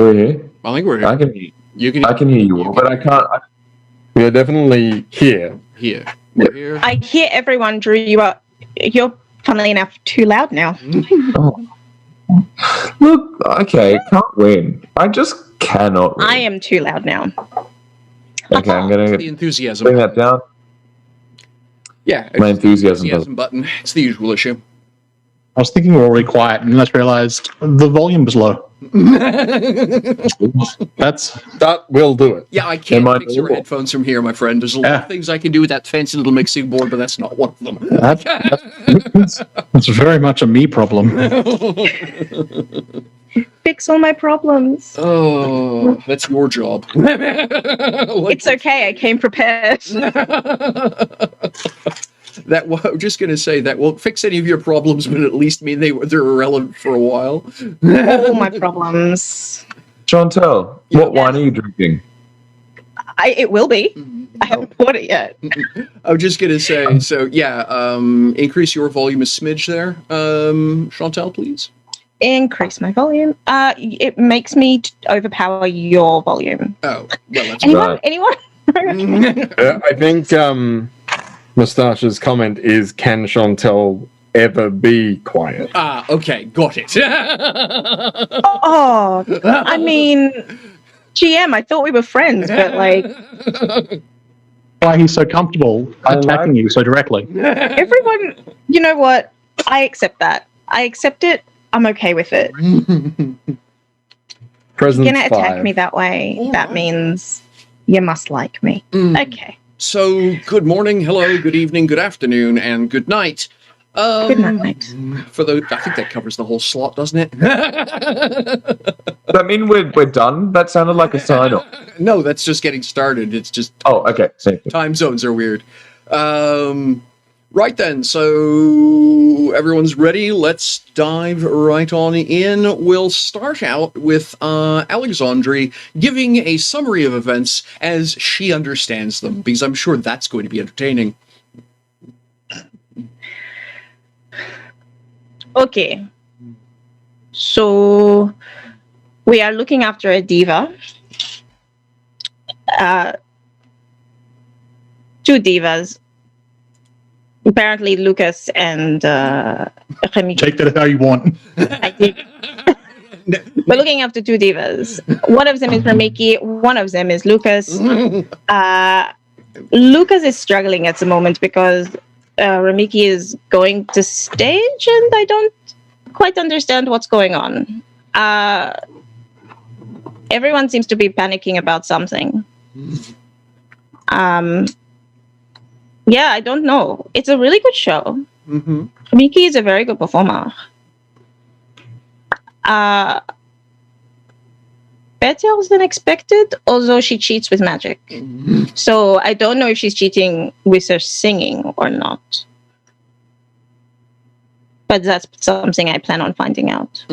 Are we here? I think we're here. I can hear You I can hear you all, but I can't. We are definitely here. Here. We're here. I hear everyone, Drew. You're, funnily enough, too loud now. Oh. Look, okay, can't win. I just cannot win. I am too loud now. Okay, I'm going The to enthusiasm. bring that down. Yeah. My enthusiasm button. It's the usual issue. I was thinking we were already quiet, and then I realized the volume was low. That will do it. Yeah, I can't Am I fix your normal? headphones from here, my friend. There's a lot of things I can do with that fancy little mixing board, but that's not one of them. That's very much a me problem. Fix all my problems. Oh, that's your job. It's okay. I came prepared. I'm just going to say that won't fix any of your problems, but at least mean they're irrelevant for a while. All my problems. Chantel, what wine are you drinking? It will be. I haven't bought it yet. I was just going to say, so yeah, increase your volume a smidge there. Chantel, please. Increase my volume. It makes me overpower your volume. Oh, well, that's Anyone? I think Moustache's comment is, can Chantel ever be quiet? Ah, okay, got it. Oh, I mean, GM, I thought we were friends, but like... Why he's so comfortable attacking you so directly. Everyone, you know what? I accept that. I accept it. I'm okay with it. Presence You're going to attack 5. me that way. That means you must like me. Okay. So, good morning, hello, good evening, good afternoon, and good night. Good night. I think that covers the whole slot, doesn't it? Does that mean we're done? That sounded like a sign-off. No, that's just getting started. It's just... Oh, okay. Same thing. Time zones are weird. Right then, so everyone's ready. Let's dive right on in. We'll start out with Alexandre giving a summary of events as she understands them, because I'm sure that's going to be entertaining. Okay. So we are looking after a diva. Two divas. Apparently, Lucas and Remy. Take that how you want. I think. We're looking after two divas. One of them is Remiki. One of them is Lucas. Lucas is struggling at the moment because Remiki is going to stage, and I don't quite understand what's going on. Everyone seems to be panicking about something. Yeah, I don't know. It's a really good show. Remiki is a very good performer. Better than expected, although she cheats with magic. So I don't know if she's cheating with her singing or not. But that's something I plan on finding out.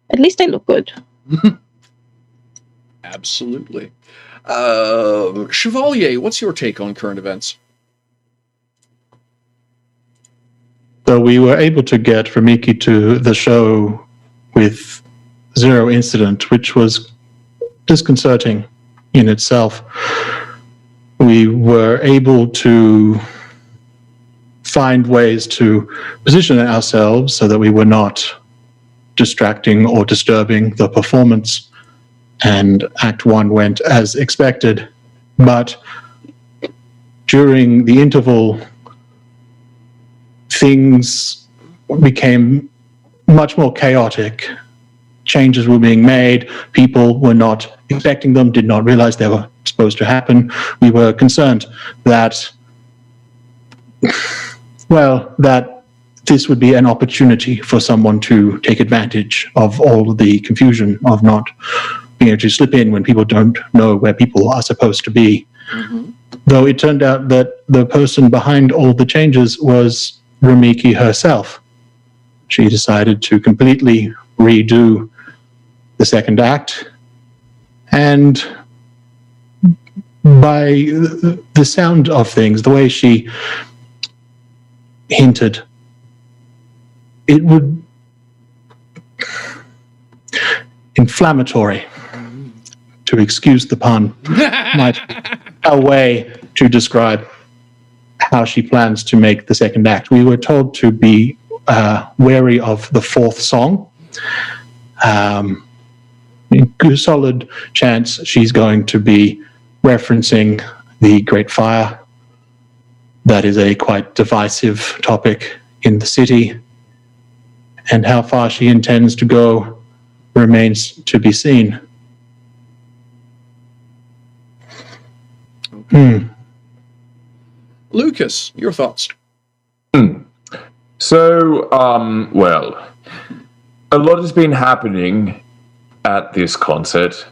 At least I look good. Absolutely. Chevalier, what's your take on current events? So we were able to get Remiki to the show with 0 incident, which was disconcerting in itself. We were able to find ways to position ourselves so that we were not distracting or disturbing the performance, and Act 1 went as expected. But during the interval, things became much more chaotic. Changes were being made. People were not expecting them, did not realize they were supposed to happen. We were concerned that, well, that this would be an opportunity for someone to take advantage of all the confusion of not being able to slip in when people don't know where people are supposed to be. Though it turned out that the person behind all the changes was Remiki herself. She decided to completely redo the second act, and by the sound of things, the way she hinted, it would inflammatory, to excuse the pun, might be a way to describe how she plans to make the second act. We were told to be wary of the fourth song. Solid chance she's going to be referencing the Great Fire. That is a quite divisive topic in the city, and how far she intends to go remains to be seen. Lucas, your thoughts? So, well, a lot has been happening at this concert.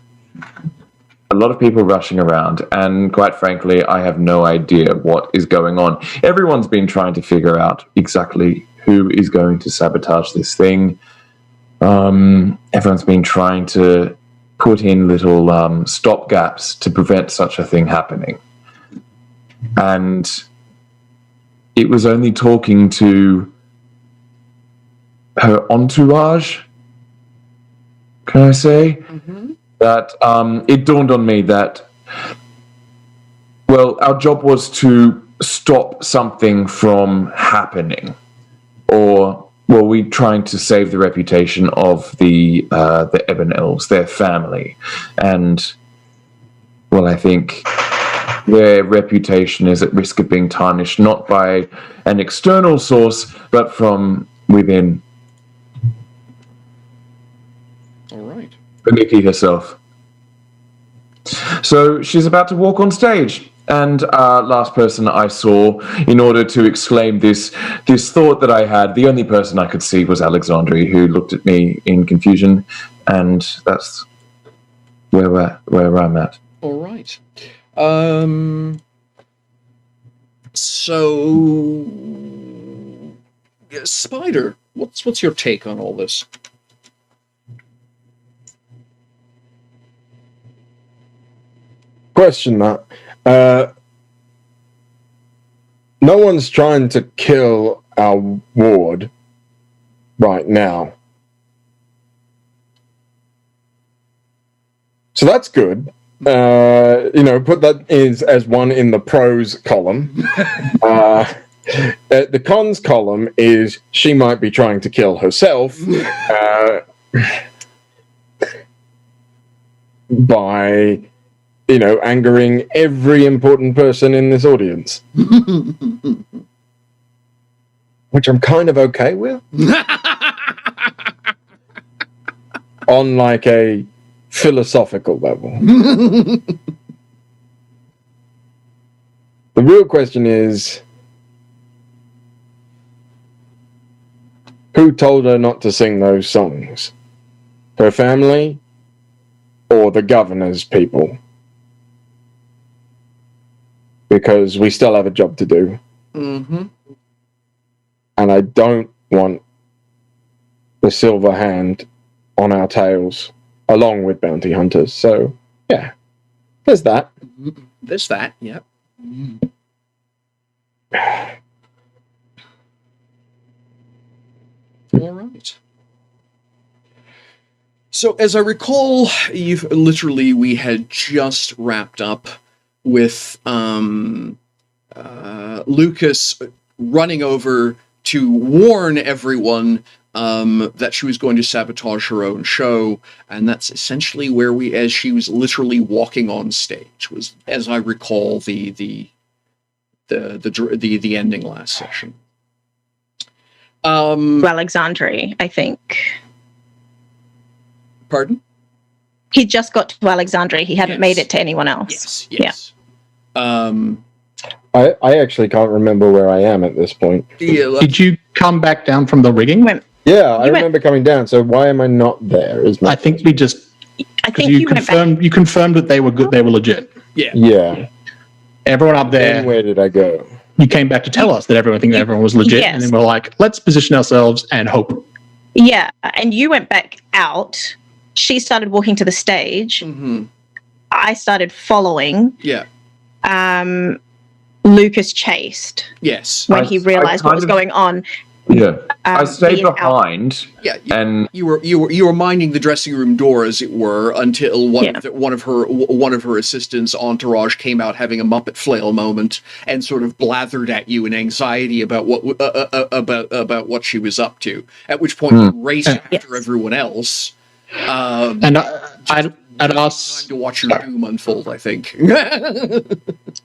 A lot of people rushing around, and quite frankly, I have no idea what is going on. Everyone's been trying to figure out exactly who is going to sabotage this thing. Everyone's been trying to put in little stopgaps to prevent such a thing happening. And it was only talking to her entourage, can I say? That it dawned on me that, well, our job was to stop something from happening, or were we trying to save the reputation of the Ebon Elves, their family? And, well, I think their reputation is at risk of being tarnished, not by an external source, but from within. All right. Nikki herself. So she's about to walk on stage, and last person I saw, in order to exclaim this thought that I had, the only person I could see was Alexandria, who looked at me in confusion, and that's where I'm at. All right. So, Spider, what's your take on all this? Question that. No one's trying to kill our ward right now. So that's good. Put that as one in the pros column. The cons column is she might be trying to kill herself by angering every important person in this audience. Which I'm kind of okay with. On like a philosophical level. The real question is, who told her not to sing those songs? Her family or the governor's people? Because we still have a job to do. Mm-hmm. And I don't want the silver hand on our tails, along with bounty hunters. So, yeah, there's that. There's that, yep. All right. So, as I recall, we had just wrapped up with Lucas running over to warn everyone that she was going to sabotage her own show, and that's essentially as she was literally walking on stage, was, as I recall, the ending last session. To Alexandria, I think. Pardon? He just got to Alexandria. He hadn't made it to anyone else. Yes. I actually can't remember where I am at this point. Yeah, Did you come back down from the rigging? Yeah, I remember coming down. So why am I not there? I think we just. I think you confirmed. You confirmed that they were good. They were legit. Yeah. Everyone up there. Then where did I go? You came back to tell us that everyone was legit, and then we're like, let's position ourselves and hope. Yeah, and you went back out. She started walking to the stage. Mm-hmm. I started following. Yeah. Lucas chased. Yes. When he realized what was going on. Yeah, I stayed being out. behind. Yeah, and you were minding the dressing room door, as it were, until one of her assistants' entourage came out having a Muppet flail moment and sort of blathered at you in anxiety about what she was up to. At which point you raced after everyone else. And I'd ask to watch your doom unfold, I think.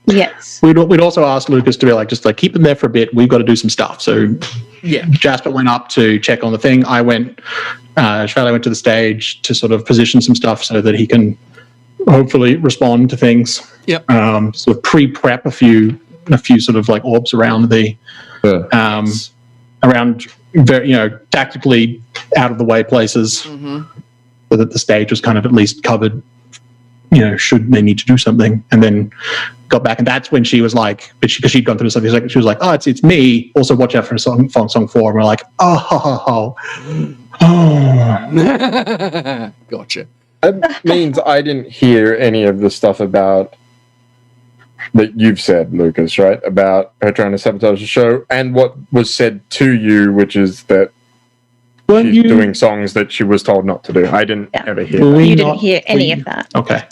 Yes. We'd also ask Lucas to be like, just like, keep him there for a bit. We've got to do some stuff. So yeah, Jasper went up to check on the thing. I went, Charlie went to the stage to sort of position some stuff so that he can hopefully respond to things. Yep. Sort of pre-prep a few sort of like orbs around the, around very, tactically out of the way places, so that the stage was kind of at least covered, should they need to do something. And then got back, and that's when she was like, because she'd gone through something, she was like, oh, it's me. Also, watch out for song 4. And we're like, oh. Gotcha. That means I didn't hear any of the stuff about that you've said, Lucas, right? About her trying to sabotage the show, and what was said to you, which is that she's doing songs that she was told not to do. I didn't ever hear that. You didn't hear any of that. Okay.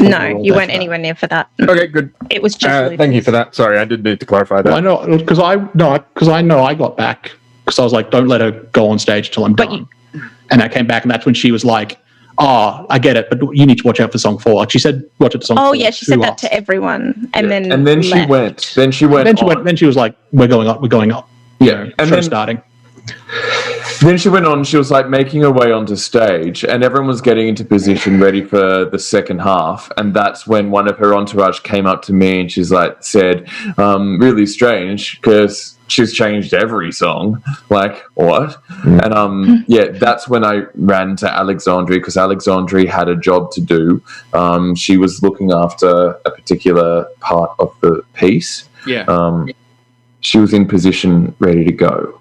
No, you weren't anywhere near for that. Okay, good. It was just. Thank you for that. Sorry, I did need to clarify that. Well, I know, because I know I got back, because I was like, don't let her go on stage till I'm done. And I came back, and that's when she was like, oh, I get it, but you need to watch out for song 4. Like she said, watch out for song 4. Oh yeah, she said that to everyone, and then she left. went. Then she went. Then she was like, we're going up. Yeah, and then starting. Then she went on. She was like making her way onto stage, and everyone was getting into position, ready for the second half. And that's when one of her entourage came up to me, and she's like, said, "Really strange, because she's changed every song." Like, what? And that's when I ran to Alexandria, because Alexandria had a job to do. She was looking after a particular part of the piece. Yeah. She was in position, ready to go.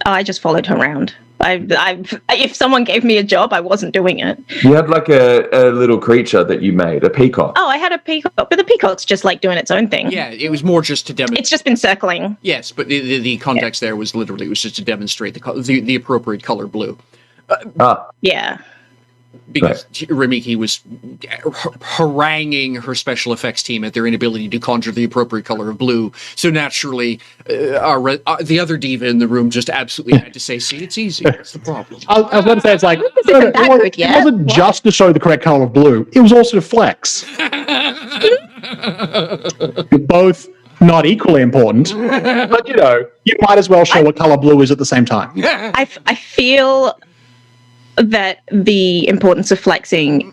I just followed her around. If someone gave me a job, I wasn't doing it. You had like a little creature that you made, a peacock. Oh, I had a peacock, but the peacock's just like doing its own thing. Yeah, it was more just to demonstrate. It's just been circling. Yes, but the context there was literally just to demonstrate the appropriate color blue. Yeah. Because Ramiki was haranguing her special effects team at their inability to conjure the appropriate color of blue. So naturally, the other diva in the room just absolutely had to say, see, it's easy. What's the problem? I was going to say, it's like, it wasn't just to show the correct color of blue. It was also to flex. Both not equally important, but you might as well show what color blue is at the same time. I feel that the importance of flexing,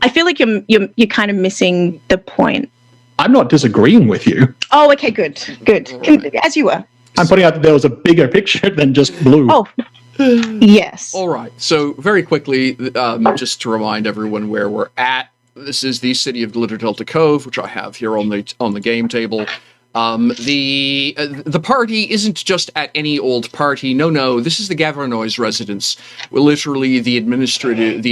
I feel like you're kind of missing the point. I'm not disagreeing with you. Oh, okay, good. As you were. I'm putting out that there was a bigger picture than just blue. Oh, yes. All right. So very quickly, just to remind everyone where we're at, this is the city of Glitter Delta Cove, which I have here on the game table. The party isn't just at any old party. No, this is the Gavernois residence, literally the administrative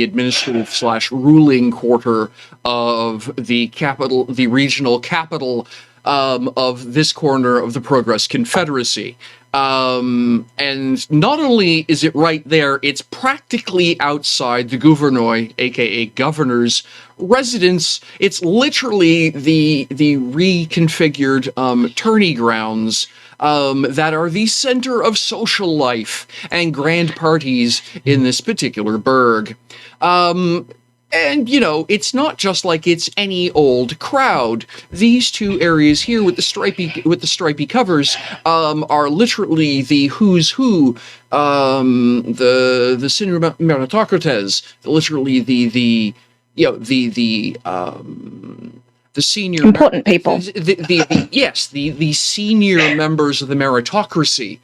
/ ruling quarter of the capital, the regional capital of this corner of the Progress Confederacy. And not only is it right there, it's practically outside the Gouverneur, aka governor's residence. It's literally the reconfigured tourney grounds that are the center of social life and grand parties in this particular burg. And, it's not just like it's any old crowd. These two areas here with the stripy covers are literally the who's who, the senior meritocrates, literally the senior important people. The senior members of the meritocracy.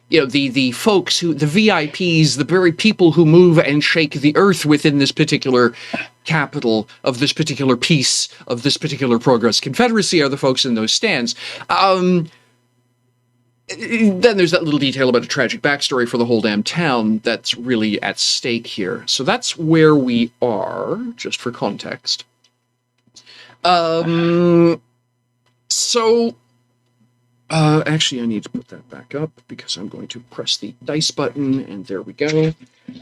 The folks the VIPs, the very people who move and shake the earth within this particular capital of this particular piece of this particular Progress Confederacy are the folks in those stands. Then there's that little detail about a tragic backstory for the whole damn town that's really at stake here. So that's where we are, just for context. So Actually, I need to put that back up because I'm going to press the dice button, and there we go.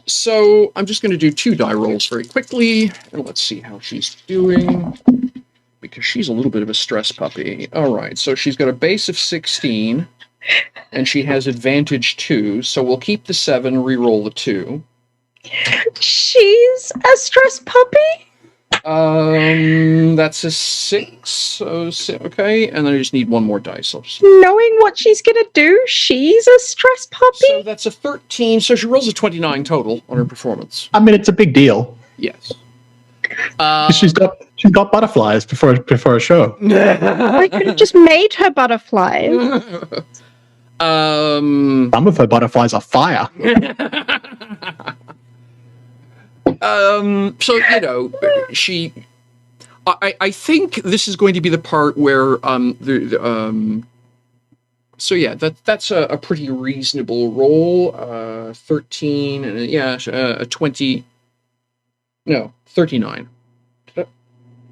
So I'm just going to do 2 die rolls very quickly, and let's see how she's doing, because she's a little bit of a stress puppy. All right, so she's got a base of 16, and she has advantage 2, so we'll keep the 7, re-roll the 2. She's a stress puppy? That's a 6, so okay, and then I just need 1 more dice. Knowing what she's gonna do, she's a stress puppy? So that's a 13, so she rolls a 29 total on her performance. I mean, it's a big deal. Yes. She's got butterflies before a show. I could have just made her butterflies. Some of her butterflies are fire. So, I think this is going to be the part where, so yeah, that's a pretty reasonable roll. 13, and a 20, no, 39.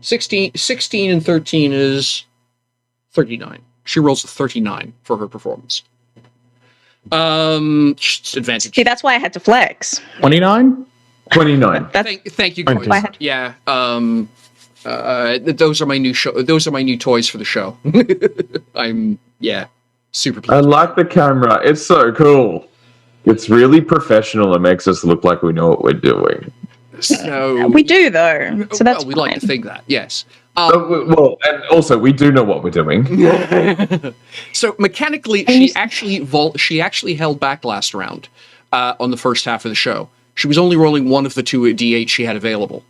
16 and 13 is 39. She rolls a 39 for her performance. Advantage. See, that's why I had to flex. 29? 29. Thank you, guys. Yeah. Those are my new Those are my new toys for the show. I'm super pleased. I like the camera. It's so cool. It's really professional. It makes us look like we know what we're doing. So we do, though. So that's we fine. like to think that. Yes. Well, and also we do know what we're doing. So mechanically, she actually held back last round on the first half of the show. She was only rolling 1 of the 2 D8 she had available.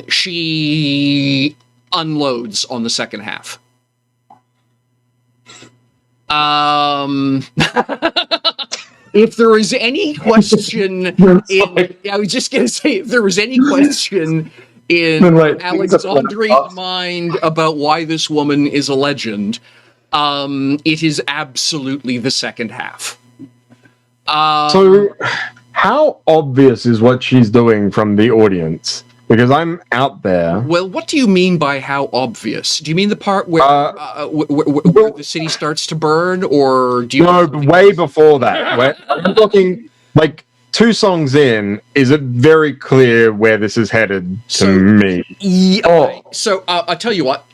She unloads on the second half. If there was any question I was just going to say, if there was any question in Alexandri's mind about why this woman is a legend, it is absolutely the second half. So, how obvious is what she's doing from the audience? Because I'm out there. Well, what do you mean by how obvious? Do you mean the part where the city starts to burn, or do you? No, way before that. I'm talking like 2 songs in. Is it very clear where this is headed to me? Yeah. So I'll tell you what.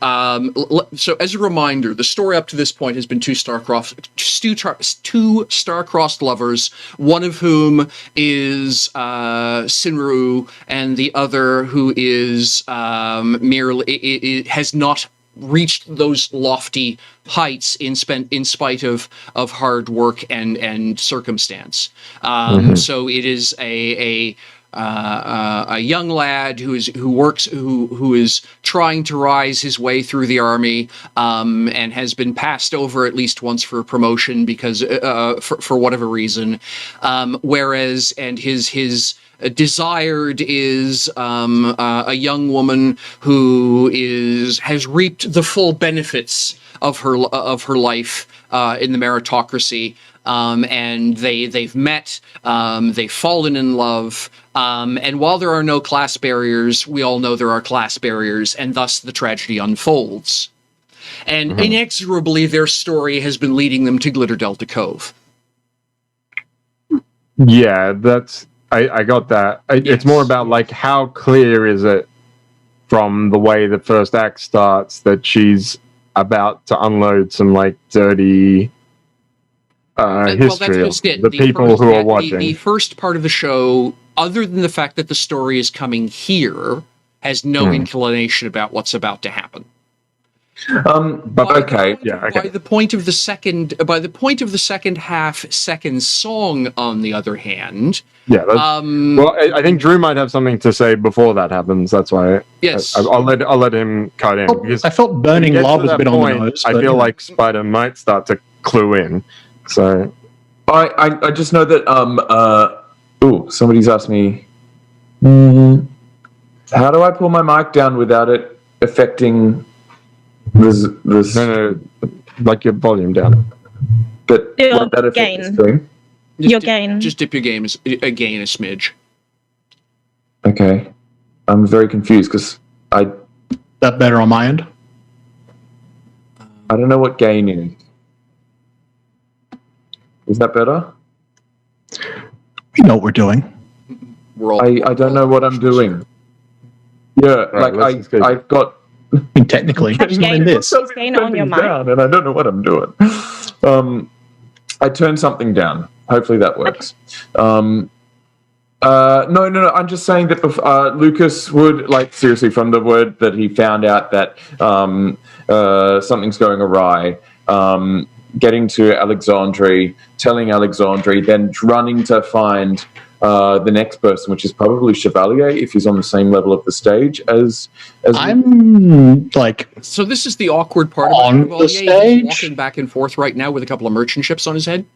So as a reminder, the story up to this point has been two star-crossed lovers, one of whom is Sinru, and the other who is merely has not reached those lofty heights in spite of hard work and circumstance. So it is a young lad who is trying to rise his way through the army, and has been passed over at least once for a promotion because for whatever reason, whereas his desired is a young woman who has reaped the full benefits of her life in the meritocracy, and they've met, they've fallen in love, and while there are no class barriers, we all know there are class barriers, and thus the tragedy unfolds. And inexorably, their story has been leading them to Glitter Delta Cove. Yeah, I got that. It's more about like how clear is it from the way the first act starts that she's about to unload some like dirty history of the people who are watching. The first part of the show, other than the fact that the story is coming here, has no inclination about what's about to happen. Okay. By the point of the second half, second song, on the other hand, well, I think Drew might have something to say before that happens. That's why. Yes, I'll let him cut in. Because I felt burning love was a bit on the nose. I feel like Spider might start to clue in. So, I just know that somebody's asked me, how do I pull my mic down without it affecting this? No, like your volume down. But Your that affect gain. the stream? Your gain. Just dip your gain a smidge. Okay, I'm very confused because that better on my end? I don't know what gain is. Is that better? We know what we're doing. We're all, I don't know what I'm doing. Yeah, Right, let's escape. I've got I mean, technically, Touch even in this. It's gain on your mind. down, and I don't know what I'm doing. I turned something down. Hopefully that works. No. I'm just saying that Lucas would, like, seriously, from the word that he found out that something's going awry, getting to Alexandre, telling Alexandre, then running to find the next person, which is probably Chevalier, if he's on the same level of the stage as I'm like so this is the awkward part about on the Chevalier. He's stage. walking back and forth right now with a couple of merchant ships on his head.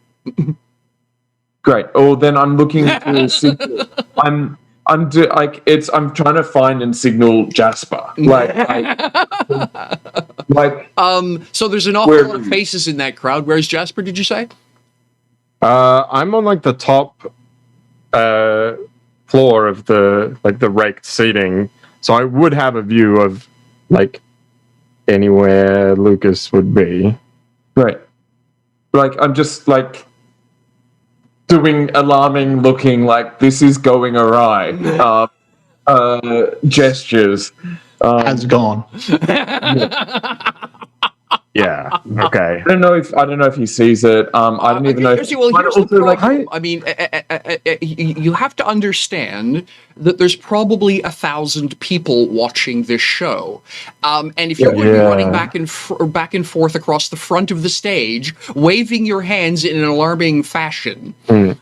Great. Oh, then I'm looking to signal. I'm trying to find and signal Jasper. So there's an awful lot of faces in that crowd. Where's Jasper, did you say? I'm on like the top floor of the raked seating, so I would have a view of like anywhere Lucas would be. Right. Like, I'm just like doing alarming looking, like this is going awry. Gestures. Has gone. Yeah. Okay. I don't know if he sees it. I don't even know. Here's the problem. I mean, you have to understand that there's probably 1,000 people watching this show, and if you're going to be running back and forth across the front of the stage, waving your hands in an alarming fashion. I'm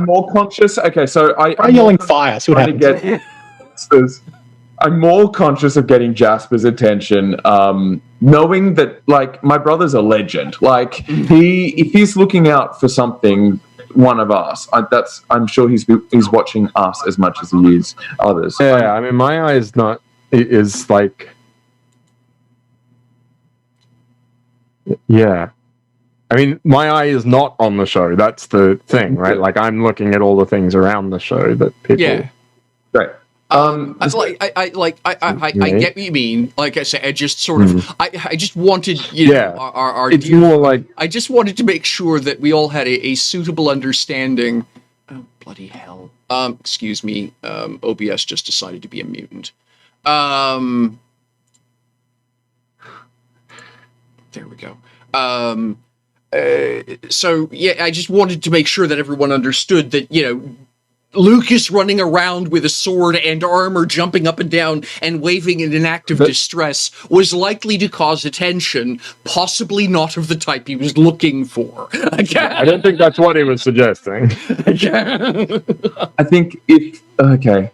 more conscious. Okay, so I'm yelling fire. See what happens. I'm more conscious of getting Jasper's attention, knowing that, like, my brother's a legend. Like, if he's looking out for something, one of us, I'm sure he's watching us as much as he is others. Yeah, I mean, my eye is like, yeah. I mean, my eye is not on the show. That's the thing, right? Like, I'm looking at all the things around the show that people. Yeah. Right. I get what you mean. Like I said, I just sort of, I just wanted, our it's more like, I just wanted to make sure that we all had a suitable understanding. Oh, bloody hell. Excuse me. OBS just decided to be a mutant. There we go. So yeah, I just wanted to make sure that everyone understood that, Lucas running around with a sword and armor, jumping up and down and waving in an act of distress was likely to cause attention, possibly not of the type he was looking for. I don't think that's what he was suggesting. I think okay.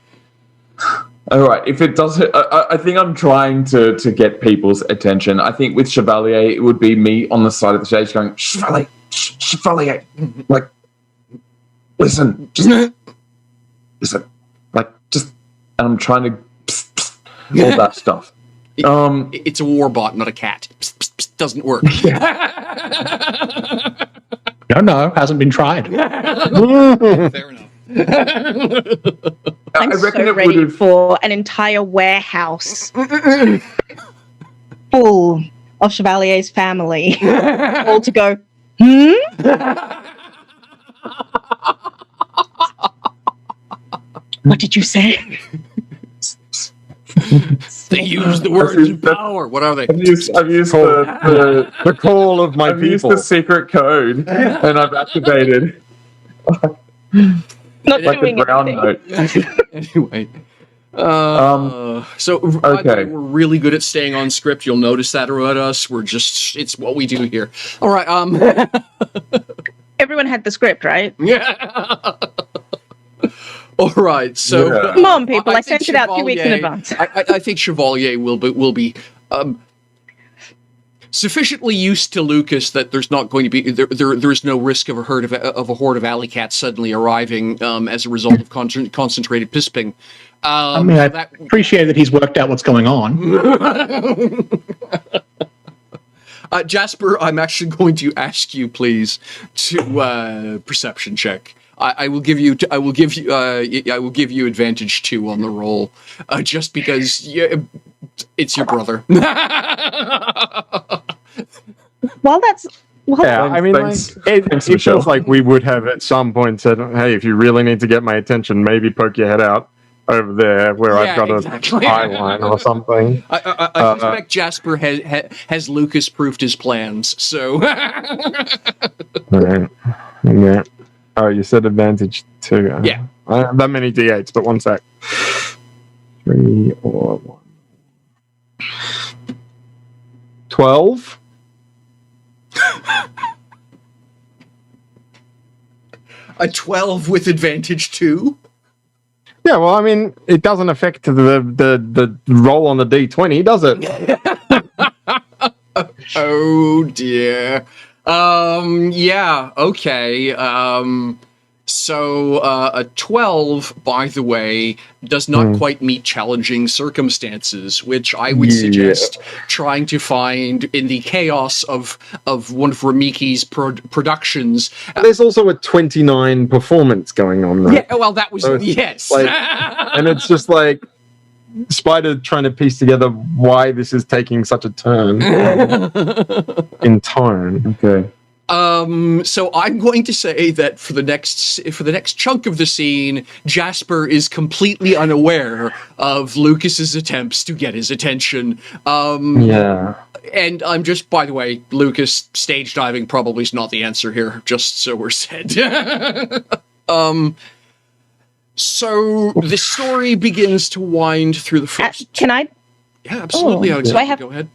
All right, if it does, I think I'm trying to get people's attention. I think with Chevalier, it would be me on the side of the stage going, Chevalier, like, listen, like, just, and I'm trying to, all that stuff. It's a war bot, not a cat. Doesn't work. No, hasn't been tried. Fair enough. I'm so ready for an entire warehouse full of Chevalier's family, all to go, What did you say? They use the words of power. What are they? I've used the call of my I've people. used the secret code, and I've activated. Not like doing a brown anything. note. Anyway. So okay. we're really good at staying on script. You'll notice that about us. it's what we do here. All right. Everyone had the script, right? Yeah. All right. So come on, people. I sent it out 2 weeks in advance. I think Chevalier will be sufficiently used to Lucas that there's not going to be there's no risk of a horde of alley cats suddenly arriving as a result of concentrated pisping. I mean, I appreciate that he's worked out what's going on. Jasper, I'm actually going to ask you, please, to perception check. I will give you advantage 2 on the roll, just because It's your brother. Well, that's well, Yeah, I mean, Thanks. it Thanks, feels Michelle. like we would have at some point said, "Hey, if you really need to get my attention, maybe poke your head out over there where I've got exactly. a eye line or something." I suspect Jasper has Lucas proofed his plans, so. Right. Yeah. Oh, you said advantage 2. Yeah. I don't have that many d8s, but one sec. 3 or 1. 12. A 12 with advantage 2? Yeah, well, I mean, it doesn't affect the roll on the d20, does it? Oh dear. Yeah, okay. So a 12, by the way, does not quite meet challenging circumstances, which I would suggest trying to find in the chaos of one of Ramiki's productions. There's also a 29 performance going on, right? Yeah, well, that was, So it's yes. like- And it's just like Spider trying to piece together why this is taking such a turn in tone. Okay. So I'm going to say that for the next chunk of the scene, Jasper is completely unaware of Lucas's attempts to get his attention. Yeah. And I'm just, by the way, Lucas, stage diving probably is not the answer here, just so we're said. So the story begins to wind through the first. can I? Yeah, absolutely, Oh, Alexander. do I have- Go ahead.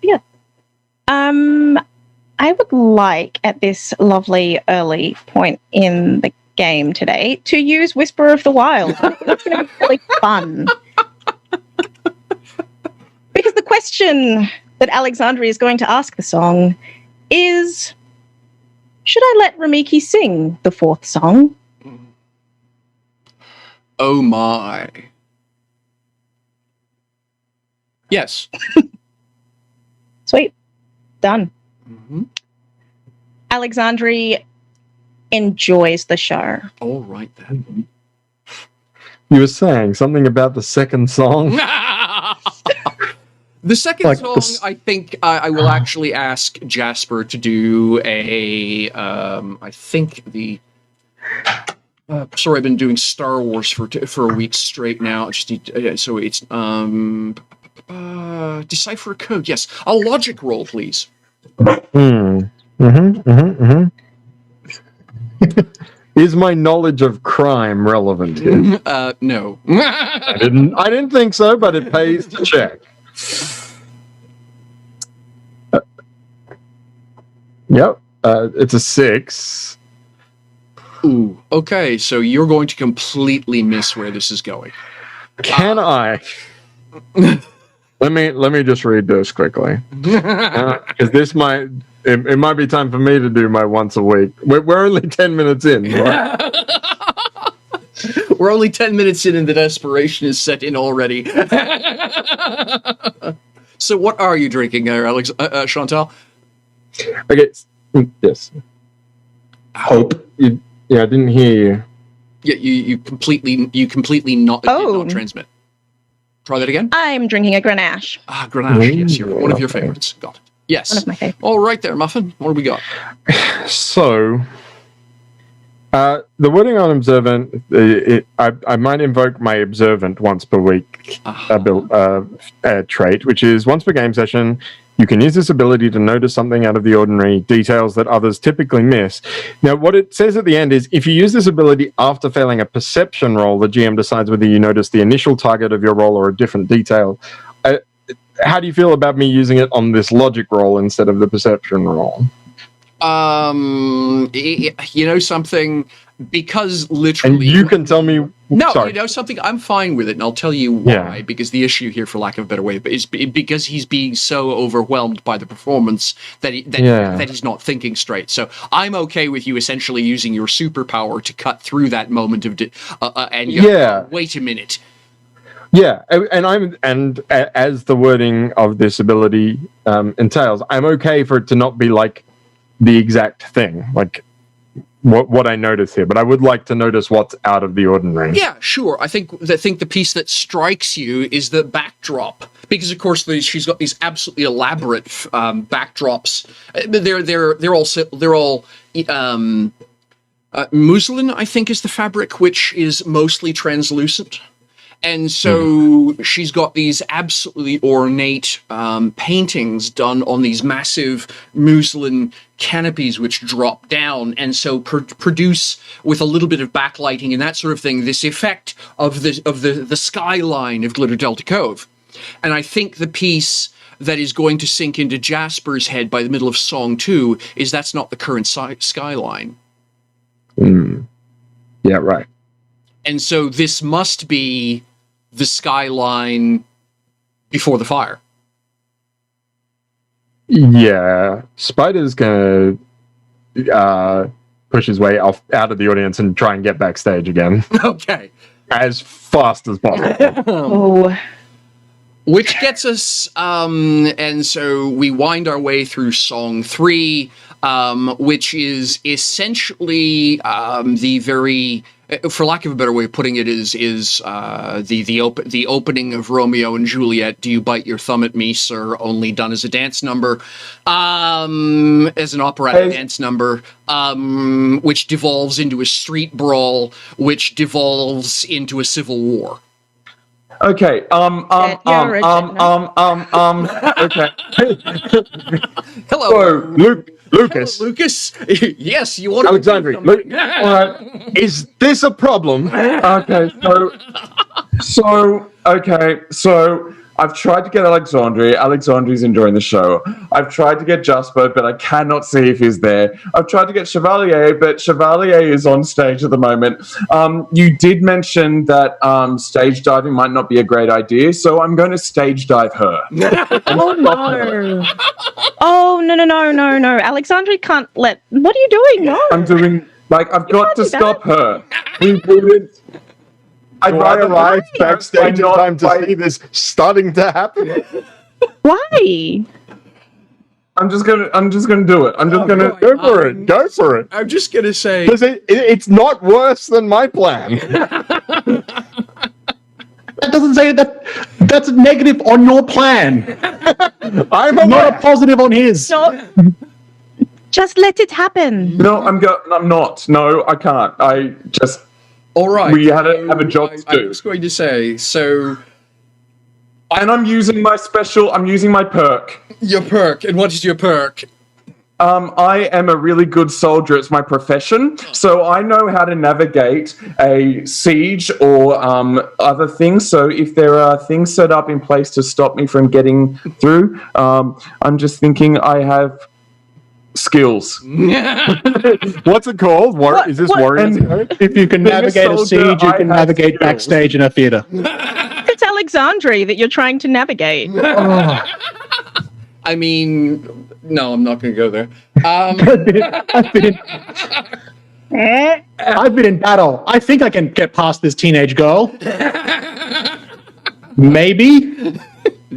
I would like at this lovely early point in the game today to use Whisper of the Wild. I think that's going to be really fun. Because the question that Alexandria is going to ask the song is, should I let Ramiki sing the fourth song? Oh my. Yes. Sweet. Done. Mm-hmm. Alexandria enjoys the show. All right then. You were saying something about the second song? The second Like song, this- I think I will actually ask Jasper to do a. I think the. Sorry, I've been doing Star Wars for a week straight now. I just need, so it's decipher a code. Yes, a logic roll, please. Is my knowledge of crime relevant here? No. I didn't think so, but it pays to check. Yep. It's a 6. Ooh. Okay, so you're going to completely miss where this is going. Can I? Let me just read this quickly, because this might it might be time for me to do my once a week. We're only 10 minutes in. Right? We're only 10 minutes in and the desperation is set in already. So what are you drinking there, Chantal? Okay. Yes. Hope. Yeah, I didn't hear you. Yeah, you completely did not transmit. Try that again. I'm drinking a Grenache. Grenache. Yes, one of your okay. favorites. Got it. Yes. One of my favorites. All right there, Muffin. What do we got? So, the wording on observant, I might invoke my observant once per week trait, which is once per game session. You can use this ability to notice something out of the ordinary, details that others typically miss. Now, what it says at the end is, if you use this ability after failing a perception roll, the GM decides whether you notice the initial target of your roll or a different detail. How do you feel about me using it on this logic roll instead of the perception roll? You know something? Because literally... And you can tell me... No, sorry. you know something? I'm fine with it, and I'll tell you why. Yeah. Because the issue here, for lack of a better way, is because he's being so overwhelmed by the performance that he's not thinking straight. So I'm okay with you essentially using your superpower to cut through that moment of wait a minute. Yeah, and as the wording of this ability entails, I'm okay for it to not be like the exact thing. Like, what I notice here, but I would like to notice what's out of the ordinary. Yeah, sure. I think the piece that strikes you is the backdrop, because of course she's got these absolutely elaborate backdrops. They're all muslin, I think, is the fabric, which is mostly translucent. And so she's got these absolutely ornate paintings done on these massive muslin canopies which drop down, and so produce, with a little bit of backlighting and that sort of thing, this effect of the skyline of Glitter Delta Cove. And I think the piece that is going to sink into Jasper's head by the middle of Song 2 is that's not the current skyline. Yeah, right. And so this must be the skyline before the fire. Yeah. Spider's gonna push his way out of the audience and try and get backstage again. Okay. As fast as possible. Oh. Which gets us, and so we wind our way through Song 3, which is essentially the very, for lack of a better way of putting it, is the opening of Romeo and Juliet. Do you bite your thumb at me, sir? Only done as a dance number, as an operatic dance number, which devolves into a street brawl, which devolves into a civil war. Okay. Okay. Hello, So, Lucas. Hello, Lucas. Yes, you want Alexandria, to all right. Is this a problem? Okay. So I've tried to get Alexandria. Alexandria's enjoying the show. I've tried to get Jasper, but I cannot see if he's there. I've tried to get Chevalier, but Chevalier is on stage at the moment. You did mention that stage diving might not be a great idea, so I'm going to stage dive her. Oh no! Oh no! Alexandria can't let. What are you doing? No. I'm doing I've got to stop her. We wouldn't. Do I arrive backstage in time to see this starting to happen? Why? I'm just gonna do it. I'm just gonna Go for it. Go for it. I'm just gonna say, Because it's not worse than my plan. That doesn't say that. That's a negative on your plan, I'm not a positive on his. No. Just let it happen. No, I'm not. No, I can't. I just. all right. We had to have a job to do. I was going to say, so And I'm using my special. I'm using my perk. your perk, and what is your perk? I am a really good soldier. It's my profession, so I know how to navigate a siege or other things. So if there are things set up in place to stop me from getting through, I'm just thinking I have skills. What's it called? Is this Warriors Code? If you can Being a navigate a soldier, siege, you I can have navigate skills. backstage in a theater. It's Alexandria that you're trying to navigate. I mean, no, I'm not going to go there. I've been in battle. I think I can get past this teenage girl. Maybe.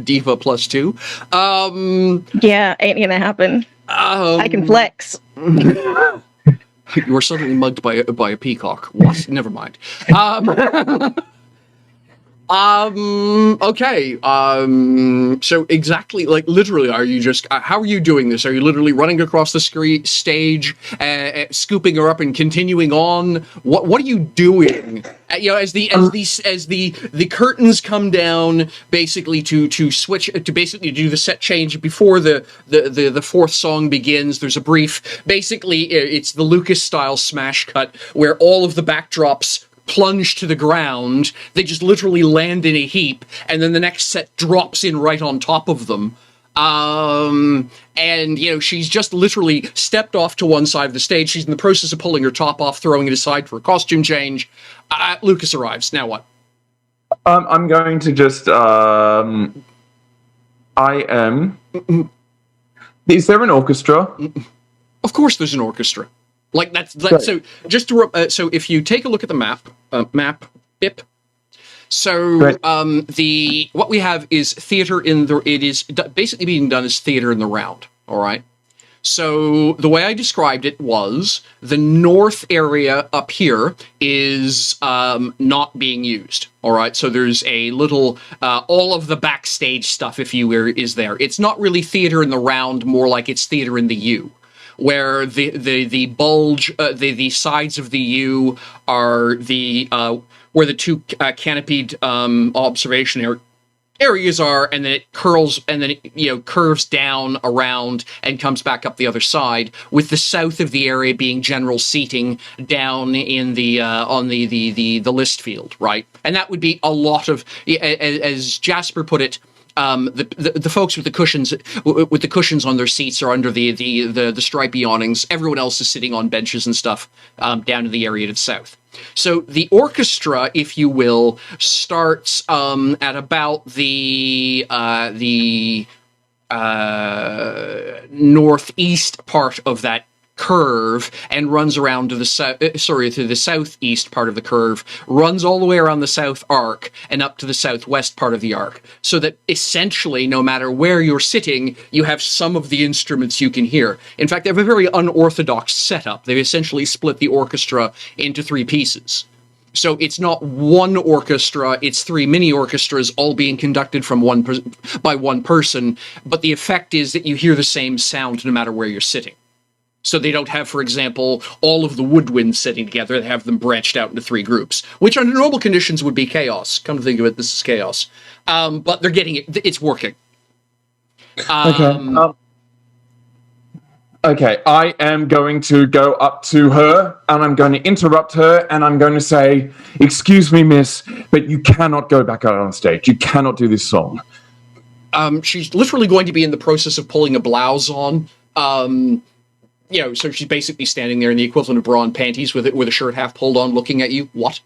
Diva +2. Yeah, ain't gonna happen. I can flex. You were suddenly mugged by a peacock. What? Never mind. Okay. So exactly, like, literally, are you just? How are you doing this? Are you literally running across the stage, scooping her up, and continuing on? What are you doing? As the curtains come down, basically to switch to basically do the set change before the fourth song begins. There's a brief. Basically, it's the Lucas style smash cut where all of the backdrops plunge to the ground. They just literally land in a heap, and then the next set drops in right on top of them. And she's just literally stepped off to one side of the stage. She's in the process of pulling her top off, throwing it aside for a costume change. Lucas arrives. Now what? I'm going to just. I am. Is there an orchestra? Of course, there's an orchestra. Like that's Right. So. Just to so if you take a look at the map, BIP. So Right. what we have is theater in the. It is basically being done as theater in the round. All right. So the way I described it was the north area up here is not being used. All right, so there's a little, all of the backstage stuff, if you will, is there. It's not really theater in the round, more like it's theater in the U, where the bulge, the sides of the U are the where the two canopied observation areas are, and then it curls, and then it, curves down around and comes back up the other side, with the south of the area being general seating down in the on the list field, right? And that would be a lot of, as Jasper put it, the folks with the cushions on their seats are under the stripy awnings. Everyone else is sitting on benches and stuff down in the area to the south. So the orchestra, if you will, starts at about the northeast part of that curve and runs around to the to the southeast part of the curve, runs all the way around the south arc and up to the southwest part of the arc, so that essentially no matter where you're sitting, you have some of the instruments you can hear. In fact, they have a very unorthodox setup. They've essentially split the orchestra into 3 pieces. So it's not one orchestra, it's 3 mini orchestras all being conducted from by one person, but the effect is that you hear the same sound no matter where you're sitting. So they don't have, for example, all of the woodwinds sitting together. They have them branched out into 3 groups, which under normal conditions would be chaos. Come to think of it, this is chaos. But they're getting it. It's working. Okay, I am going to go up to her, and I'm going to interrupt her, and I'm going to say, "Excuse me, miss, but you cannot go back out on stage. You cannot do this song." She's literally going to be in the process of pulling a blouse on. So she's basically standing there in the equivalent of bra and panties with a shirt half pulled on, looking at you. What?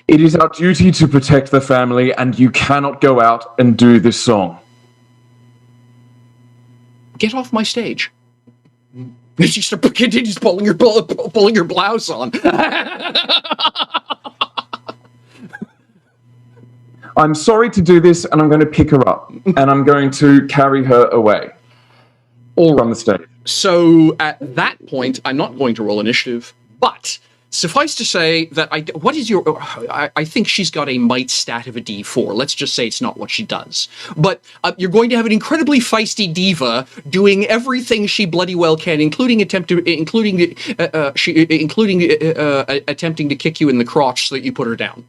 It is our duty to protect the family, and you cannot go out and do this song. Get off my stage. She continues pulling her blouse on. I'm sorry to do this, and I'm going to pick her up, and I'm going to carry her away. All on the stage. So at that point, I'm not going to roll initiative, but suffice to say that I think she's got a might stat of a D4. Let's just say it's not what she does. But you're going to have an incredibly feisty diva doing everything she bloody well can, including attempting to kick you in the crotch so that you put her down.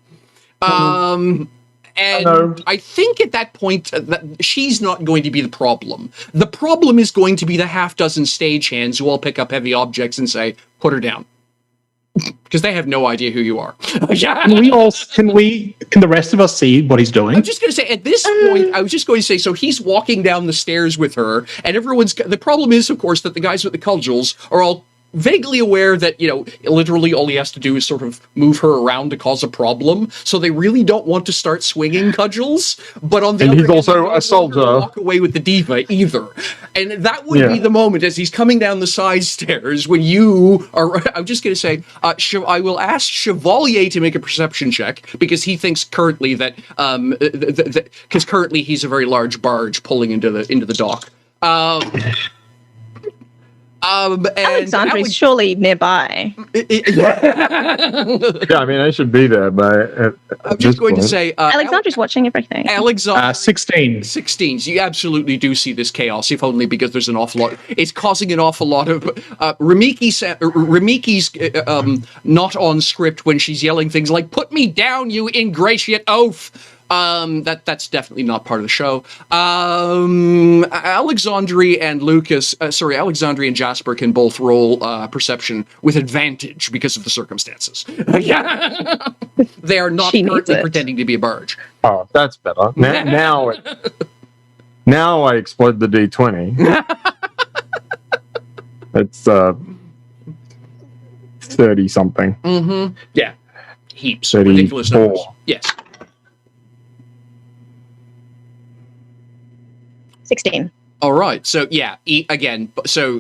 And I think at that point that she's not going to be the problem. The problem is going to be the half-dozen stagehands who all pick up heavy objects and say, "Put her down," because they have no idea who you are. Can the rest of us see what he's doing? I'm just going to say, at this point, I was just going to say, so he's walking down the stairs with her, and the problem is, of course, that the guys with the cudgels are all vaguely aware that, literally all he has to do is sort of move her around to cause a problem. So they really don't want to start swinging cudgels. But on the other hand, he's also a soldier. Walk away with the diva either. And that would be the moment as he's coming down the side stairs when you are. I'm just going to say, I will ask Chevalier to make a perception check because he thinks currently that because currently he's a very large barge pulling into the dock. Alexandri's surely nearby. Yeah, I mean, I should be there, but I'm just going to say... Alexandri's watching everything. 16. 16. So you absolutely do see this chaos, if only because there's an awful lot... It's causing an awful lot of... Ramiki's not on script when she's yelling things like, "Put me down, you ingratiate oaf!" That's definitely not part of the show. Alexandri and Jasper can both roll perception with advantage because of the circumstances. They are not currently pretending to be a barge. Oh, that's better. Now I explode the D20. It's 30 something. Mm-hmm. Yeah, heaps. 34. Ridiculous numbers. Yes. 16. All right. So yeah, again. So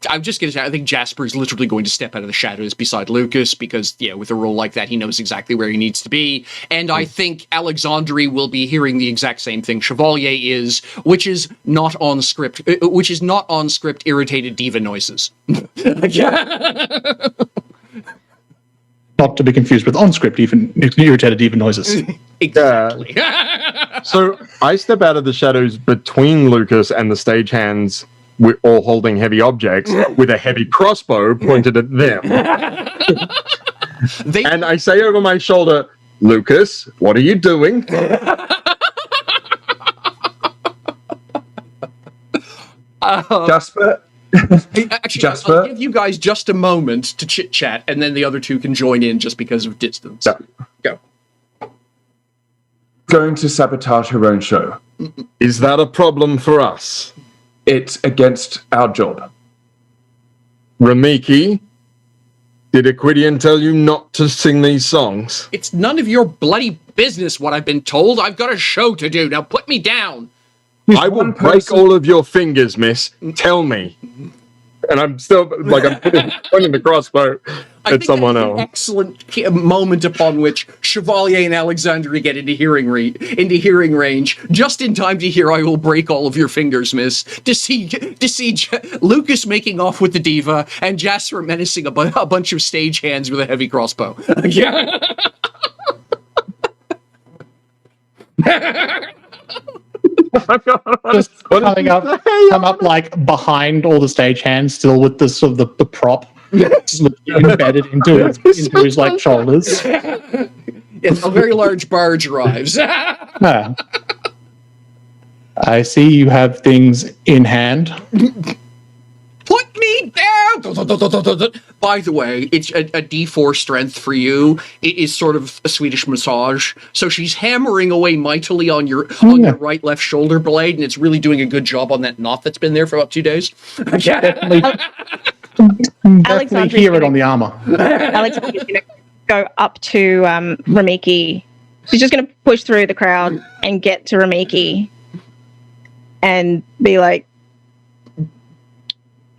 I'm just going to say, I think Jasper is literally going to step out of the shadows beside Lucas because, yeah, with a role like that, he knows exactly where he needs to be. And I think Alexandre will be hearing the exact same thing Chevalier is, which is not on script. Irritated diva noises. Not to be confused with on-script, even irritated diva noises. Exactly. So I step out of the shadows between Lucas and the stagehands, all holding heavy objects, with a heavy crossbow pointed at them. And I say over my shoulder, Lucas, what are you doing? Jasper. Actually, Jasper? I'll give you guys just a moment to chit-chat, and then the other two can join in just because of distance. Yeah. Go. Going to sabotage her own show. Is that a problem for us? It's against our job. Ramiki, did Equidian tell you not to sing these songs? It's none of your bloody business what I've been told. I've got a show to do. Now put me down. I will break all of your fingers, miss. Tell me. And I'm still, like, I'm pointing the crossbow at someone else. An excellent moment upon which Chevalier and Alexandre get into hearing range, just in time to hear "I will break all of your fingers, miss." To see Lucas making off with the diva and Jasper menacing a bunch of stagehands with a heavy crossbow. Just come up like behind all the stagehands, still with the sort of the prop embedded into his like shoulders. Yes, a very large barge arrives. Ah. I see you have things in hand. Put me down! By the way, it's a D4 strength for you. It is sort of a Swedish massage. So she's hammering away mightily on your right left shoulder blade, and it's really doing a good job on that knot that's been there for about 2 days. Definitely hear it on the armor. Alexandre's going to go up to Ramiki. She's just going to push through the crowd and get to Ramiki and be like,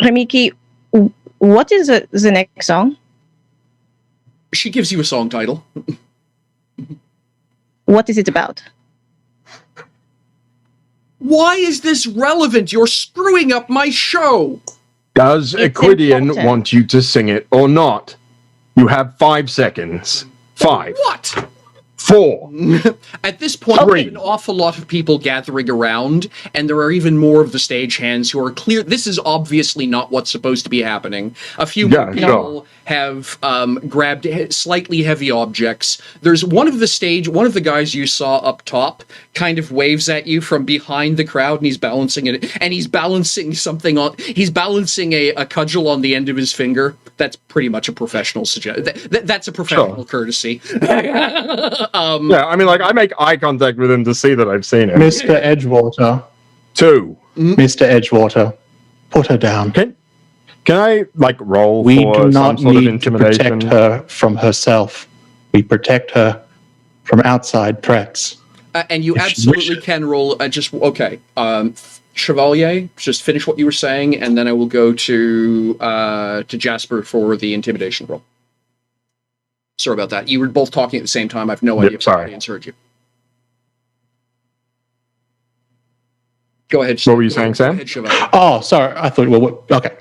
Ramiki, what is the next song? She gives you a song title. What is it about? Why is this relevant? You're screwing up my show. Does It's Equidian important. want you to sing it or not? You have 5 seconds. 5. What? 4. At this point, Three. there's an awful lot of people gathering around, and there are even more of the stagehands who are clear. This is obviously not what's supposed to be happening. A few more Yeah, people have grabbed slightly heavy objects. There's one of the guys you saw up top kind of waves at you from behind the crowd, and he's balancing it, and he's balancing something on. He's balancing a cudgel on the end of his finger. That's pretty much a professional that's a professional courtesy. Yeah, I mean, like, I make eye contact with him to see that I've seen it. Mr. Edgewater. 2. Mr. Edgewater, put her down. Can I, like, roll We for do some not sort of need to intimidation? protect her from herself. We protect her from outside threats. And you If she absolutely wishes. can roll. Chevalier, just finish what you were saying, and then I will go to Jasper for the intimidation roll. Sorry about that. You were both talking at the same time. I have no idea if the sorry. audience heard you. Go ahead. What were you saying, Sam? Go ahead, Chevalier. Oh, sorry. I thought, well, okay.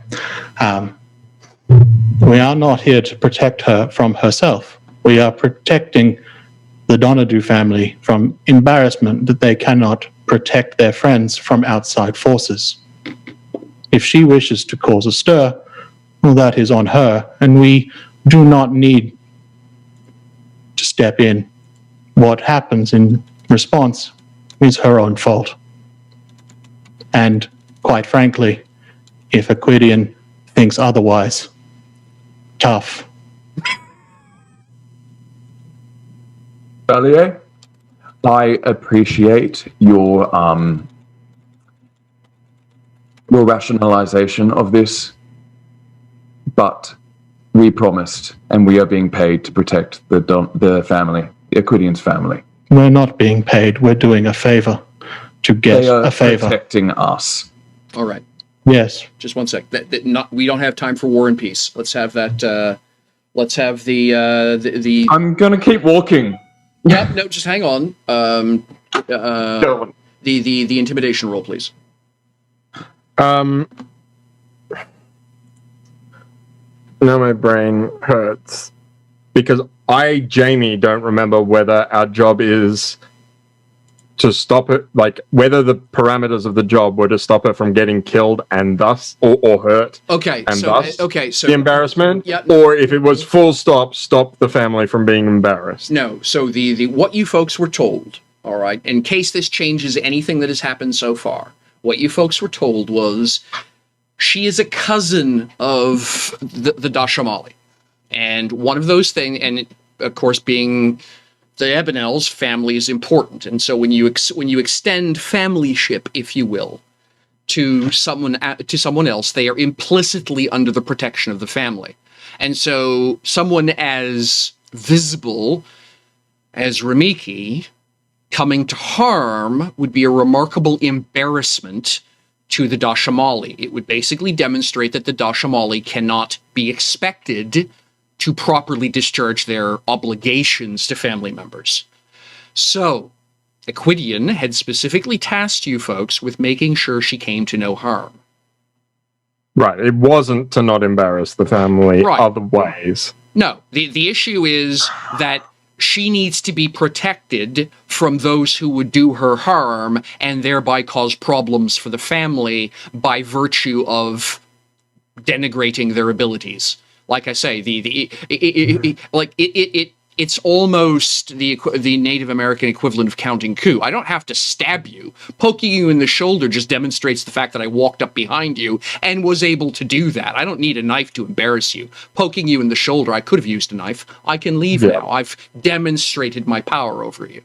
We are not here to protect her from herself. We are protecting the Donadu family from embarrassment that they cannot protect their friends from outside forces. If she wishes to cause a stir, well, that is on her, and we do not need to step in. What happens in response is her own fault. And quite frankly, if Equidian thinks otherwise, tough. Chevalier, I appreciate your rationalization of this, but we promised, and we are being paid to protect the family, the Equidian's family. We're not being paid. We're doing a favor. to get They are a favor. protecting us. All right. Yes. Just one sec. We don't have time for War and Peace. Let's have that. Let's have the. I'm gonna keep walking. Yeah. No, just hang on. Go The intimidation roll, please. on. Now my brain hurts because I, Jamie, don't remember whether our job is to stop it, like whether the parameters of the job were to stop her from getting killed and thus or hurt. Okay. And So thus the the embarrassment, Yeah. or if it was full stop the family from being embarrassed. No. So the what you folks were told. All right. In case this changes anything that has happened so far, what you folks were told was she is a cousin of the Dashamali, and one of those things, and of course, being the Ebenels, family is important, and so when you extend familyship, if you will, to someone else, they are implicitly under the protection of the family, and so someone as visible as Ramiki coming to harm would be a remarkable embarrassment to the Dashamali. It would basically demonstrate that the Dashamali cannot be expected to properly discharge their obligations to family members. So, Equidian had specifically tasked you folks with making sure she came to no harm. Right. It wasn't to not embarrass the family Right. other ways. No, the issue is that she needs to be protected from those who would do her harm and thereby cause problems for the family by virtue of denigrating their abilities. Like I say, it's almost the Native American equivalent of counting coup. I don't have to stab you. Poking you in the shoulder just demonstrates the fact that I walked up behind you and was able to do that. I don't need a knife to embarrass you. Poking you in the shoulder, I could have used a knife. I can leave now. I've demonstrated my power over you.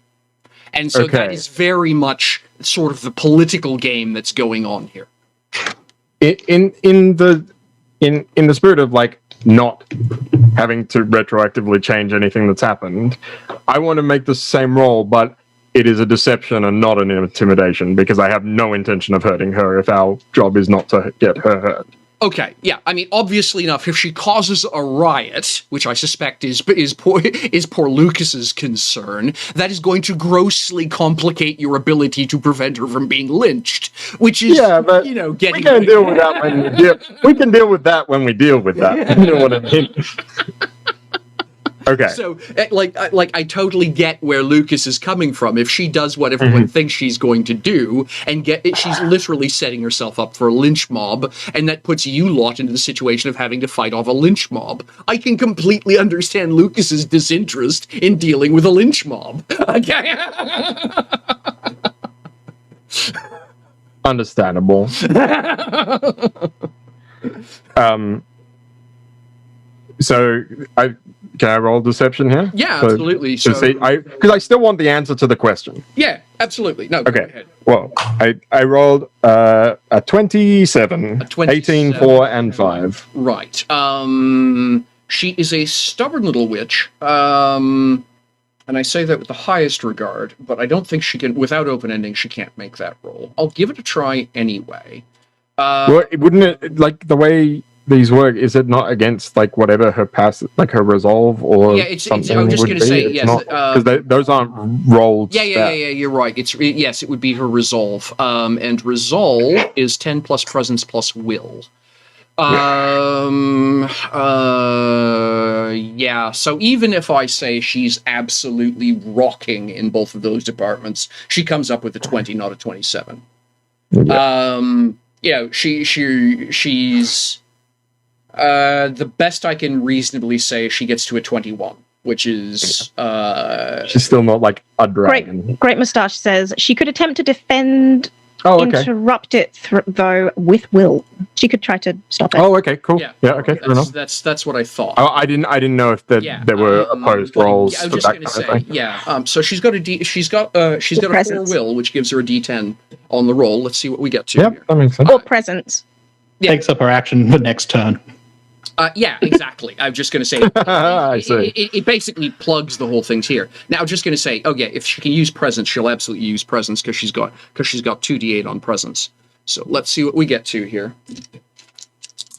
And so that is very much sort of the political game that's going on here. In the spirit of like not having to retroactively change anything that's happened, I want to make the same roll, but it is a deception and not an intimidation because I have no intention of hurting her if our job is not to get her hurt. Okay, yeah, I mean, obviously enough, if she causes a riot, which I suspect is poor Lucas's concern, that is going to grossly complicate your ability to prevent her from being lynched, which is, but getting... we can deal with that when we deal. We can deal with that when we deal with that. You know what I mean? Okay. So, I totally get where Lucas is coming from. If she does what everyone thinks she's going to do, and she's literally setting herself up for a lynch mob, and that puts you lot into the situation of having to fight off a lynch mob. I can completely understand Lucas's disinterest in dealing with a lynch mob. Okay. Understandable. So can I roll deception here? Yeah, absolutely. Because I still want the answer to the question. Yeah, absolutely. No, go ahead. Well, I rolled a 27, 18, 4, and 5. Right. She is a stubborn little witch. And I say that with the highest regard, but I don't think she can, without open ending, she can't make that roll. I'll give it a try anyway. Well, wouldn't it, like, the way these work, is it not against, like, whatever her her resolve or something? I'm just going to say, yes. Because those aren't rolled. Yeah, you're right. Yes, it would be her resolve. And resolve is 10 plus presence plus will. Yeah, so even if I say she's absolutely rocking in both of those departments, she comes up with a 20, not a 27. Yeah. She's the best I can reasonably say she gets to a 21, which is she's still not like a dragon. Great Moustache says she could attempt to defend. Interrupt it though with will. She could try to stop it. Oh, okay, cool. Yeah, okay, fair enough. That's what I thought. I didn't know if there were opposed rolls. I was just going to say, so she's got a 4 will, which gives her a D10 on the roll. Let's see what we get to. Yep, that makes sense. Or presence. Takes up her action the next turn. Yeah, exactly. I'm just going to say I see. it basically plugs the whole thing here. Now, I'm just going to say, oh yeah, if she can use presence, she'll absolutely use presence because she's got 2d8 on presence. So let's see what we get to here.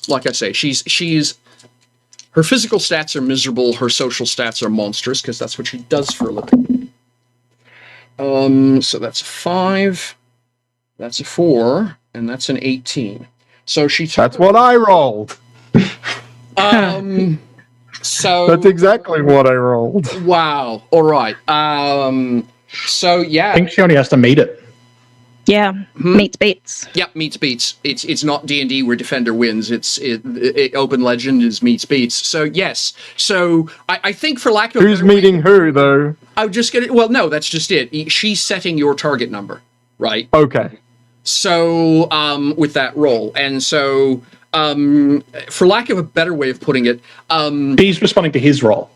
Like I say, she's her physical stats are miserable. Her social stats are monstrous because that's what she does for a living. So that's a 5, that's a 4, and that's an 18. So she. That's what I rolled. So That's exactly what I rolled. wow. All right. So yeah. I think she only has to meet it. Yeah, meets beats. Yep, meets beats. It's not D&D where defender wins. It's open legend is meets beats. So yes. So I think for lack of Who's meeting who though? I'm just gonna. Well, no, that's just it. She's setting your target number, right? Okay. So with that roll, and so for lack of a better way of putting it, She's responding to his roll.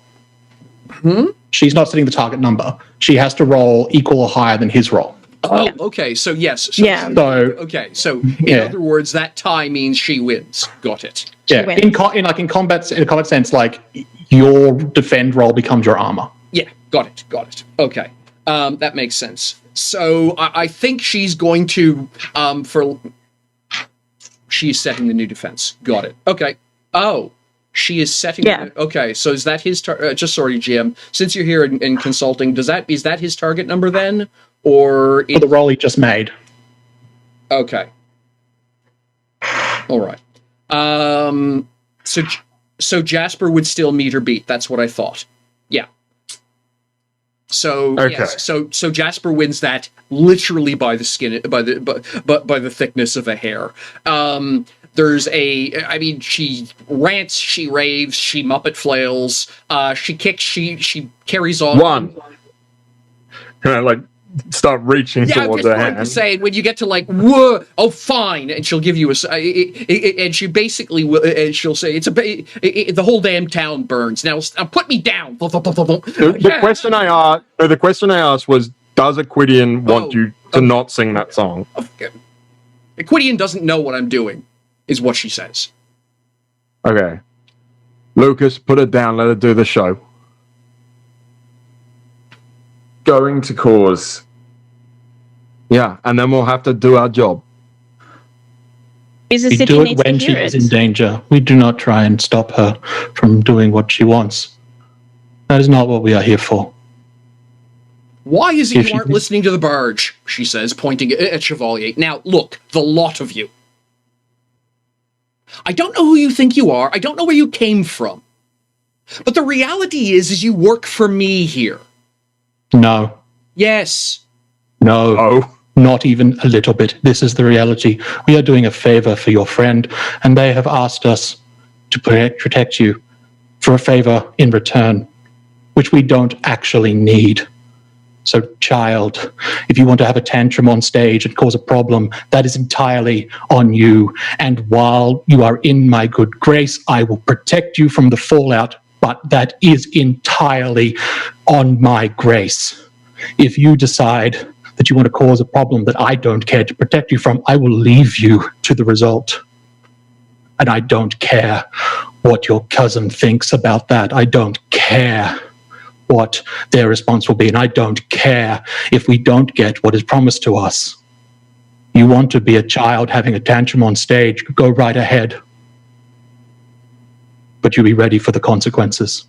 She's not setting the target number. She has to roll equal or higher than his roll. oh, okay. So yes. So, Yeah. So Okay. So in Yeah. other words, that tie means she wins. Got it. yeah, wins. in combat sense, like your defend roll becomes your armor. Yeah, got it. Okay, that makes sense. So I think she's going to she's setting the new defense. Got it. Okay. Oh, she is setting. Yeah. Okay. So is that his just sorry, GM. Since you're here in consulting, is that his target number then, or For the roll he just made. okay? All right. So Jasper would still meet or beat. That's what I thought. Yeah. So Okay. yes, so Jasper wins that literally by the skin, by the thickness of a hair. I mean, she rants, she raves, she Muppet flails, she kicks, she carries on. One. Can I like start reaching Yeah, I'm towards just her going to hand? say when you get to like, whoa, oh fine, and she'll give you and she basically will, and she'll say the whole damn town burns. Now put me down. The question I asked was, does Aquidian want you to not sing that song? Aquidian doesn't know what I'm doing, is what she says. Okay. Lucas, put it down. Let her do the show. Going to cause. Yeah, and then we'll have to do our job. Is the We city do it needs when to she hear is it. in danger. We do not try and stop her from doing what she wants. That is not what we are here for. Why is it If you she- aren't listening to the barge? She says, pointing at Chevalier. Now, look, the lot of you. I don't know who you think you are. I don't know where you came from. But the reality is you work for me here. No, Yes. no, Oh. not even a little bit. This is the reality. We are doing a favor for your friend, and they have asked us to protect you for a favor in return, which we don't actually need. So, child, if you want to have a tantrum on stage and cause a problem, that is entirely on you. And while you are in my good grace, I will protect you from the fallout, but that is entirely on my grace. If you decide that you want to cause a problem that I don't care to protect you from, I will leave you to the result. And I don't care what your cousin thinks about that. I don't care what their response will be, and I don't care if we don't get what is promised to us. You want to be a child having a tantrum on stage, go right ahead. But you be ready for the consequences.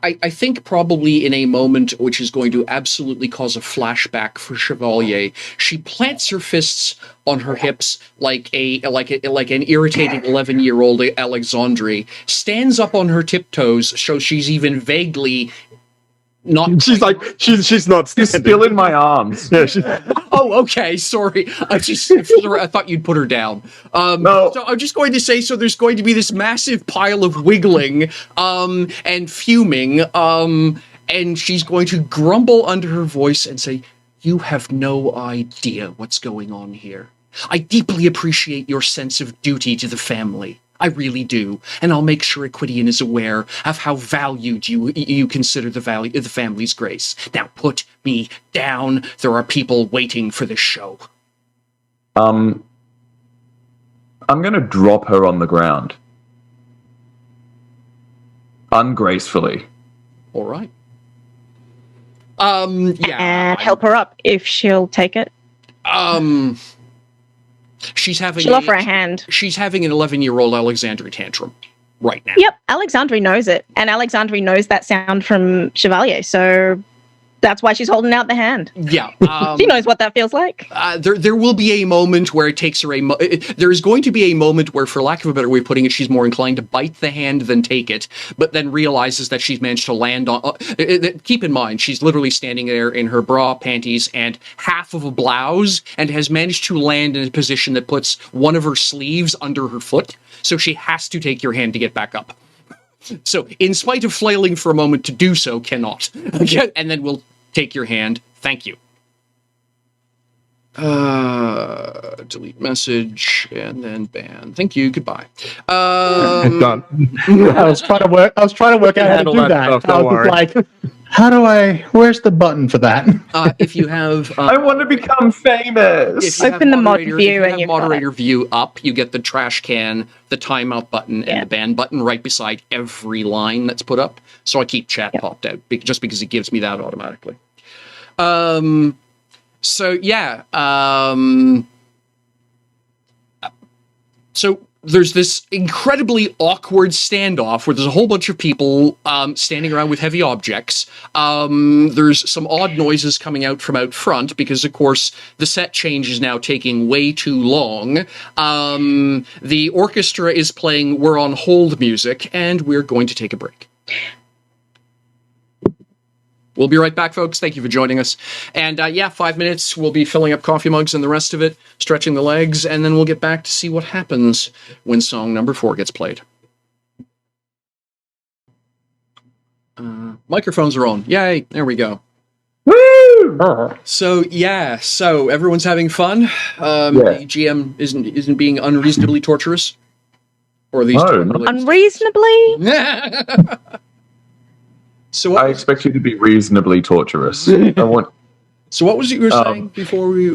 I think probably in a moment which is going to absolutely cause a flashback for Chevalier, she plants her fists on her hips like an irritating 11-year-old Alexandre, stands up on her tiptoes so she's even vaguely not. She's like, she's not She's standing. still in my arms. Yeah, she's, Oh, okay. Sorry. I thought you'd put her down. No. So I'm just going to say, so there's going to be this massive pile of wiggling, and fuming, and she's going to grumble under her voice and say, "You have no idea what's going on here. I deeply appreciate your sense of duty to the family. I really do, and I'll make sure Aquidian is aware of how valued you consider the family's grace. Now put me down. There are people waiting for this show." I'm going to drop her on the ground. Ungracefully. All right. Yeah. And help her up if she'll take it. She's having She'll offer a hand. She's having an 11-year-old Alexandria tantrum right now. Yep, Alexandria knows it. And Alexandria knows that sound from Chevalier, so that's why she's holding out the hand. Yeah. She knows what that feels like. There will be a moment where it takes her there is going to be a moment where, for lack of a better way of putting it, she's more inclined to bite the hand than take it, but then realizes that she's managed to land on... keep in mind, she's literally standing there in her bra, panties, and half of a blouse, and has managed to land in a position that puts one of her sleeves under her foot, so she has to take your hand to get back up. So, in spite of flailing for a moment to do so, cannot. And then we'll take your hand. Thank you. Delete message and then ban. Thank you. Goodbye. Done. I was trying to work out how to Handle do that that. stuff, I don't was worry. like, where's the button for that? If you have... I want to become famous. If you have Open the mod moderator- view if you and have you've got moderator view up, you get the trash can, the timeout button, and the ban button right beside every line that's put up. So I keep chat popped out just because it gives me that automatically. So yeah. So there's this incredibly awkward standoff where there's a whole bunch of people standing around with heavy objects. There's some odd noises coming out from out front because, of course, the set change is now taking way too long. The orchestra is playing We're on Hold music, and we're going to take a break. We'll be right back, folks. Thank you for joining us. And 5 minutes, we'll be filling up coffee mugs and the rest of it, stretching the legs, and then we'll get back to see what happens when song number 4 gets played. Microphones are on. Yay, there we go. Woo! So everyone's having fun. The GM isn't being unreasonably torturous? Or are these No, two not- Unreasonably? So what I expect you to be reasonably torturous. I want. So what was it you were saying before we...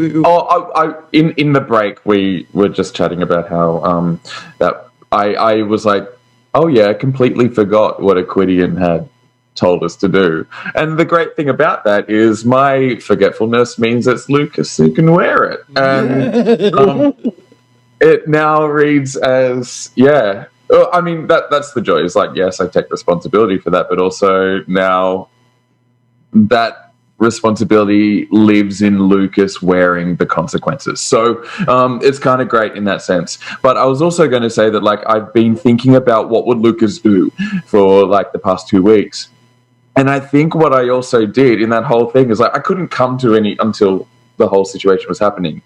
In the break, we were just chatting about how that I was like, oh yeah, I completely forgot what Aquidian had told us to do. And the great thing about that is my forgetfulness means it's Lucas who can wear it. And it now reads as, I mean, that's the joy. It's like, yes, I take responsibility for that, but also now that responsibility lives in Lucas wearing the consequences. So it's kind of great in that sense. But I was also going to say that, like, I've been thinking about what would Lucas do for, like, the past 2 weeks. And I think what I also did in that whole thing is, like, I couldn't come to any until the whole situation was happening.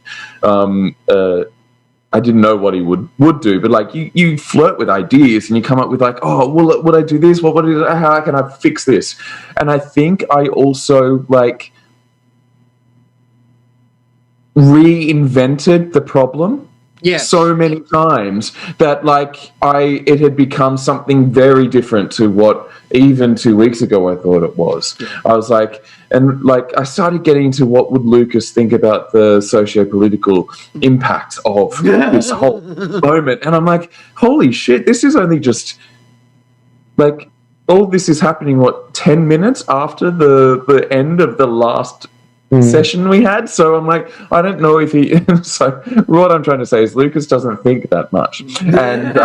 I didn't know what he would do, but like you flirt with ideas and you come up with like, oh, well, would I do this? How can I fix this? And I think I also like reinvented the problem so many times that like it had become something very different to what even 2 weeks ago I thought it was. Yeah. I was like, and like I started getting into what would Lucas think about the socio-political impact of this whole moment, and I'm like, holy shit, this is only just like all this is happening 10 minutes after the end of the last session we had. So I'm like, I don't know if he so what I'm trying to say is Lucas doesn't think that much, and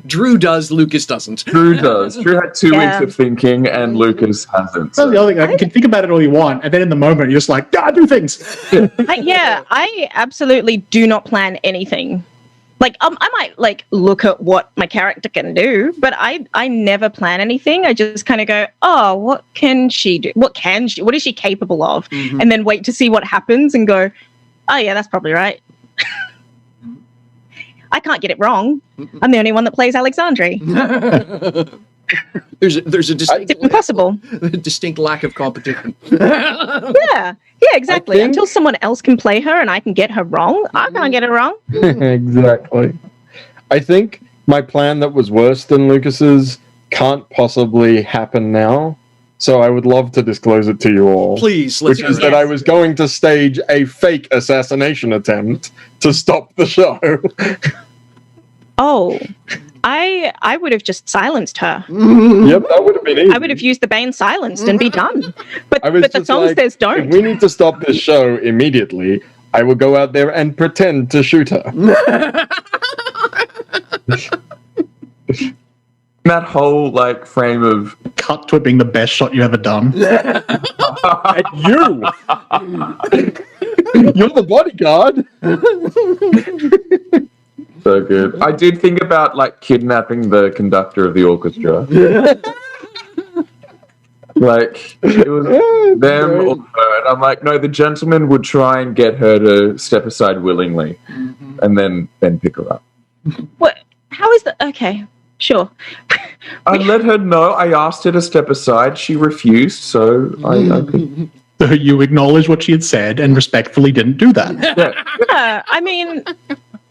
Drew does, Lucas doesn't. Drew does. Drew had 2 weeks of thinking and Lucas hasn't. Well, the other thing, like, you can think about it all you want, and then in the moment you're just like, do things. I absolutely do not plan anything. Like, I might like look at what my character can do, but I never plan anything. I just kind of go, oh, what can she do? What is she capable of? Mm-hmm. And then wait to see what happens and go, oh yeah, that's probably right. I can't get it wrong. I'm the only one that plays Alexandre. There's a distinct, it's impossible. Distinct lack of competition. Yeah, exactly. Until someone else can play her and I can get her wrong, I can't get it wrong. Exactly. I think my plan that was worse than Lucas's can't possibly happen now. so I would love to disclose it to you all. Please, let's Which is hear that it. I was going to stage a fake assassination attempt to stop the show. Oh, I would have just silenced her. Yep, that would have been easy. I would have used the Bane silenced and be done. But I was the just song like, says if don't. we need to stop this show immediately, I will go out there and pretend to shoot her. That whole like frame of Cut to it being the best shot you ever done. At you! You're the bodyguard! so good. I did think about like kidnapping the conductor of the orchestra. Like it was them or her, and I'm like, no, the gentleman would try and get her to step aside willingly, and then pick her up. What? How is that? Okay, sure. I let her know. I asked her to step aside. She refused, so I could. So you acknowledged what she had said and respectfully didn't do that. Yeah, Yeah, I mean,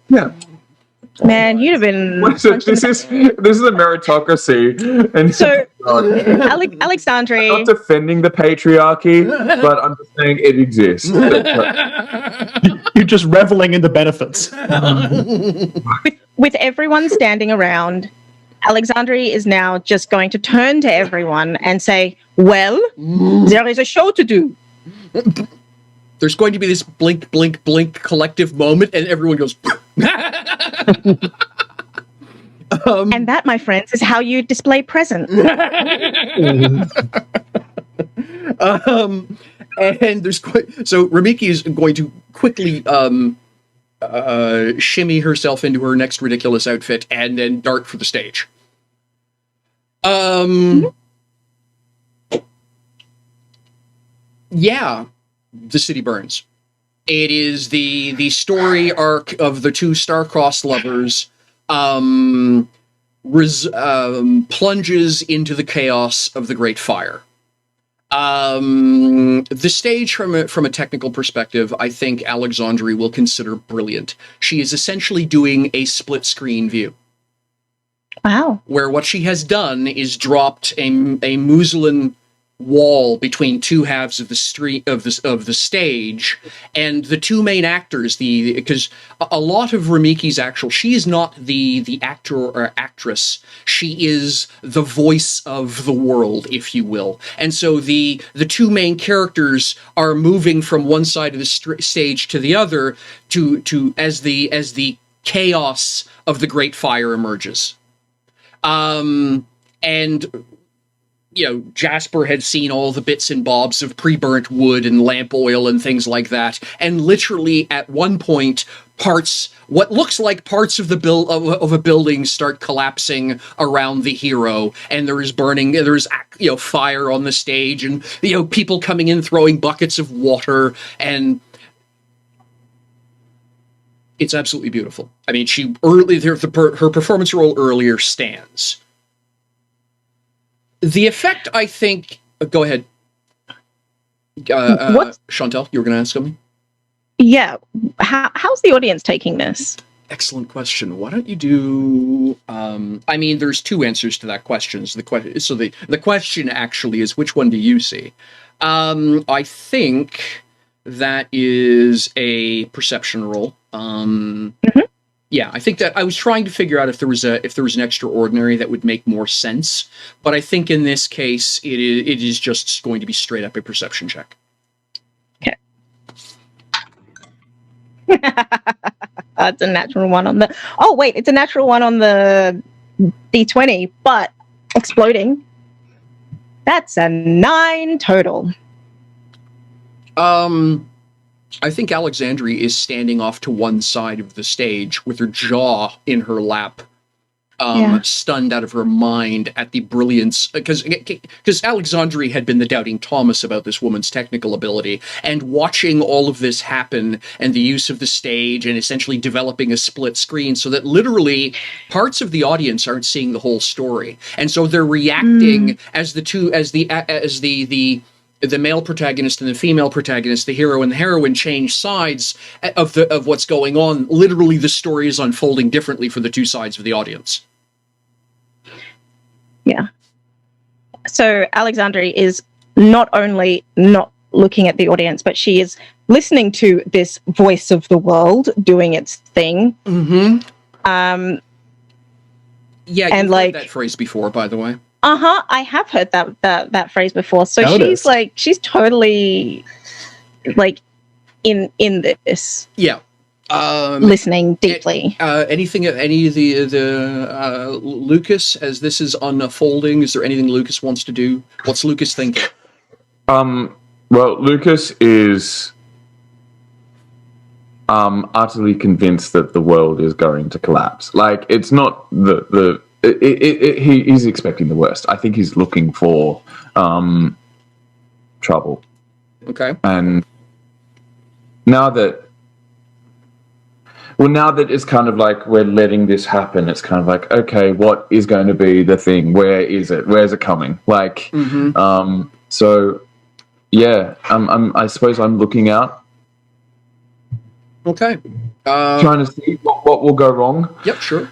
yeah. man, you'd have been. So this is a meritocracy, and So, I'm Alexandre. not defending the patriarchy, but I'm just saying it exists. You're just reveling in the benefits. With everyone standing around, Alexandre is now just going to turn to everyone and say, well, there is a show to do. There's going to be this blink, blink, blink collective moment, and everyone goes. And that, my friends, is how you display presents. And there's so Ramiki is going to quickly shimmy herself into her next ridiculous outfit and then dart for the stage. Yeah, the city burns. It is the story arc of the two star-crossed lovers plunges into the chaos of the Great Fire. The stage from a technical perspective, I think Alexandre will consider brilliant. She is essentially doing a split screen view. Wow. Where what she has done is dropped a muslin wall between two halves of the street of the stage, and the two main actors, because a lot of Ramiki's she is not the actor or actress, she is the voice of the world, if you will. And so the two main characters are moving from one side of the stage to the other to as the chaos of the Great Fire emerges. And Jasper had seen all the bits and bobs of pre-burnt wood and lamp oil and things like that, and literally at one point, what looks like parts of of a building start collapsing around the hero, and there's fire on the stage, and people coming in throwing buckets of water, and it's absolutely beautiful. I mean, her performance role earlier stands. The effect, I think... go ahead. Chantal, you were going to ask something? Yeah. How's the audience taking this? Excellent question. Why don't you do... there's two answers to that question. So the question actually is, which one do you see? I think that is a perception roll. Yeah, I think that I was trying to figure out if there was an extraordinary that would make more sense, but I think in this case it is just going to be straight up a perception check. Okay. It's a natural one on the. Oh wait, it's a natural one on the D20, but exploding. That's a 9 total. I think Alexandre is standing off to one side of the stage with her jaw in her lap, stunned out of her mind at the brilliance, because Alexandre had been the doubting Thomas about this woman's technical ability, and watching all of this happen and the use of the stage and essentially developing a split screen so that literally parts of the audience aren't seeing the whole story, and so they're reacting as the male protagonist and the female protagonist, the hero and the heroine, change sides of what's going on. Literally, the story is unfolding differently for the two sides of the audience. Yeah. So Alexandria is not only not looking at the audience, but she is listening to this voice of the world doing its thing. Mm-hmm. Yeah, And, you've like- heard that phrase before, by the way. I have heard that phrase before. So Noticed. she's totally like in this, Yeah. listening deeply. Anything? Any of the Lucas, as this is unfolding? Is there anything Lucas wants to do? What's Lucas thinking? Well, Lucas is utterly convinced that the world is going to collapse. Like, it's not he's expecting the worst. I think he's looking for trouble. Okay. And now that it's kind of like we're letting this happen, it's kind of like, okay, what is going to be the thing? Where is it? Where's it coming? Like, so yeah, I suppose I'm looking out, Okay. trying to see what will go wrong. Yep. Sure.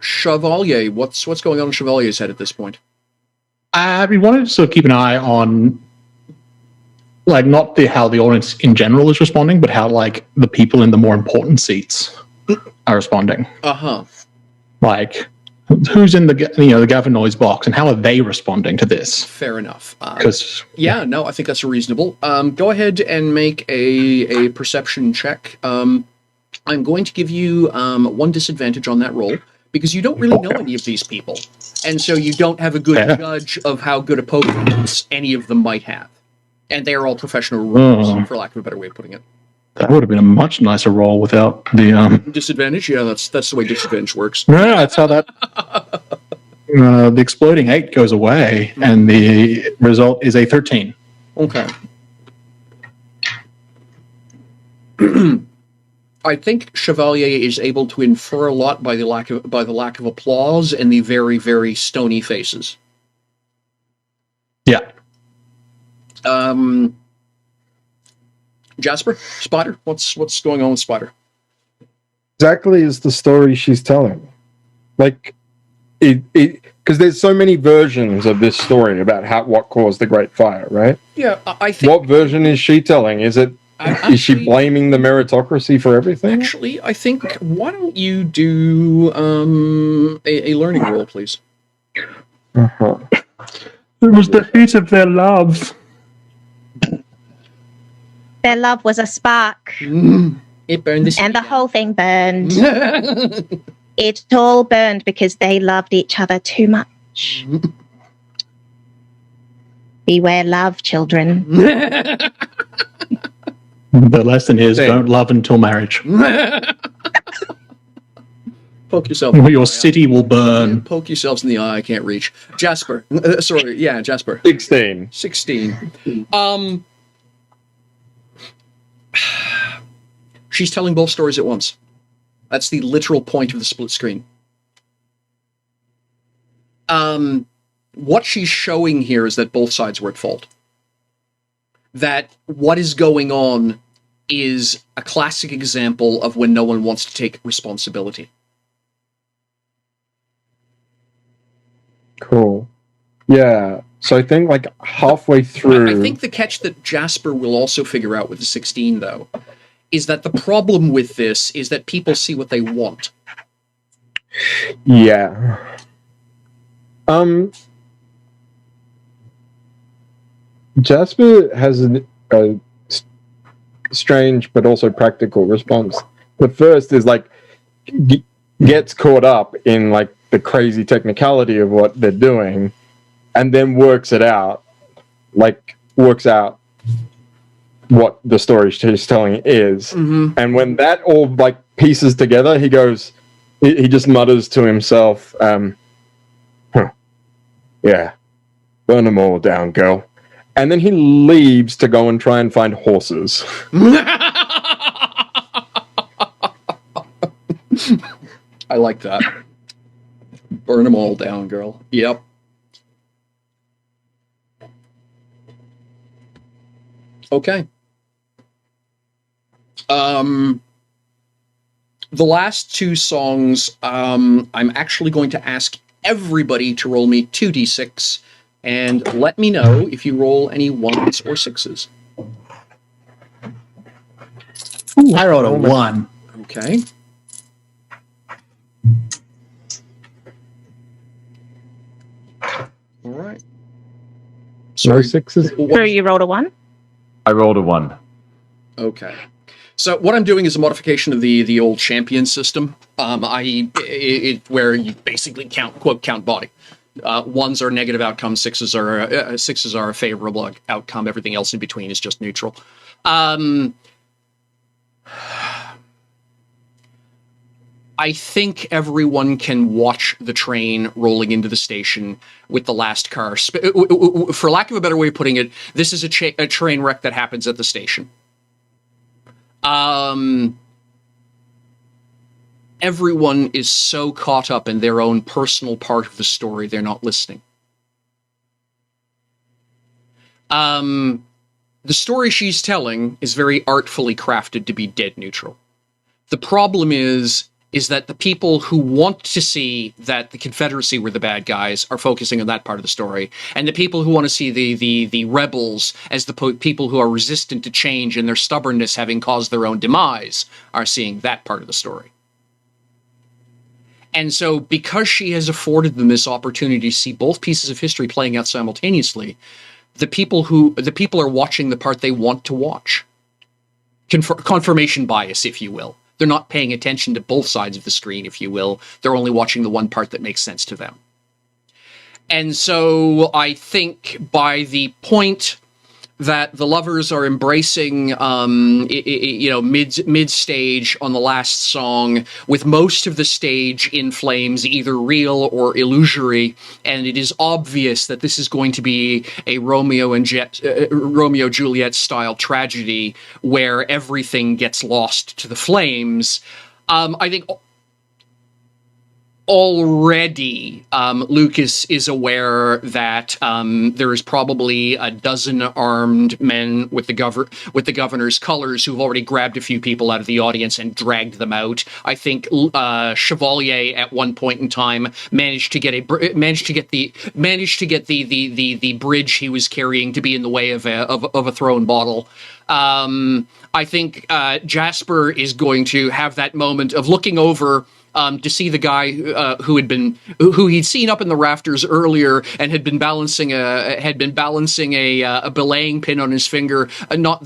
Chevalier, what's going on in Chevalier's head at this point? We wanted to sort of keep an eye on, like, not how the audience in general is responding, but how, like, the people in the more important seats are responding. Like, who's in the Gavin Noise box, and how are they responding to this? Fair enough. Because Yeah, no, I think that's reasonable. Go ahead and make a perception check. I'm going to give you one disadvantage on that roll because you don't really know any of these people, and so you don't have a good judge of how good a poker face any of them might have. And they are all professional rollers, for lack of a better way of putting it. that would have been a much nicer roll without the Disadvantage? Yeah, that's the way disadvantage works. No, that's how that the exploding 8 goes away, and the result is a 13. Okay. I think Chevalier is able to infer a lot by the lack of applause and the very, very stony faces. Yeah. Jasper, Spider, what's going on with Spider? Exactly is the story she's telling. Like, because there's so many versions of this story about what caused the Great Fire, right? Yeah, I think. What version is she telling? Is she blaming the meritocracy for everything? Actually, I think. Why don't you do a learning roll, please? Uh-huh. It was the heat of their love. Their love was a spark, It burned the and the whole thing burned. whole. It all burned because they loved each other too much. Beware love, children. The lesson is Same. don't love until marriage. Poke yourself. Or your city will burn. Poke yourselves in the eye. I can't reach. Jasper. Sorry. Yeah, Jasper. 16. 16. She's telling both stories at once. That's the literal point of the split screen. What she's showing here is that both sides were at fault. That what is going on is a classic example of when no one wants to take responsibility. Cool. Yeah. So I think like halfway through. I think the catch that Jasper will also figure out with the 16, though, is that the problem with this is that people see what they want. Yeah. Jasper has a strange but also practical response. The first is like gets caught up in like the crazy technicality of what they're doing, and then works out what the story she's telling is. Mm-hmm. And when that all like pieces together, he goes, he just mutters to himself, yeah, burn them all down, girl. And then he leaves to go and try and find horses. I like that. Burn them all down, girl. Yep. Okay. The last two songs, I'm actually going to ask everybody to roll me 2d6 and let me know if you roll any 1s or 6s. I rolled a 1. Okay. All right. No sixes. Drew, you rolled a 1? I rolled a 1. Okay. So what I'm doing is a modification of the old champion system. Where you basically count body. 1s are negative outcomes, 6s are a favorable outcome. Everything else in between is just neutral. I think everyone can watch the train rolling into the station with the last car. For lack of a better way of putting it, this is a train wreck that happens at the station. Everyone is so caught up in their own personal part of the story, they're not listening. The story she's telling is very artfully crafted to be dead neutral. The problem is that the people who want to see that the Confederacy were the bad guys are focusing on that part of the story, and the people who want to see the rebels as the people who are resistant to change and their stubbornness having caused their own demise are seeing that part of the story. And so, because she has afforded them this opportunity to see both pieces of history playing out simultaneously, the people are watching the part they want to watch. Confirmation bias, if you will. They're not paying attention to both sides of the screen, if you will. They're only watching the one part that makes sense to them. And so I think by the point that the lovers are embracing, mid-stage on the last song, with most of the stage in flames, either real or illusory, and it is obvious that this is going to be a Romeo-Juliet style tragedy where everything gets lost to the flames. I think already Lucas is aware that there is probably a dozen armed men with the governor's colors who've already grabbed a few people out of the audience and dragged them out. I think Chevalier at one point in time managed to get the bridge he was carrying to be in the way of a thrown bottle. I think Jasper is going to have that moment of looking over to see the guy who he'd seen up in the rafters earlier and had been balancing a belaying pin on his finger, not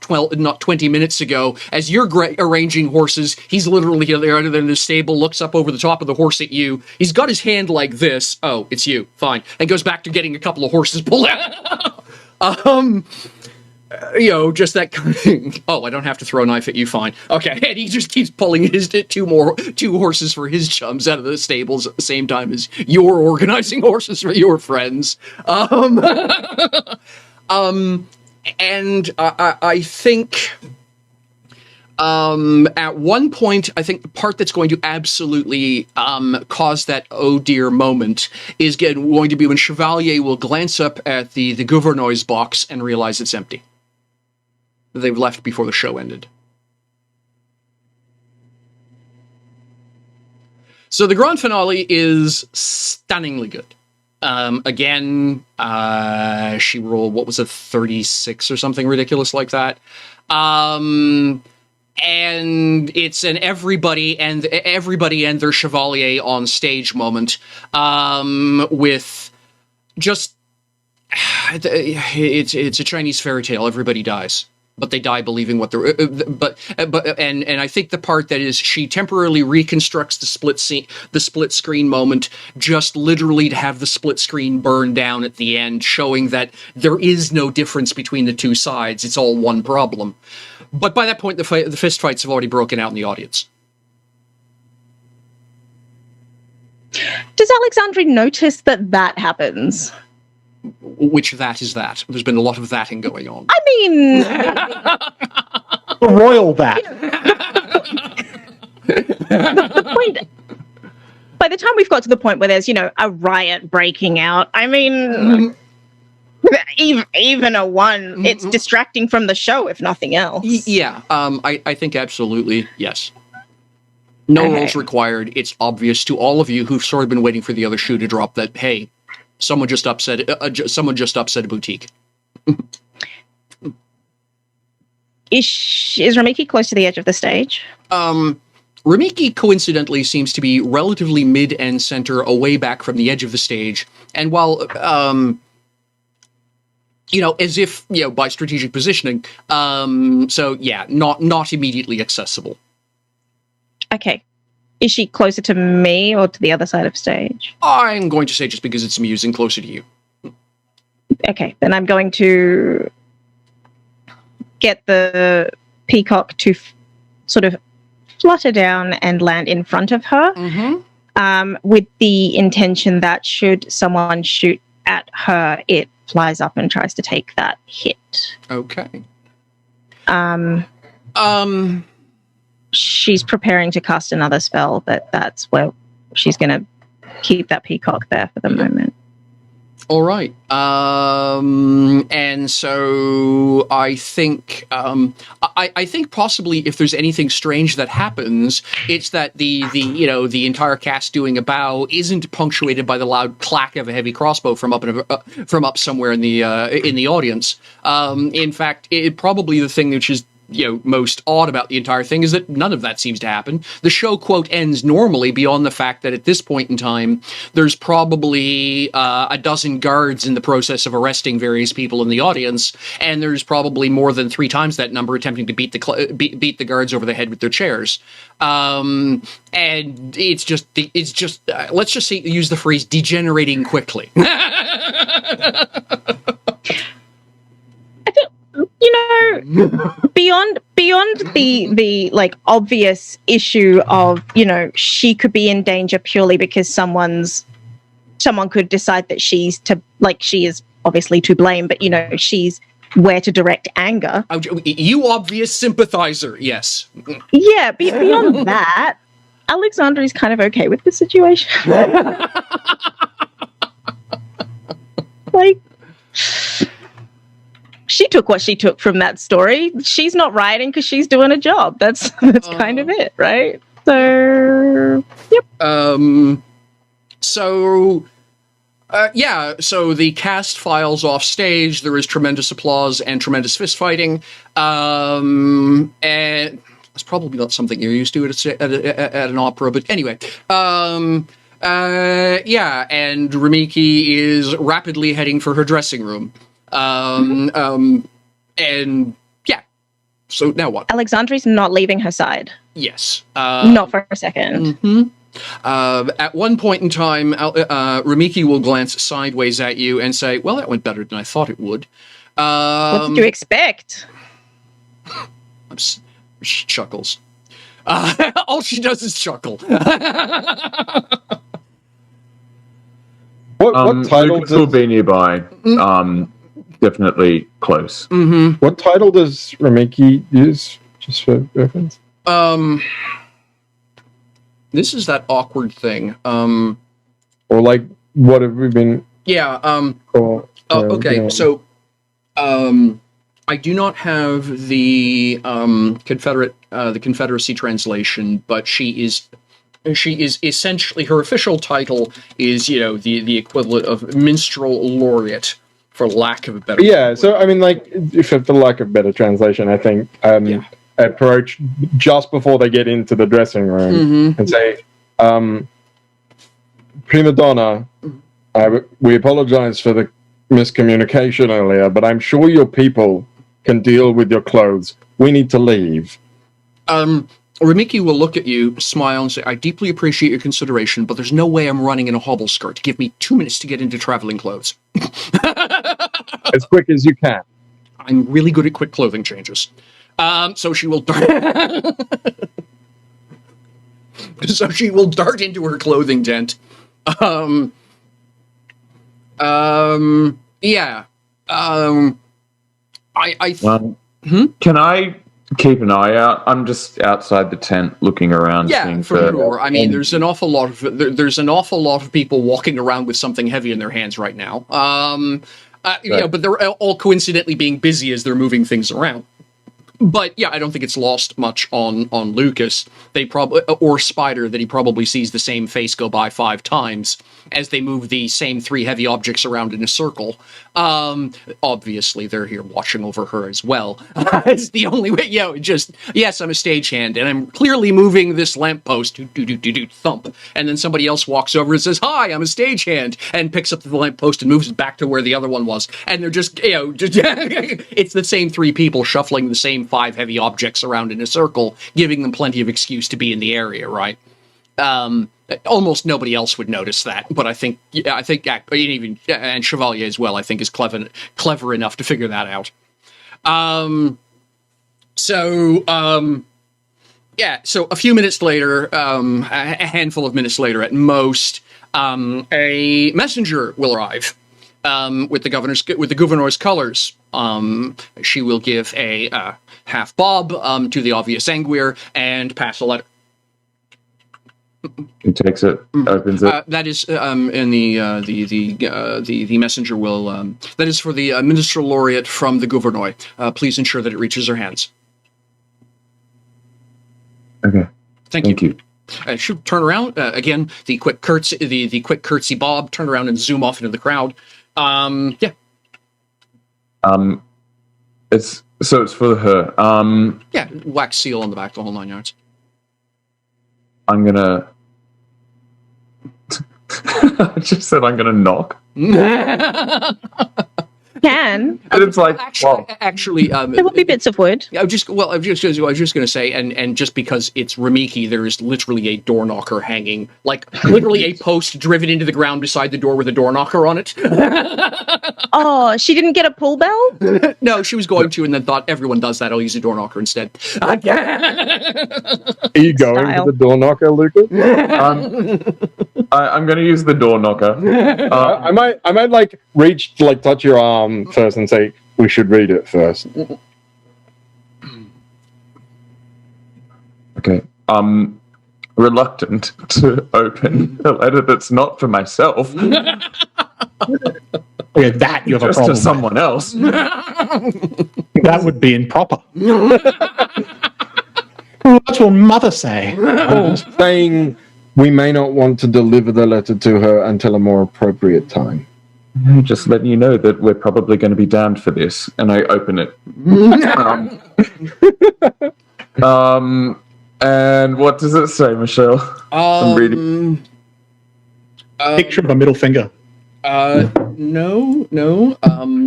20 minutes ago. As you're arranging horses, he's literally there in the stable, looks up over the top of the horse at you. He's got his hand like this. Oh, it's you. Fine. And goes back to getting a couple of horses pulled out. Just that kind of thing. Oh, I don't have to throw a knife at you, fine. Okay, and he just keeps pulling his two horses for his chums out of the stables at the same time as you're organizing horses for your friends. And I think at one point, I think the part that's going to absolutely cause that oh dear moment is going to be when Chevalier will glance up at the gouverneur's box and realize it's empty. They've left before the show ended. So the grand finale is stunningly good. Again, she rolled, what was it, 36 or something ridiculous like that. And it's an everybody and their Chevalier on stage moment, with just it's a Chinese fairy tale. Everybody dies, but they die believing what they're. And I think the part that is she temporarily reconstructs the split screen moment, just literally to have the split screen burn down at the end, showing that there is no difference between the two sides. It's all one problem. But by that point, the fist fights have already broken out in the audience. Does Alexandre notice that happens? Which that is that? There's been a lot of thatting going on. I mean... The royal that. the point... By the time we've got to the point where there's, a riot breaking out, I mean... Even a 1, it's distracting from the show, if nothing else. Yeah, I think absolutely, yes. No Okay. rolls required. It's obvious to all of you who've sort of been waiting for the other shoe to drop that, hey, someone just upset a boutique. Is Ramiki close to the edge of the stage? Ramiki coincidentally seems to be relatively mid and center, away back from the edge of the stage. And while, as if, by strategic positioning, so yeah, not immediately accessible. Okay. Is she closer to me or to the other side of stage? I'm going to say just because it's amusing, closer to you. Okay, then I'm going to get the peacock to sort of flutter down and land in front of her, with the intention that should someone shoot at her, it flies up and tries to take that hit. Okay. She's preparing to cast another spell, but that's where she's going to keep that peacock there for the moment. All right. And so I think I think possibly if there's anything strange that happens, it's that the entire cast doing a bow isn't punctuated by the loud clack of a heavy crossbow from up somewhere in the audience. In fact, it probably the thing which is most odd about the entire thing is that none of that seems to happen. The show, quote, ends normally beyond the fact that at this point in time, there's probably a dozen guards in the process of arresting various people in the audience, and there's probably more than 3 times that number attempting to beat the guards over the head with their chairs. And it's just let's just say, use the phrase degenerating quickly. Beyond the like obvious issue of she could be in danger purely because someone could decide that she is obviously to blame, but she's where to direct anger. You obvious sympathizer, yes. Yeah, beyond that, Alexandra is kind of okay with the situation. Like, she took what she took from that story. She's not writing because she's doing a job. That's kind of it, right? So, yep. So the cast files off stage. There is tremendous applause and tremendous fist fighting. And it's probably not something you're used to at an opera, but anyway. And Ramiki is rapidly heading for her dressing room. And yeah. So now what? Alexandri's not leaving her side. Yes. Not for a second. Mm-hmm. At one point in time, Ramiki will glance sideways at you and say, "Well, that went better than I thought it would." What did you expect? She chuckles. All she does is chuckle. What title Lucas will be nearby. Definitely close. Mm-hmm. What title does Ramiki use, just for reference? This is that awkward thing. Or like, what have we been? Yeah. Okay. So, I do not have the Confederacy translation, but she is essentially, her official title is the equivalent of minstrel laureate, for lack of a better. Yeah. word. So I mean, like, if for lack of better translation, I think approach just before they get into the dressing room and say, "Prima donna, we apologize for the miscommunication earlier, but I'm sure your people can deal with your clothes. We need to leave." Ramiki will look at you, smile, and say, "I deeply appreciate your consideration, but there's no way I'm running in a hobble skirt. Give me 2 minutes to get into traveling clothes." As quick as you can. I'm really good at quick clothing changes. So she will dart. So she will dart into her clothing tent. Can I keep an eye out? I'm just outside the tent looking around. Yeah, for sure. I mean, there's an awful lot of people walking around with something heavy in their hands right now. But they're all coincidentally being busy as they're moving things around. But yeah, I don't think it's lost much on Lucas. They probably, or Spider, that he probably sees the same face go by 5 times as they move the same 3 heavy objects around in a circle. Obviously, they're here watching over her as well. It's the only way. Yes, I'm a stagehand, and I'm clearly moving this lamppost. Thump, and then somebody else walks over and says, "Hi, I'm a stagehand," and picks up the lamppost and moves it back to where the other one was. And they're just it's the same 3 people shuffling the same 5 heavy objects around in a circle, giving them plenty of excuse to be in the area, right? Almost nobody else would notice that, but I think even and Chevalier as well, I think, is clever enough to figure that out. So a few minutes later, a handful of minutes later at most, a messenger will arrive with the governor's colors. She will give a half bob to the obvious Anguir and pass a letter. He takes it, opens it. That is, and the messenger will. That is for the Minister Laureate from the Gouverneur. Please ensure that it reaches her hands. Okay. Thank you. Should turn around again. The quick curtsy, the quick curtsy bob. Turn around and zoom off into the crowd. It's for her. Wax seal on the back, the whole 9 yards. I'm gonna. I just said I'm gonna knock. Can. And it's like, actually, There will be bits of wood. I was just going to say, and just because it's Ramiki, there is literally a door knocker hanging, like literally a post driven into the ground beside the door with a door knocker on it. Oh, she didn't get a pull bell? No, she was going to, and then thought, everyone does that, I'll use a door knocker instead. Are you going to the door knocker, Lucas? I'm going to use the door knocker. I might like reach to like touch your arm first and say we should read it first. Okay. Reluctant to open a letter that's not for myself. Okay, that you have a Just problem to someone else. with. That would be improper. What will mother say? Saying we may not want to deliver the letter to her until a more appropriate time. Just letting you know that we're probably going to be damned for this. And I open it. And what does it say, Michelle? I'm reading. Picture of a middle finger. No.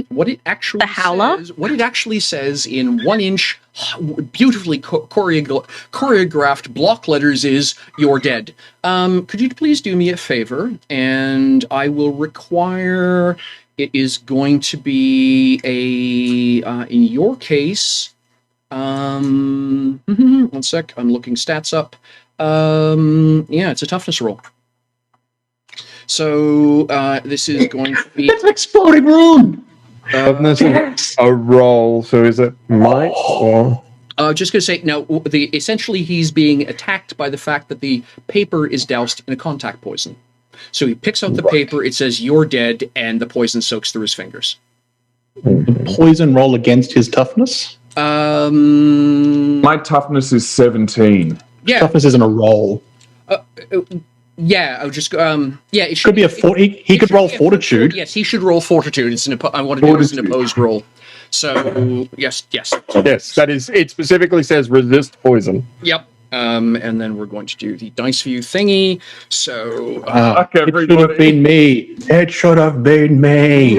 What it actually The howler? what it actually says in 1-inch, beautifully choreographed block letters is "You're dead." Could you please do me a favor, and I will require. It is going to be in your case. 1 sec. I'm looking stats up. It's a toughness roll. So this is going to be. It's an exploding room! Toughness a roll, so is it might or? Just going to say, now, essentially he's being attacked by the fact that the paper is doused in a contact poison. So he picks out the paper, it says, "You're dead," and the poison soaks through his fingers. The poison roll against his toughness? My toughness is 17. Yeah. Toughness isn't a roll. Yeah, I would just it Could be a 40. He could roll fortitude. Yes, he should roll fortitude. I want to do it as an opposed roll. So yes. Yes, that is. It specifically says resist poison. Yep. And then we're going to do the dice view thingy. So It should have been me. It should have been me.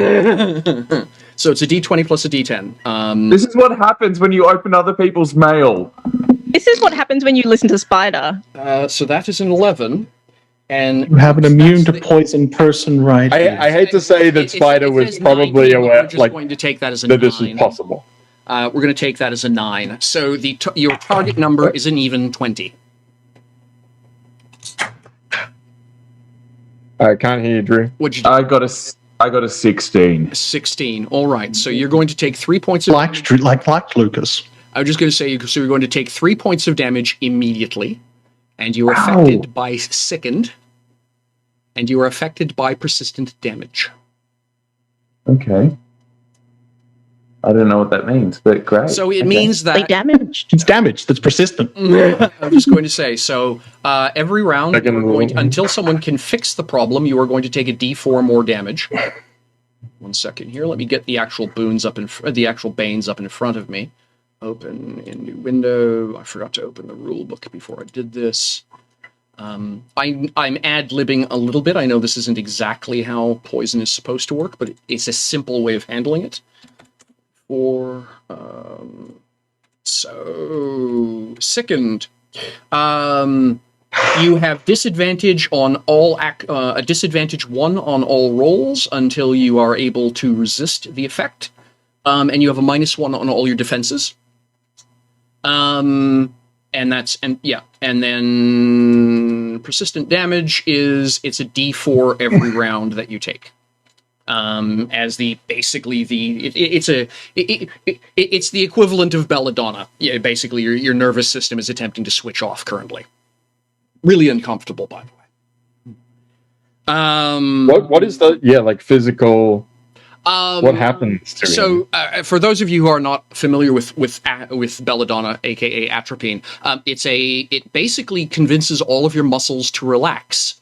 so it's a D20 plus a D10. This is what happens when you open other people's mail. This is what happens when you listen to Spider. So that is an 11. And You have an immune to poison person, right? I hate to say that Spider was probably 19, aware, we're just like going to take that as a that 9. this is possible. We're going to take that as a 9. So your target number is an even 20. I can't hear you, Drew. What'd you do? I got a 16. 16. All right. So you're going to take 3 points of Like Lucas. I was just going to say, so you're going to take 3 points of damage immediately, and you are affected by sickened, and you are affected by persistent damage. Okay. I don't know what that means, but great. So it Okay. means They that damaged. It's damage that's persistent. I'm just going to say, so every round, Second you're going rule. until someone can fix the problem, you are going to take a D4 more damage. 1 second here. Let me get the actual boons up the actual banes up in front of me. Open in new window. I forgot to open the rule book before I did this. I'm ad-libbing a little bit. I know this isn't exactly how poison is supposed to work, but it's a simple way of handling it. So sickened. You have disadvantage on all a disadvantage 1 on all rolls until you are able to resist the effect, and you have a -1 on all your defenses. And then persistent damage it's a D4 every round that you take. As it's the equivalent of belladonna. Yeah, basically your nervous system is attempting to switch off currently. Really uncomfortable, by the way. What is the physical? What happens to him? So, for those of you who are not familiar with belladonna, aka atropine, it basically convinces all of your muscles to relax.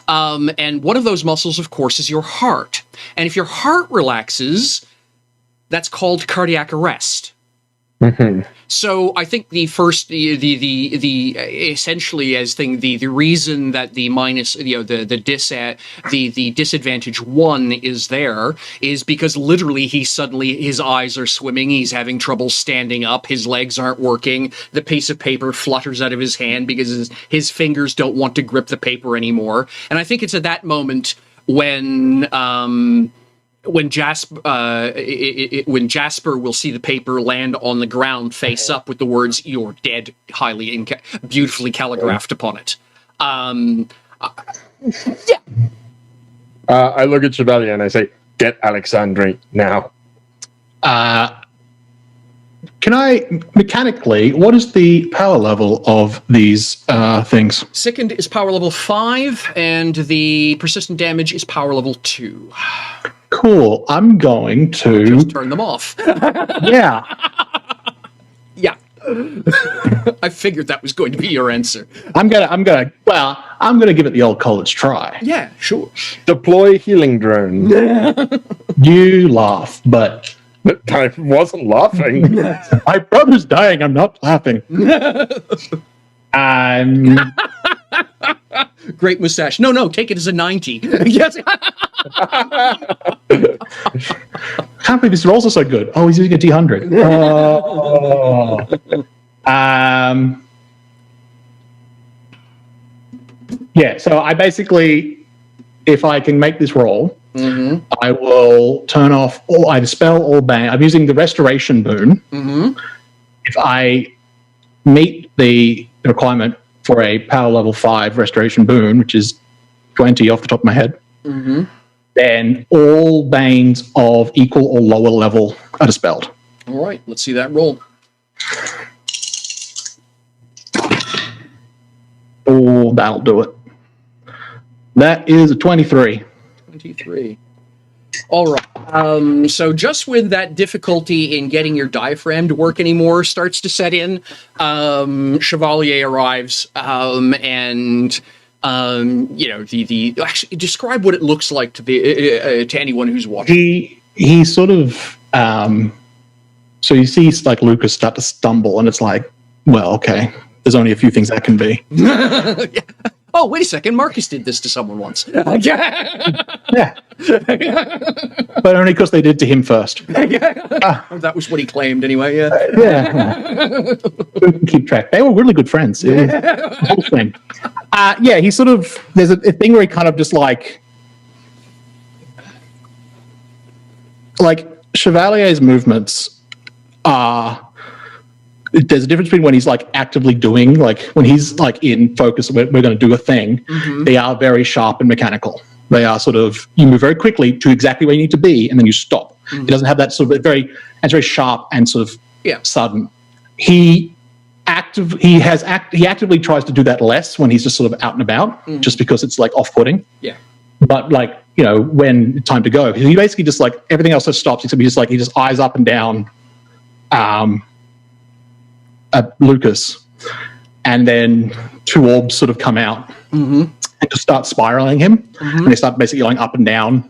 And one of those muscles, of course, is your heart. And if your heart relaxes, that's called cardiac arrest. Mm-hmm. So I think the reason that the disadvantage 1 is there is because literally his eyes are swimming, he's having trouble standing up, his legs aren't working, the piece of paper flutters out of his hand because his fingers don't want to grip the paper anymore. And I think it's at that moment when Jasper will see the paper land on the ground face up with the words "You're dead" beautifully calligraphed upon it. I look at Chevalier and I say, "Get Alexandre now." Can I mechanically? What is the power level of these things? Sickened is power level 5, and the persistent damage is power level 2. Cool. I'm going to Just turn them off. Yeah. Yeah. I figured that was going to be your answer. I'm gonna give it the old college try. Yeah, sure. Deploy healing drone. You laugh, but I wasn't laughing. my brother's dying. I'm not laughing. Great mustache. No, take it as a 90. Yes. Can't believe his rolls are so good. Oh, he's using a D100. Yeah, so I basically, if I can make this roll, I will turn off I dispel all bane. I'm using the restoration boon. If I meet the requirement for a power level 5 restoration boon, which is 20 off the top of my head, then all banes of equal or lower level are dispelled. All right, let's see that roll. Oh, that'll do it. That is a 23. 23. All right. So just when that difficulty in getting your diaphragm to work anymore starts to set in, Chevalier arrives, and actually describe what it looks like to anyone who's watching. He sort of so you see like Lucas start to stumble, and it's like, well, okay, there's only a few things that can be. Yeah. Oh, wait a second, Marcus did this to someone once. Yeah. But only because they did to him first. That was what he claimed anyway, yeah. Yeah. Who can keep track? They were really good friends. It was the whole thing. Yeah, he sort of, there's a thing where he kind of just like Chevalier's movements are, there's a difference between when he's like actively doing, like when he's like in focus, we're going to do a thing. They are very sharp and mechanical. They are sort of, you move very quickly to exactly where you need to be, and then you stop. It doesn't have that sort of it's very sharp and sort of sudden. He actively tries to do that less when he's just sort of out and about, just because it's like off-putting. Yeah. But like when it's time to go. He basically just like everything else just stops except he just eyes up and down at Lucas, and then two orbs sort of come out and just start spiraling him, and they start basically going up and down,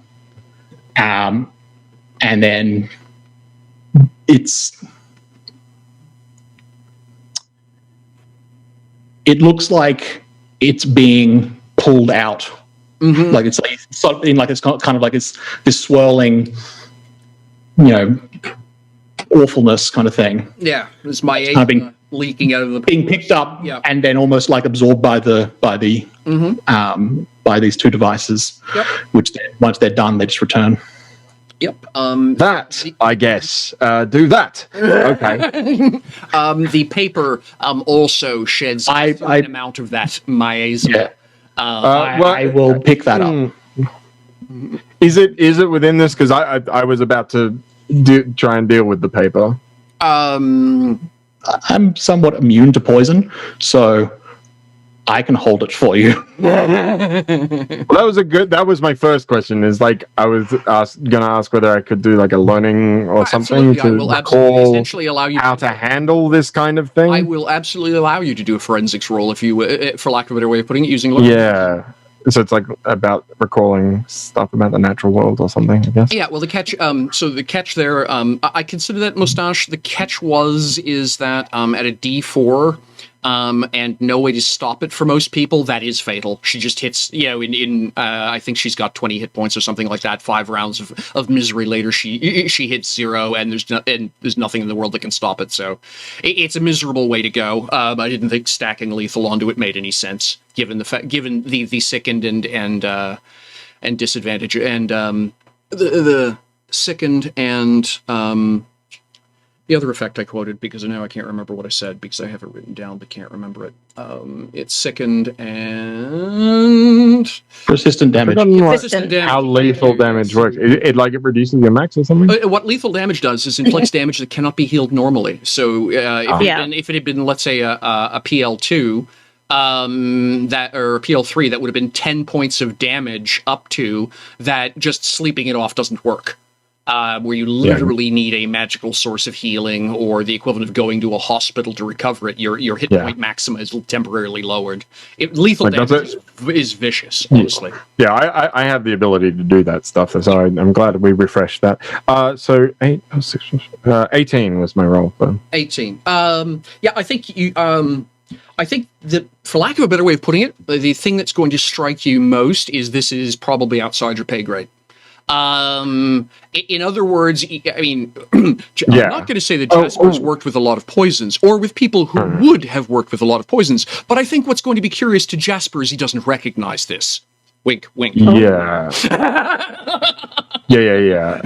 and then it looks like it's being pulled out. Like it's kind of like it's this swirling, awfulness kind of thing. Yeah, it's my kind of being leaking out of the being picked up and then almost like absorbed by these two devices. Yep. Which once they're done, they just return. Yep. That, I guess. Do that. Okay. The paper also sheds a certain amount of that miasma. Yeah. I will pick that up. Is it within this? Because I was about to try and deal with the paper. I'm somewhat immune to poison, so I can hold it for you. Well, that was my first question. Is like I was gonna ask whether I could do like a learning or something to recall essentially allow you how to handle this kind of thing. I will absolutely allow you to do a forensics roll if you, for lack of a better way of putting it, using learning. Yeah. So it's like about recalling stuff about the natural world or something, I guess. Yeah, well, the catch. So the catch there, I consider that Mustache. The catch is that at a D4, and no way to stop it for most people, that is fatal. She just hits. I think she's got 20 hit points or something like that. 5 rounds of misery later, she hits 0, and there's nothing in the world that can stop it. So it's a miserable way to go. I didn't think stacking lethal onto it made any sense, given the sickened and disadvantage and the sickened and the other effect I quoted, because now I can't remember what I said because I have it written down but can't remember it. It's sickened and persistent damage. How lethal damage works? It reduces your max or something. What lethal damage does is inflicts damage that cannot be healed normally. So if it had been, let's say, a PL2. Or PL3, that would have been 10 points of damage up to that. Just sleeping it off doesn't work. Where you literally need a magical source of healing or the equivalent of going to a hospital to recover it. Your hit point maxima is temporarily lowered. Lethal damage is vicious, honestly. Yeah, I have the ability to do that stuff, so I'm glad we refreshed that. So 18 was my roll. 18. I think you. I think that, for lack of a better way of putting it, the thing that's going to strike you most is this is probably outside your pay grade. In other words, I mean, I'm not going to say that Jasper's worked with a lot of poisons or with people who would have worked with a lot of poisons, but I think what's going to be curious to Jasper is he doesn't recognize this. Wink, wink. Yeah. Yeah.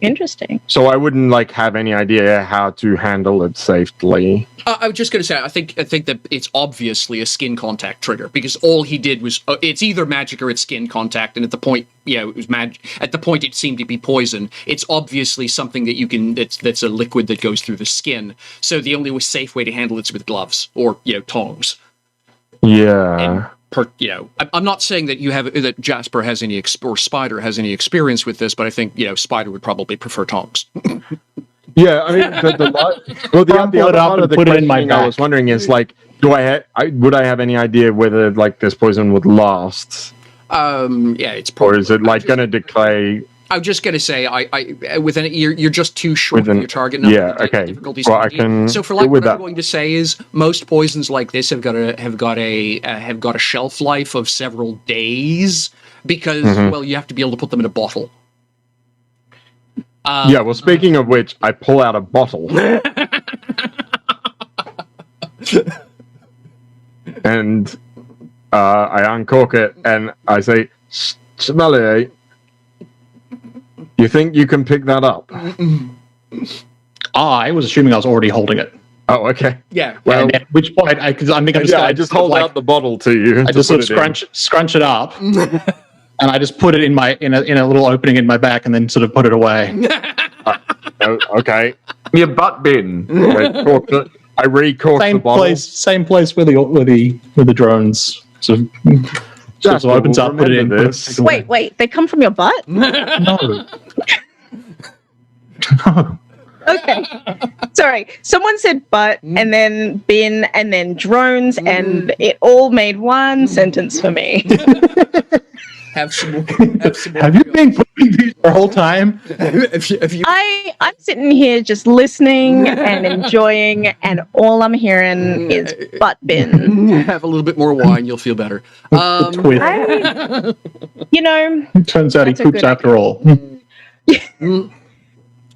Interesting. So I wouldn't have any idea how to handle it safely. I was just going to say, I think that it's obviously a skin contact trigger, because all he did was it's either magic or it's skin contact, and at the point, it was magic. At the point, it seemed to be poison. It's obviously something that you can that's a liquid that goes through the skin. So the only safe way to handle it's with gloves or tongs. Yeah. I'm not saying that that Jasper has any or Spider has any experience with this, but I think Spider would probably prefer tongs. Yeah, I mean, the other part of the question I was wondering is would I have any idea whether this poison would last? It's probably, or is it going to decay? I'm just going to say, you're just too short of your target number. Yeah, okay. Well, I can. So, for what I'm going to say is, most poisons like this have got a shelf life of several days because you have to be able to put them in a bottle. Well, speaking of which, I pull out a bottle and I uncork it and I say, "Chevalier, you think you can pick that up?" I was assuming I was already holding it. Oh, okay. Yeah. Well, at which point I just hold out the bottle to you. I just sort of scrunch it up, and I just put it in a little opening in my back, and then sort of put it away. Okay. Your butt bin. I re-cork the bottle. Same place where the drones sort of She just opens up, put it in. This. Wait, they come from your butt? No. No. Okay. Sorry. Someone said butt and then bin and then drones and it all made one sentence for me. Have some more. Have you been putting these the whole time? If you I'm sitting here just listening and enjoying, and all I'm hearing is butt bin. have a little bit more wine, you'll feel better. Twist. You know, Turns out he That's a poops good after all.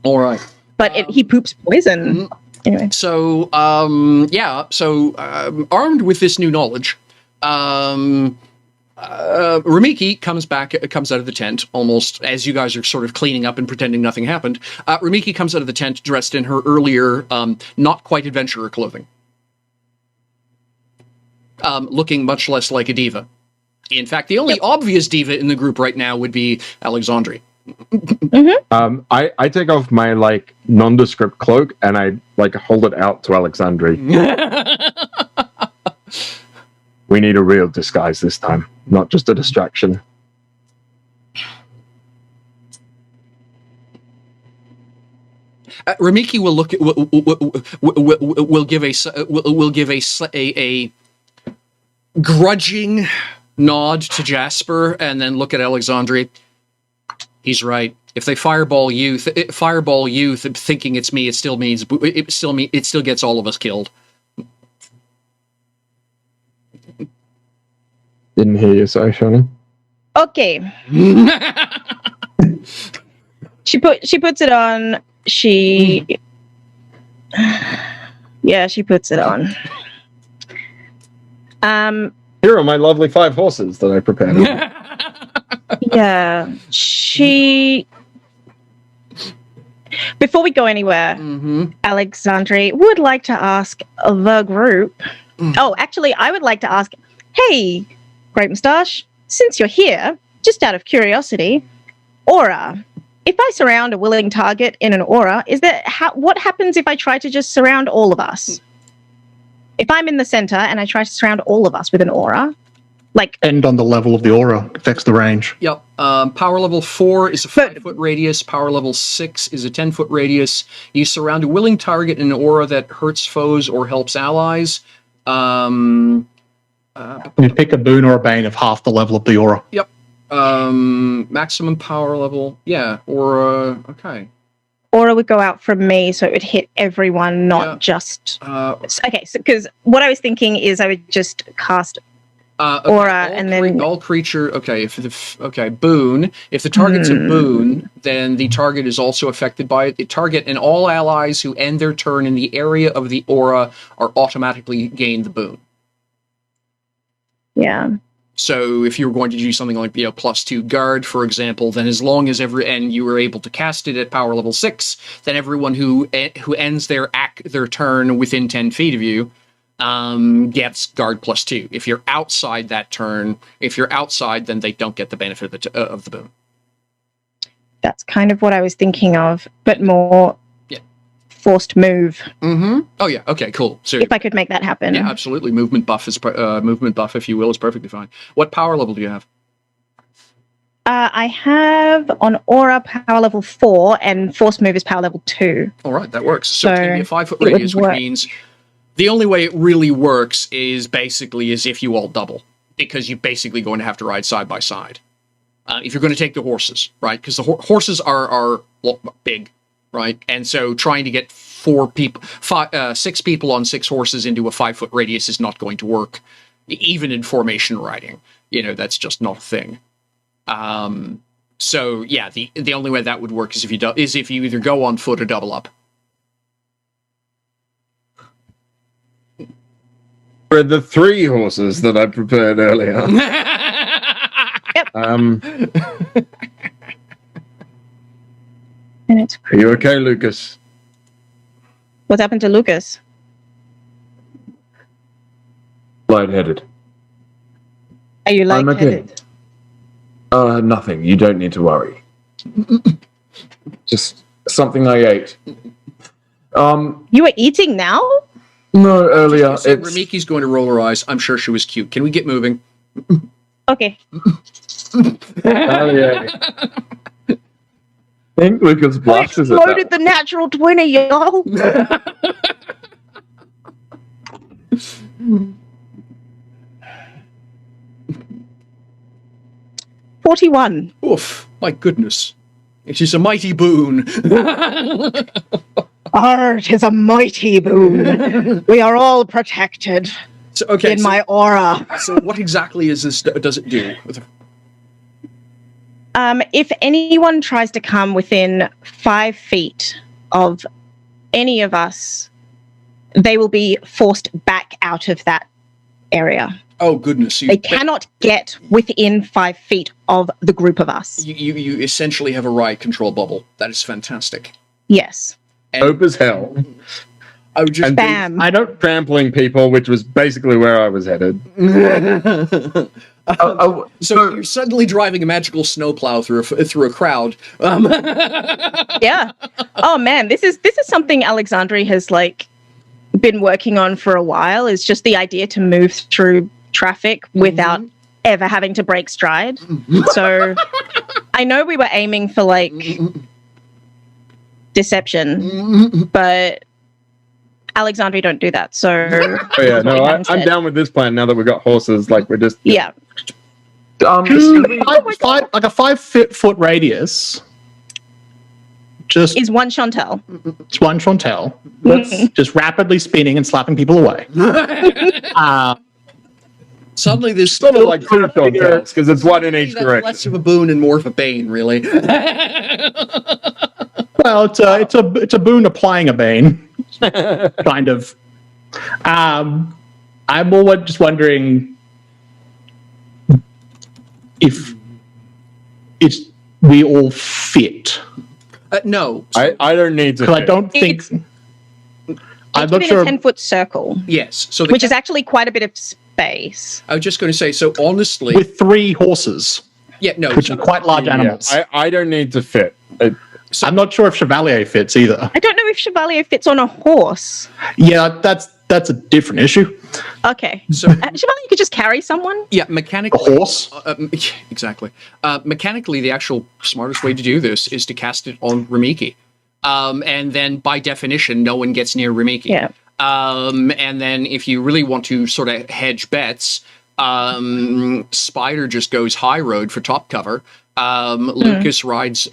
All right. but he poops poison. Anyway. So, armed with this new knowledge, Ramiki comes out of the tent, almost as you guys are sort of cleaning up and pretending nothing happened. Ramiki comes out of the tent dressed in her earlier, not quite adventurer clothing. Looking much less like a diva. In fact, the only obvious diva in the group right now would be Alexandre. I take off my like nondescript cloak and I like hold it out to Alexandre. We need a real disguise this time, not just a distraction. Ramiki will look at will give a grudging nod to Jasper and then look at Alexandre. He's right. If they fireball you thinking it's me, it still gets all of us killed. Didn't hear you, sorry, Shannon. Okay. She puts it on. She puts it on. Here are my lovely 5 horses that I prepared. Yeah. Before we go anywhere, Alexandre would like to ask the group. Oh, actually, I would like to ask, hey, Great Moustache, since you're here, just out of curiosity, aura. If I surround a willing target in an aura, what happens if I try to just surround all of us? If I'm in the center and I try to surround all of us with an aura, like End on the level of the aura affects the range. Yep. Power level 4 is a 5-foot radius. Power level 6 is a 10-foot radius. You surround a willing target in an aura that hurts foes or helps allies. You pick a boon or a bane of half the level of the aura. Yep. Maximum power level. Yeah. Or okay. aura would go out from me, so it would hit everyone, not just. Okay, so because what I was thinking is I would just cast aura and then all creature. Okay, boon. If the target's a boon, then the target is also affected by it. The target and all allies who end their turn in the area of the aura are automatically gain the boon. Yeah. So if you were going to do something like +2 guard, for example, then as long as and you were able to cast it at power level 6, then everyone who ends their turn within 10 feet of you gets guard +2. If you're outside that turn, then they don't get the benefit of the boon. That's kind of what I was thinking of, but more forced move. Mm-hmm. Oh yeah. Okay. Cool. So if I could make that happen, yeah, absolutely. Movement buff, if you will, is perfectly fine. What power level do you have? I have on aura power level 4, and forced move is power level 2. All right, that works. So it's going to be a 5-foot radius, which means the only way it really works is basically as if you all double, because you're basically going to have to ride side by side. If you're going to take the horses, right? Because the horses are big. Right, and so trying to get 6 people on 6 horses into a 5-foot radius is not going to work, even in formation riding. That's just not a thing. So yeah, the only way that would work is if you either go on foot or double up. For the 3 horses that I prepared earlier. Yep. Are you okay, Lucas? What happened to Lucas? Lightheaded. Are you lightheaded? Okay. Nothing. You don't need to worry. Just something I ate. You were eating now? No, earlier. So Ramiki's going to roll her eyes. I'm sure she was cute. Can we get moving? Okay. Oh, yeah. I think Lucas blushes at Loaded that. the natural 20, y'all. $41. Oof, my goodness. It is a mighty boon. Art is a mighty boon. We are all protected So, okay, in my aura. so what exactly is this? Does it do? If anyone tries to come within 5 feet of any of us, they will be forced back out of that area. Oh goodness! They cannot get within 5 feet of the group of us. You essentially have a riot control bubble. That is fantastic. Yes. And Dope as hell. I would just And Bam. I don't trampling people, which was basically where I was headed. So you're suddenly driving a magical snowplow through a crowd. Yeah. Oh man, this is something Alexandri has like been working on for a while. Is just the idea to move through traffic without ever having to break stride. So I know we were aiming for like deception, but Alexandri don't do that. So Oh, yeah, no, I'm down with this plan now that we've got horses. Like, we're just. yeah. Like a 5 foot radius. Just Is one Chantel. it's one Chantel that's just rapidly spinning and slapping people away. Suddenly, there's Sort of like two Chantels, because it's one in each that's direction. less of a boon and more of a bane, really. Well, it's a boon applying a bane, kind of. I'm just wondering if we all fit. No. I don't need to. Because I don't think. I'm not Within sure. a 10-foot circle, Yes. So which is actually quite a bit of space. I was just going to say. So honestly, With 3 horses, yeah, no. which are quite large animals. I don't need to fit. I'm not sure if Chevalier fits either. I don't know if Chevalier fits on a horse. Yeah, that's a different issue. Okay. So Chevalier could just carry someone. yeah, A mechanically. horse. Exactly. Mechanically, the actual smartest way to do this is to cast it on Ramiki. And then, by definition, no one gets near Ramiki. Yeah. And then, if you really want to sort of hedge bets, Spider just goes high road for top cover. Lucas rides.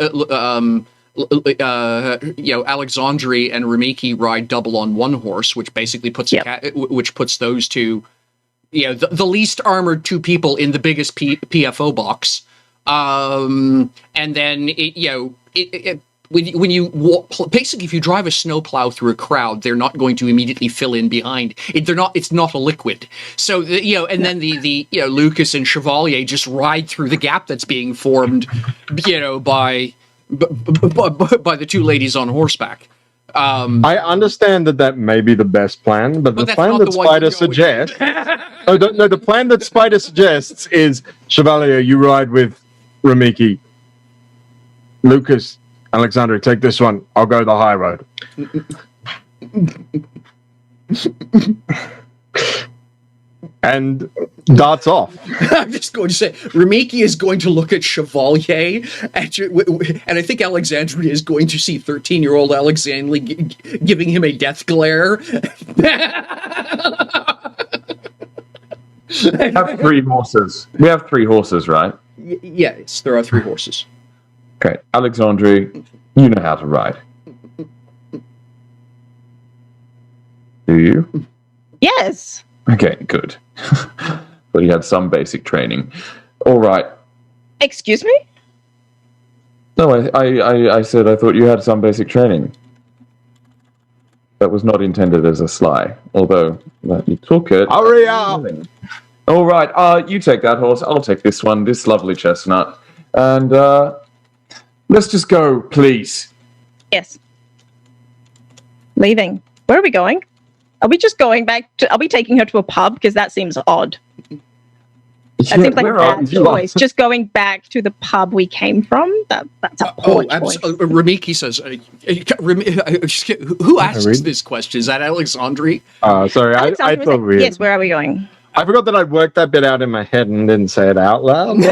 Alexandri and Ramiki ride double on one horse, which basically puts which puts those two, the least armored 2 people in the biggest PFO box. And then when you walk, basically, if you drive a snowplow through a crowd, they're not going to immediately fill in behind. It's not a liquid. So and then the Lucas and Chevalier just ride through the gap that's being formed, by the 2 ladies on horseback. I understand that may be the best plan, but the that's plan not that the one Spider you go with. suggests. No, the plan that Spider suggests is Chevalier, you ride with Ramiki. Lucas, Alexandra, take this one. I'll go the high road. And darts off. I'm just going to say, Ramiki is going to look at Chevalier, and I think Alexandria is going to see 13-year-old Alexandria giving him a death glare. We have 3 horses. We have 3 horses, right? Yes, there are 3 horses. Okay, Alexandri, you know how to ride. Do you? Yes. Okay, good. But you had some basic training. All right. Excuse me? No, I said I thought you had some basic training. That was not intended as a sly, although you took it. Hurry up! All right, you take that horse. I'll take this one, this lovely chestnut. And let's just go, please. Yes. Leaving. Where are we going? Are we just going back to... Are we taking her to a pub? Because that seems odd. That seems like a bad choice. Just going back to the pub we came from? That's a poor choice. Ramiki says, who asks this question? Is that Alexandri? Sorry, I Alexandra thought was like, we... yes, where are we going? I forgot that I'd worked that bit out in my head and didn't say it out loud.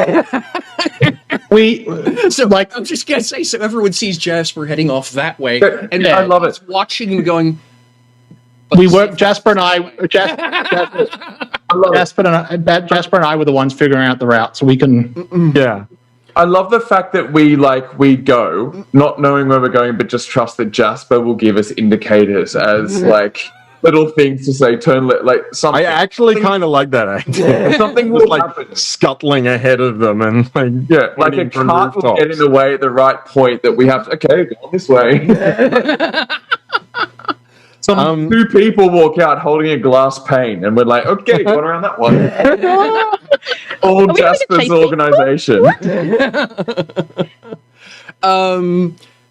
So, I'm just gonna say, so everyone sees Jasper heading off that way, and I love it. watching him going. We work. Jasper and I were the ones figuring out the route, so we can. Yeah. I love the fact that we go, not knowing where we're going, but just trust that Jasper will give us indicators as little things to say, turn something. I actually kind of like that idea. Something will happen. Scuttling ahead of them and like a cart will get in the way at the right point that we have to, okay, go on this way. Two people walk out holding a glass pane and we're like, okay, going around that one. All Jasper's organization.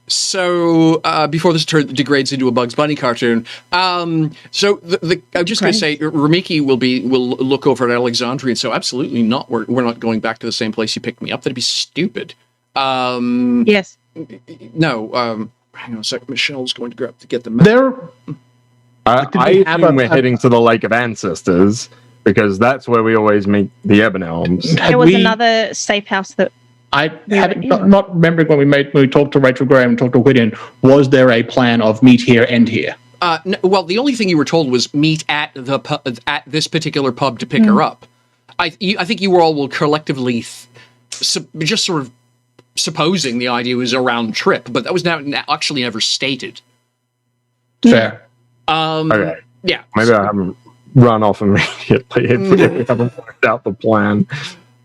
So before this degrades into a Bugs Bunny cartoon, I'm just going to say Ramiki will look over at Alexandria and say, absolutely not. We're not going back to the same place you picked me up. That'd be stupid. Yes. No. Hang on a second. Michelle's going to get the map. I assume we're heading to the Lake of Ancestors because that's where we always meet the Ebon Elms. There was another safe house that. I haven't not remembering when we talked to Rachel Graham and talked to Whittian. Was there a plan of meet here, end here? No, well, the only thing you were told was meet at at this particular pub to pick her up. I think you all will collectively just sort of supposing the idea was a round trip, but that was actually never stated. Fair. Okay. Yeah. Maybe I haven't run off immediately if we haven't worked out the plan.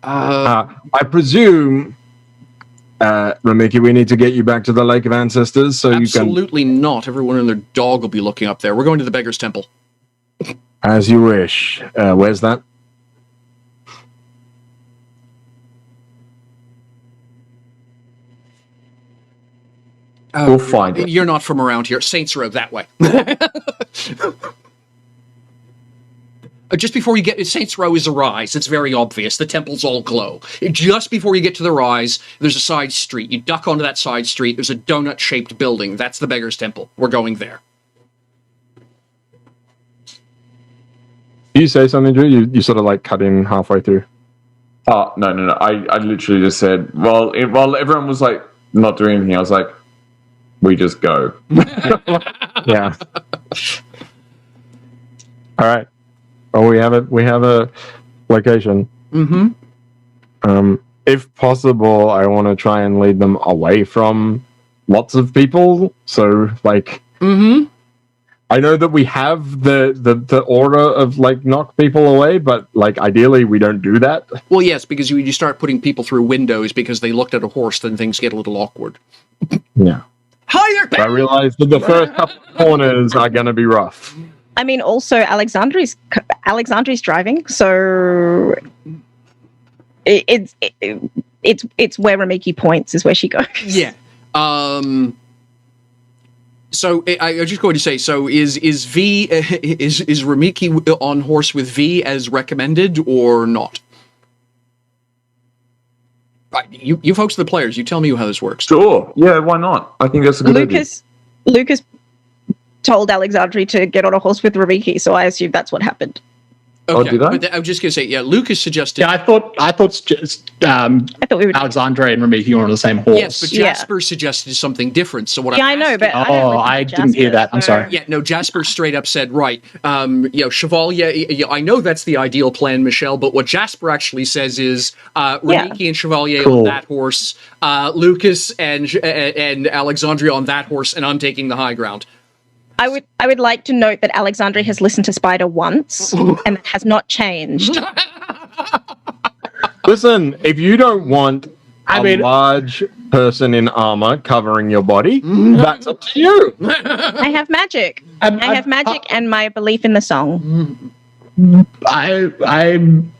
I presume, Ramiki, we need to get you back to the Lake of Ancestors so absolutely not. Everyone and their dog will be looking up there. We're going to the Beggar's Temple. As you wish. Where's that? We'll find it. You're not from around here. Saints Row, that way. Just before you get to Saints Row is a rise. It's very obvious. The temples all glow. Just before you get to the rise, there's a side street. You duck onto that side street. There's a donut-shaped building. That's the Beggar's Temple. We're going there. Did you say something, Drew? You sort of cut in halfway through. Oh, no. I literally just said, while everyone was not doing anything, I was like, we just go. Yeah. All right. Oh, we have a location. Mm-hmm. If possible, I want to try and lead them away from lots of people. So, Mm-hmm. I know that we have the order of knock people away, but ideally we don't do that. Well, yes, because you start putting people through windows because they looked at a horse, then things get a little awkward. Yeah. Hi there. I realize that the first couple of corners are going to be rough. I mean, also Alexandria's driving, so it's where Ramiki points is where she goes. Yeah. So I was just going to say, so is Ramiki on horse with V as recommended or not? You folks are the players. You tell me how this works. Sure. Yeah, why not? I think that's a good idea. Lucas told Alexandria to get on a horse with Ramiki, so I assume that's what happened. Okay. Oh, did I? But I was just going to say, yeah, Lucas suggested... Yeah, I thought just we would... Alexandria and Ramiki were on the same horse. Yes, but Jasper suggested something different, so what I know, but I didn't hear that. I'm sorry. Yeah, no, Jasper straight up said, right, Chevalier, I know that's the ideal plan, Michelle, but what Jasper actually says is Ramiki and Chevalier on that horse, Lucas and Alexandria on that horse, and I'm taking the high ground. I would like to note that Alexandria has listened to Spider once, and that has not changed. Listen, if you don't want a large person in armor covering your body, that's up to you. I have magic. I have magic and my belief in the song. I'm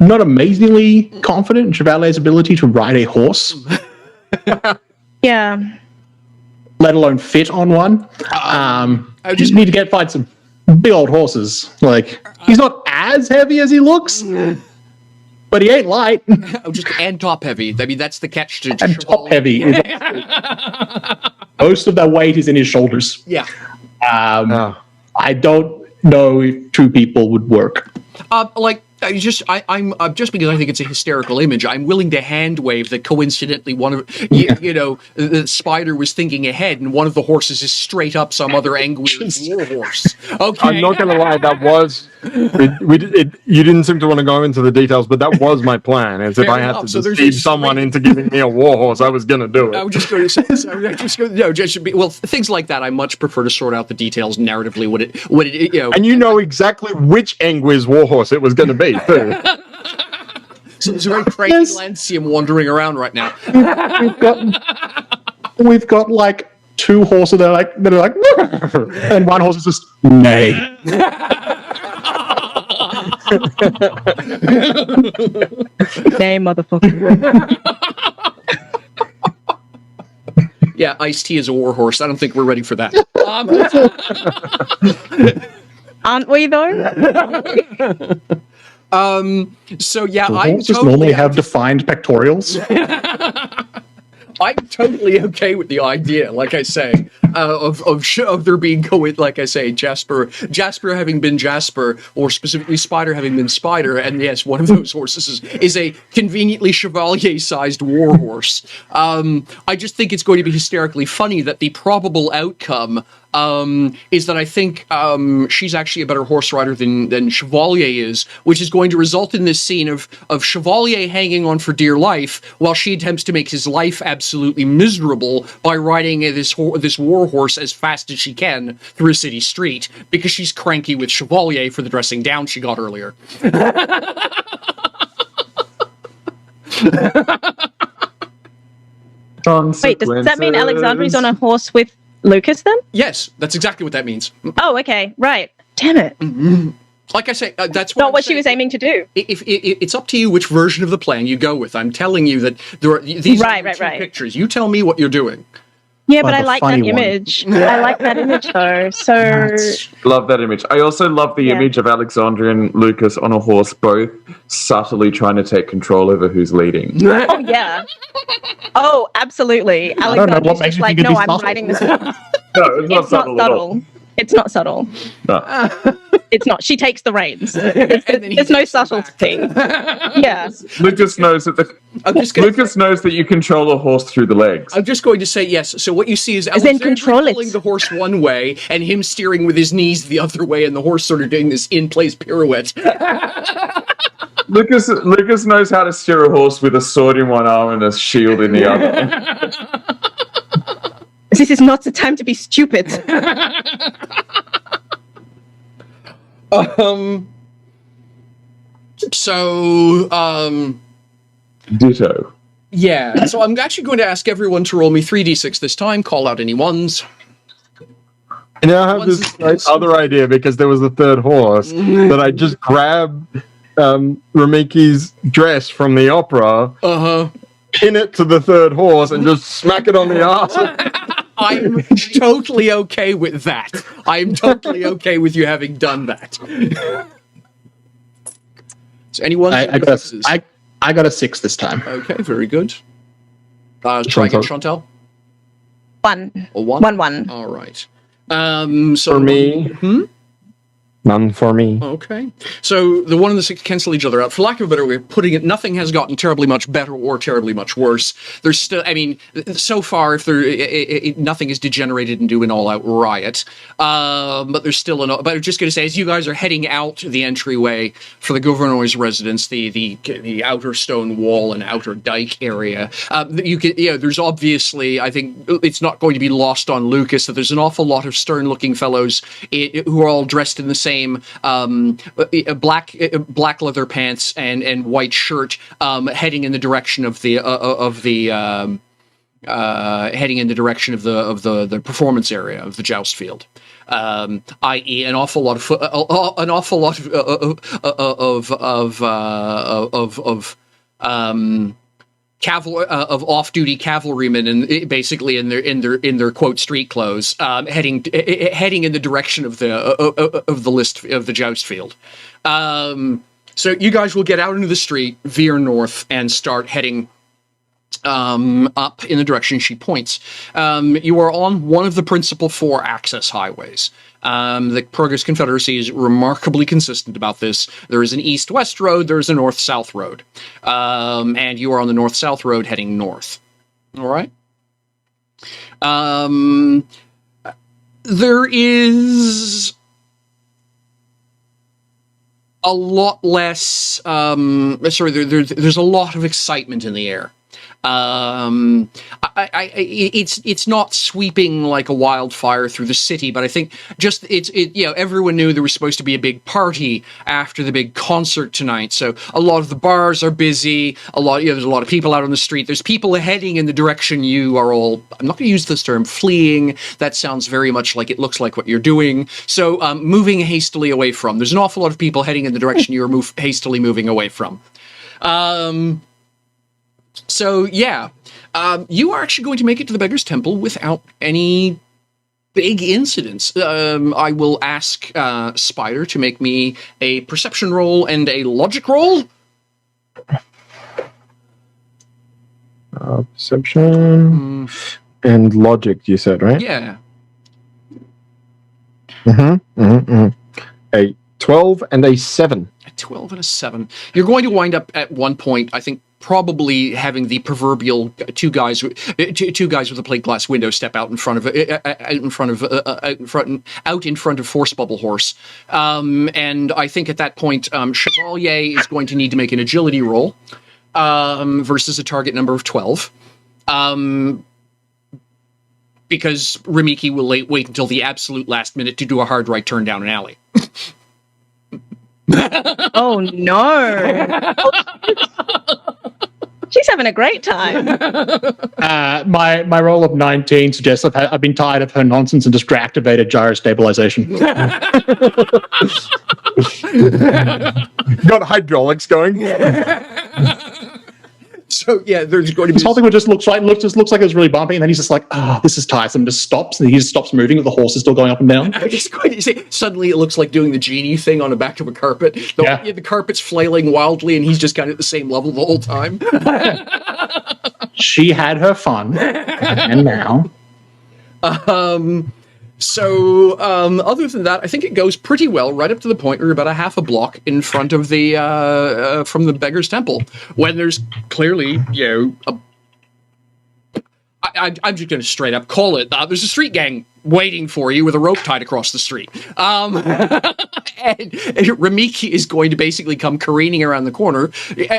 not amazingly confident in Chevalier's ability to ride a horse. Yeah. Let alone fit on one. I just need to find some big old horses. He's not as heavy as he looks, but he ain't light. And top heavy. I mean, that's the catch to and top heavy. Most of that weight is in his shoulders. Yeah. I don't know if two people would work. I'm just because I think it's a hysterical image. I'm willing to hand wave that coincidentally one of the spider was thinking ahead, and one of the horses is straight up some other Angwi's war horse. Okay, I'm not going to lie, that was you didn't seem to want to go into the details, but that was my plan. As if Fair I had enough. to So there's deceive a someone straight- into giving me a war horse, I was going to do I it. was just going to say, things like that. I much prefer to sort out the details narratively. And you know exactly which Angwi's war horse it was going to be, too. So there's a very crazy Lancium wandering around right now. We've got like two horses that are like and one horse is just nay. Nay, motherfucker. Yeah, Ice-T is a war horse. I don't think we're ready for that. Aren't we though? So yeah, Horses normally have defined pectorials. I'm totally okay with the idea, like I say, of there being like I say, Jasper having been Jasper, or specifically Spider having been Spider, and yes, one of those horses is a conveniently Chevalier-sized war horse. I just think it's going to be hysterically funny that the probable outcome is that I think she's actually a better horse rider than Chevalier is, which is going to result in this scene of Chevalier hanging on for dear life while she attempts to make his life absolutely miserable by riding this war horse as fast as she can through a city street because she's cranky with Chevalier for the dressing down she got earlier. Wait, does that mean Alexandri's on a horse with Lucas then? Yes, that's exactly what that means. Oh, okay, right. Damn it. Like I say, that's Not what she was aiming to do. If it's up to you which version of the plan you go with. I'm telling you that these are the two pictures. You tell me what you're doing. Yeah, but Like I a like that funny one. image. I like that image though. So Love that image. I also love the image of Alexandria and Lucas on a horse, both subtly trying to take control over who's leading. oh yeah. Oh, absolutely. don't know what Alexandra's makes just you like, think it'd no, be I'm subtle." riding this. No, it's not It's not subtle at all. subtle. It's not subtle. No. It's not. She takes the reins. And then he There's no takes them subtlety. Yeah. Lucas knows that Lucas knows that you control a horse through the legs. I'm just going to say yes. So what you see is then Alexandria control it. pulling the horse one way and him steering with his knees the other way, and the horse sort of doing this in-place pirouette. Lucas knows how to steer a horse with a sword in one arm and a shield in the other. This is not the time to be stupid. Ditto. Yeah. So I'm actually going to ask everyone to roll me 3d6 this time. Call out any ones. And I have this other idea because there was the third horse that I just grab Ramiki's dress from the opera, pin it to the third horse, and just smack it on the ass. I'm totally okay with that. I'm totally okay with you having done that. So anyone? I got a 6 this time. Okay, very good. Try again, Chantal. 1. A 1? 1. All right. So For me, none for me. Okay. So the 1 and the 6 cancel each other out. For lack of a better way of putting it, nothing has gotten terribly much better or terribly much worse. There's still, I mean, so far, if nothing is degenerated into an all-out riot. But there's still but I'm just going to say, as you guys are heading out the entryway for the governor's residence, the outer stone wall and outer dike area, there's obviously, I think it's not going to be lost on Lucas that there's an awful lot of stern-looking fellows who are all dressed in the same black leather pants and white shirt, heading in the direction of the performance area of the joust field, i.e., an awful lot of off-duty cavalrymen and basically in their quote street clothes, heading in the direction of the joust field. So you guys will get out into the street, veer north, and start heading up in the direction she points. You are on one of the principal 4 access highways. The Progress Confederacy is remarkably consistent about this. There is an east-west road, there is a north-south road. And you are on the north-south road heading north. All right? There is a lot less... there's a lot of excitement in the air. It's not sweeping like a wildfire through the city, but I think just everyone knew there was supposed to be a big party after the big concert tonight, so a lot of the bars are busy. There's a lot of people out on the street. There's people heading in the direction you are all. I'm not going to use this term fleeing. That sounds very much like it looks like what you're doing. So moving hastily away from. There's an awful lot of people heading in the direction you are hastily moving away from. So, yeah, you are actually going to make it to the Beggar's Temple without any big incidents. I will ask Spider to make me a perception roll and a logic roll. Perception and logic, you said, right? Yeah. A 12 and a 7. A 12 and a 7. You're going to wind up at one point, I think, probably having the proverbial two guys with a plate glass window step out in front of Force Bubble Horse, and I think at that point Chevalier is going to need to make an agility roll versus a target number of 12, because Ramiki will wait until the absolute last minute to do a hard right turn down an alley. Oh no. She's having a great time. My roll of 19 suggests I've been tired of her nonsense and just reactivated gyro stabilization. Got hydraulics going. So yeah, there's going to be this whole thing just looks like it's really bumpy, and then he's just like, this is tiresome, just stops, and he just stops moving, but the horse is still going up and down. I was just going to say, suddenly it looks like doing the genie thing on the back of a carpet. The carpet's flailing wildly, and he's just kind of at the same level the whole time. She had her fun, and now. So, other than that, I think it goes pretty well, right up to the point where you're about a half a block in front of the from the Beggar's Temple, when there's clearly, I'm just going to straight up call it. There's a street gang waiting for you with a rope tied across the street. And Ramiki is going to basically come careening around the corner,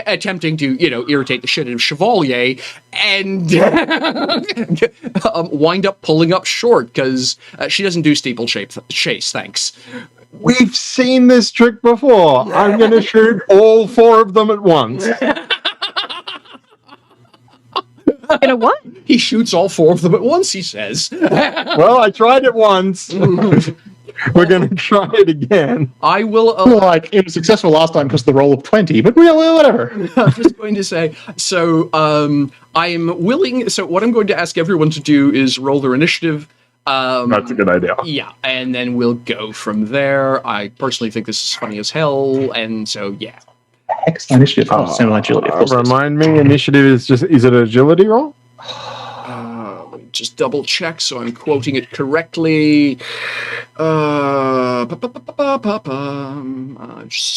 attempting to, irritate the shit out of Chevalier, and wind up pulling up short because she doesn't do steeplechase, thanks. We've seen this trick before. I'm going to shoot all 4 of them at once. What? He shoots all 4 of them at once, he says. Well, I tried it once. We're going to try it again. I will... it was successful last time because of the roll of 20, but whatever. I'm just going to say, so I'm willing... So what I'm going to ask everyone to do is roll their initiative. That's a good idea. Yeah, and then we'll go from there. I personally think this is funny as hell, and so, yeah. Initiative. Agility. Remind me, initiative is it an agility roll? Let me just double check so I'm quoting it correctly. Just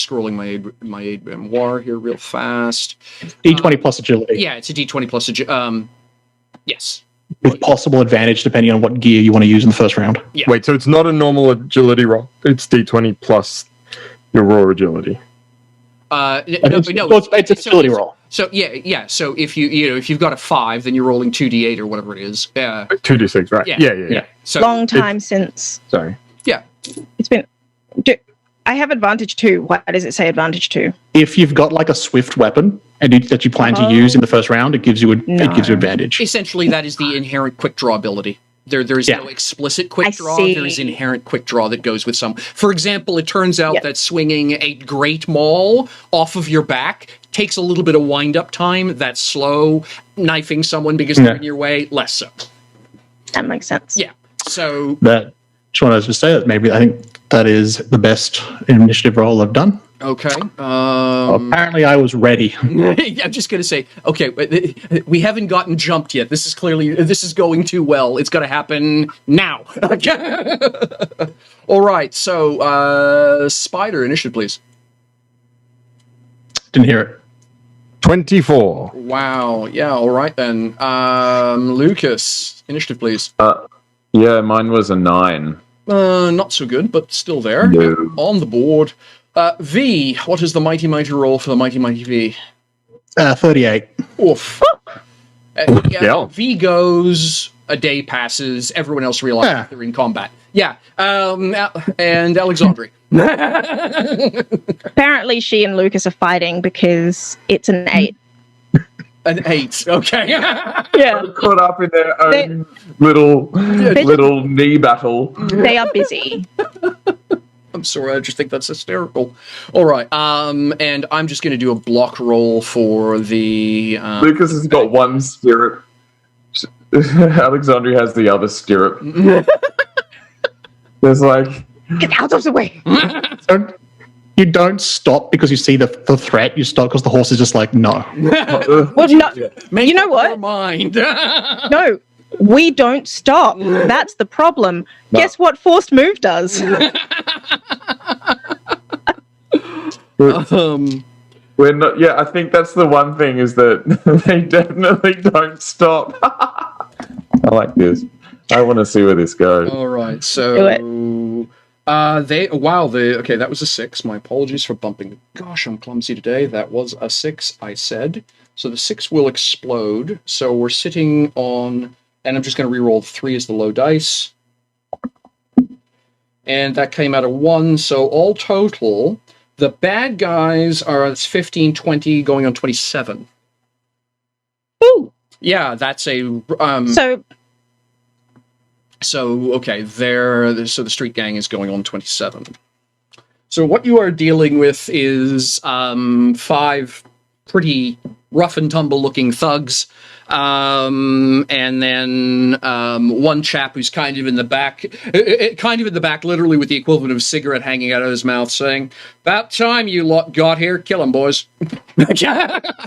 scrolling my aid memoir here real fast. D20 plus agility. Yeah, it's a D20 plus agility. Yes. With possible advantage depending on what gear you want to use in the first round. Yeah. Wait, so it's not a normal agility roll. It's D20 plus your raw agility. It's an agility roll. So yeah. So if you've got a 5, then you're rolling 2d8 or whatever it is. 2d6, right? Yeah. So long time since. Sorry. Yeah. It's been. I have advantage 2. What does it say advantage 2? If you've got like a swift weapon that you plan to use in the first round, it gives you advantage. Essentially, that is the inherent quick draw ability. There's no explicit quick draw. There is inherent quick draw that goes with some. For example, it turns out that swinging a great maul off of your back takes a little bit of wind-up time. That's slow. Knifing someone because they're in your way, less so. That makes sense. Yeah. So just wanted to say that maybe I think that is the best initiative roll I've done. Okay. Apparently, I was ready. I'm just going to say, okay, we haven't gotten jumped yet. This is going too well. It's going to happen now. All right. So, Spider, initiative, please. Didn't hear it. 24. Wow. Yeah. All right then. Lucas, initiative, please. Yeah, mine was a 9. Not so good, but still there. No. On the board. V, what is the mighty roll for the mighty V? 38. Oof. Yeah. V goes, a day passes, everyone else realizes they're in combat. Yeah. And Alexandre. Apparently, she and Lucas are fighting because it's an 8. An 8, okay. Yeah. Caught up in their own little knee battle. They are busy. I'm sorry, I just think that's hysterical. All right, and I'm just going to do a block roll for the... Lucas has got one stirrup. Alexandria has the other stirrup. There's like... Get out of the way! You don't stop because you see the threat. You stop because the horse is just like, no. Well, no. Make You know up what? your mind. No, we don't stop. That's the problem. No. Guess what forced move does? We're not, yeah, I think that's the one thing is that they definitely don't stop. I like this. I want to see where this goes. All right, Do so okay, that was a 6. My apologies for bumping. Gosh, I'm clumsy today. That was a 6, I said. So the 6 will explode. So we're sitting on, and I'm just going to reroll 3 as the low dice. And that came out of 1. So all total, the bad guys are, it's 15, 20, going on 27. Ooh. Yeah, that's a So, okay, so the street gang is going on 27. So what you are dealing with is 5 pretty rough and tumble looking thugs, and then one chap who's kind of in the back, literally with the equivalent of a cigarette hanging out of his mouth, saying, "About time you lot got here. Kill 'em, boys."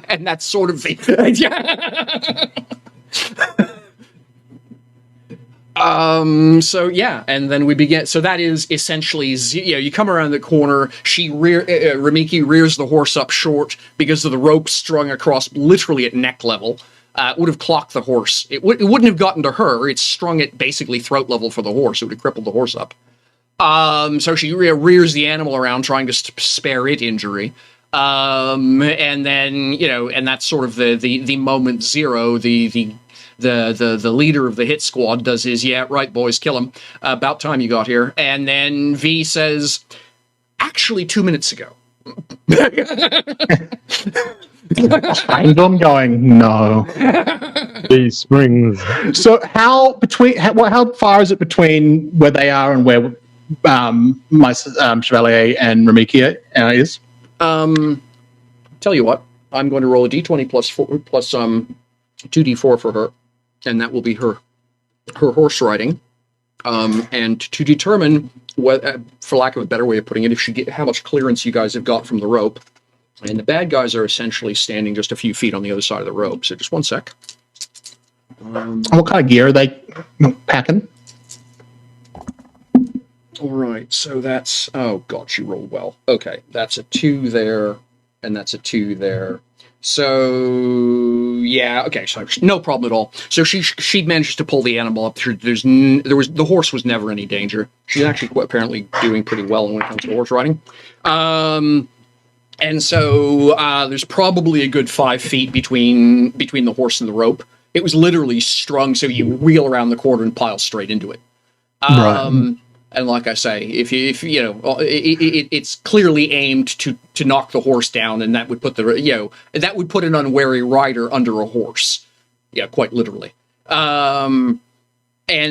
And that's sort of the... So yeah, and then we begin. So that is essentially, you come around the corner. Ramiki rears the horse up short because of the rope strung across, literally at neck level. It would have clocked the horse. It wouldn't have gotten to her. It's strung at basically throat level for the horse. It would have crippled the horse up. So she rears the animal around, trying to spare it injury. And then and that's sort of the moment zero. The leader of the hit squad does his, "Yeah, right, boys, kill him. About time you got here." And then V says, "Actually, 2 minutes ago." Behind them going, no. These springs. So how far is it between where they are and where my Chevalier and Ramiki is? Tell you what, I'm going to roll a d20 plus 2d4 for her, and that will be her horse riding. And to determine what, for lack of a better way of putting it, how much clearance you guys have got from the rope. And the bad guys are essentially standing just a few feet on the other side of the rope. So just one sec. What kind of gear are they packing? All right, so that's... Oh, God, she rolled well. Okay, that's a 2 there, and that's a 2 there. So, yeah, okay, so no problem at all. So she manages to pull the animal up. The horse was never any danger. She's actually apparently doing pretty well when it comes to horse riding. And so there's probably a good 5 feet between the horse and the rope. It was literally strung so you wheel around the corner and pile straight into it. Right. And like I say, if it's clearly aimed to knock the horse down, and that would put that would put an unwary rider under a horse. Yeah, quite literally. And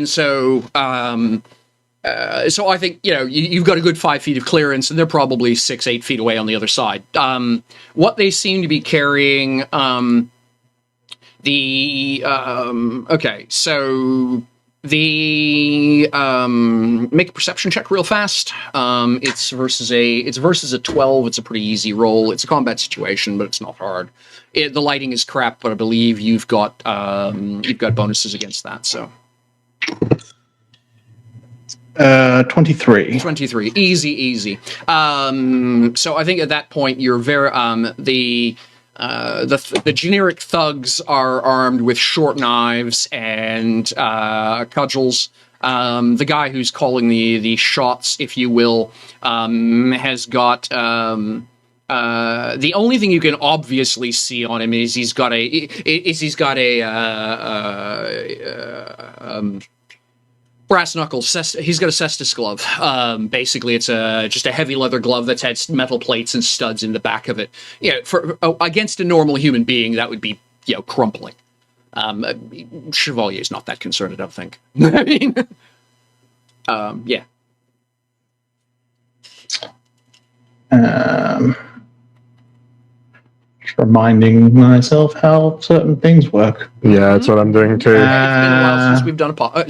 so I think you've got a good 5 feet of clearance, and they're probably 6-8 feet away on the other side. What they seem to be carrying, okay, so The make a perception check real fast. It's versus a 12. It's a pretty easy roll. It's a combat situation, but it's not hard. The lighting is crap, but I believe you've got bonuses against that. So 23. 23, easy. So I think at that point you're very the generic thugs are armed with short knives and cudgels. The guy who's calling the shots, if you will, has got the only thing you can obviously see on him is he's got a brass knuckles. He's got a cestus glove. Basically, it's just a heavy leather glove that's had metal plates and studs in the back of it. Yeah, for against a normal human being, that would be crumpling. Chevalier's not that concerned, I don't think. I mean, yeah. Just reminding myself how certain things work. Yeah, that's what I'm doing too. It's been a while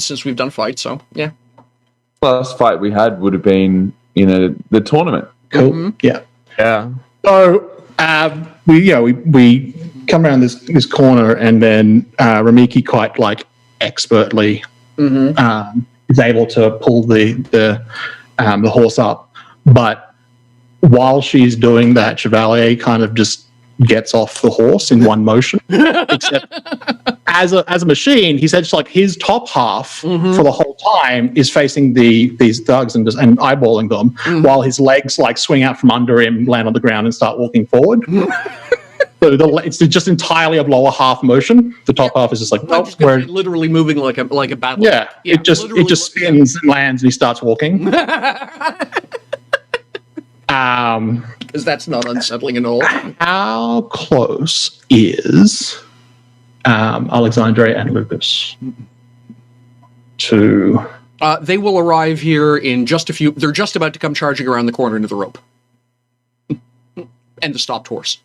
since we've done a fight, so yeah. Last fight we had would have been, the tournament. Cool. Mm-hmm. Yeah. Yeah. So we come around this corner, and then Ramiki quite expertly is able to pull the horse up, but while she's doing that, Chevalier kind of just gets off the horse in one motion. Except as a machine, he said his top half for the whole time is facing these thugs and eyeballing them, while his legs swing out from under him, land on the ground, and start walking forward. So it's just entirely a lower half motion. The top half is just we're literally moving like a battle. Yeah, it just spins and lands, and he starts walking. Because that's not unsettling at all. How close is Alexandre and Lucas to? They will arrive here in just a few. They're just about to come charging around the corner into the rope and the stopped horse.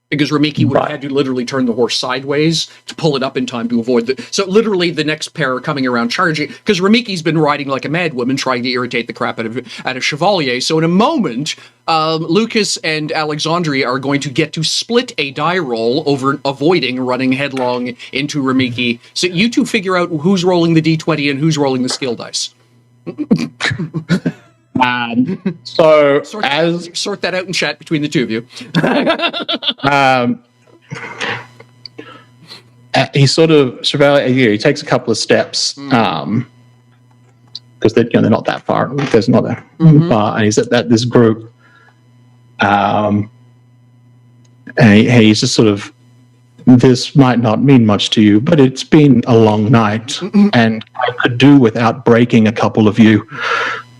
Because Ramiki would have had to literally turn the horse sideways to pull it up in time to avoid so literally the next pair are coming around charging, because Ramiki's been riding like a madwoman trying to irritate the crap out of Chevalier. So in a moment, Lucas and Alexandre are going to get to split a die roll over avoiding running headlong into Ramiki. So you two figure out who's rolling the D20 and who's rolling the skill dice. So sort that out in chat between the two of you. He sort of Chevalier. He takes a couple of steps because they're not that far. There's not that far, and he's at this group, and he's just sort of. This might not mean much to you, but it's been a long night, and I could do without breaking a couple of you.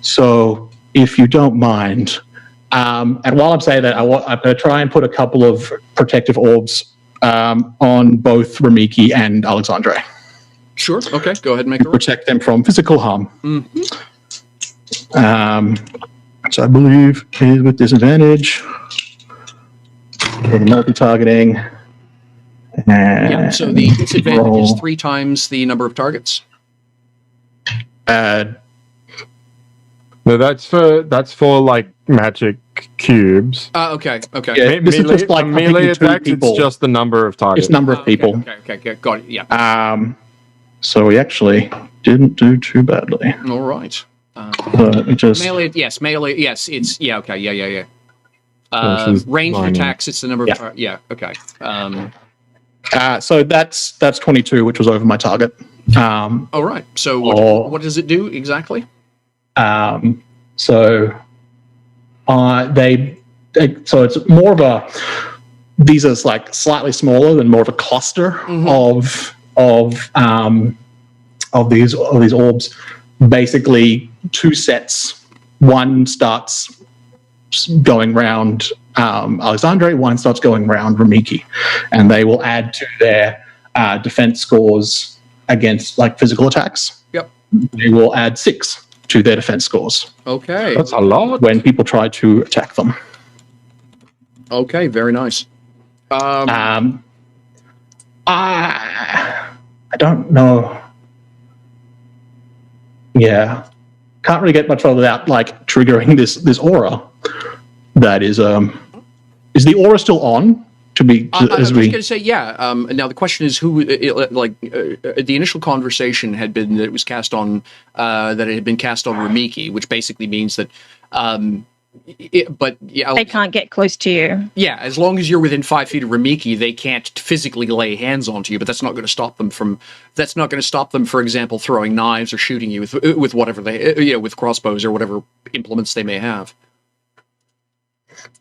So, if you don't mind, and while I'm saying that, I'm going to try and put a couple of protective orbs on both Ramiki and Alexandre. Sure. Okay. Go ahead and make a roll. Protect them from physical harm. So I believe is with disadvantage. Multi-targeting. So the disadvantage is 3 times the number of targets. No, that's for magic cubes. Okay. Yeah, this is just melee attacks. It's just the number of targets. It's number of people. Okay, got it. Yeah. So we actually didn't do too badly. All right. Let me just melee. Yes. It's okay. Yeah. Ranged attacks. It's the number of targets. Yeah. Okay. So that's 22, which was over my target. All right. So what does it do exactly? So it's more of these are slightly smaller than more of a cluster of these orbs. Basically 2 sets. One starts going round Alexandre, one starts going round Ramiki, and they will add to their defense scores against physical attacks. Yep. They will add 6 to their defense scores. Okay. That's a lot. When people try to attack them. Okay, very nice. I don't know. Yeah. Can't really get much further without like triggering this aura. That is the aura still on? To be I was going to say, yeah. Now the question is, the initial conversation had been that it was cast on, that it had been cast on Ramiki, which basically means that, They can't get close to you. Yeah, as long as you're within 5 feet of Ramiki, they can't physically lay hands onto you. But that's not going to stop them from. That's not going to stop them, for example, throwing knives or shooting you with whatever they, with crossbows or whatever implements they may have.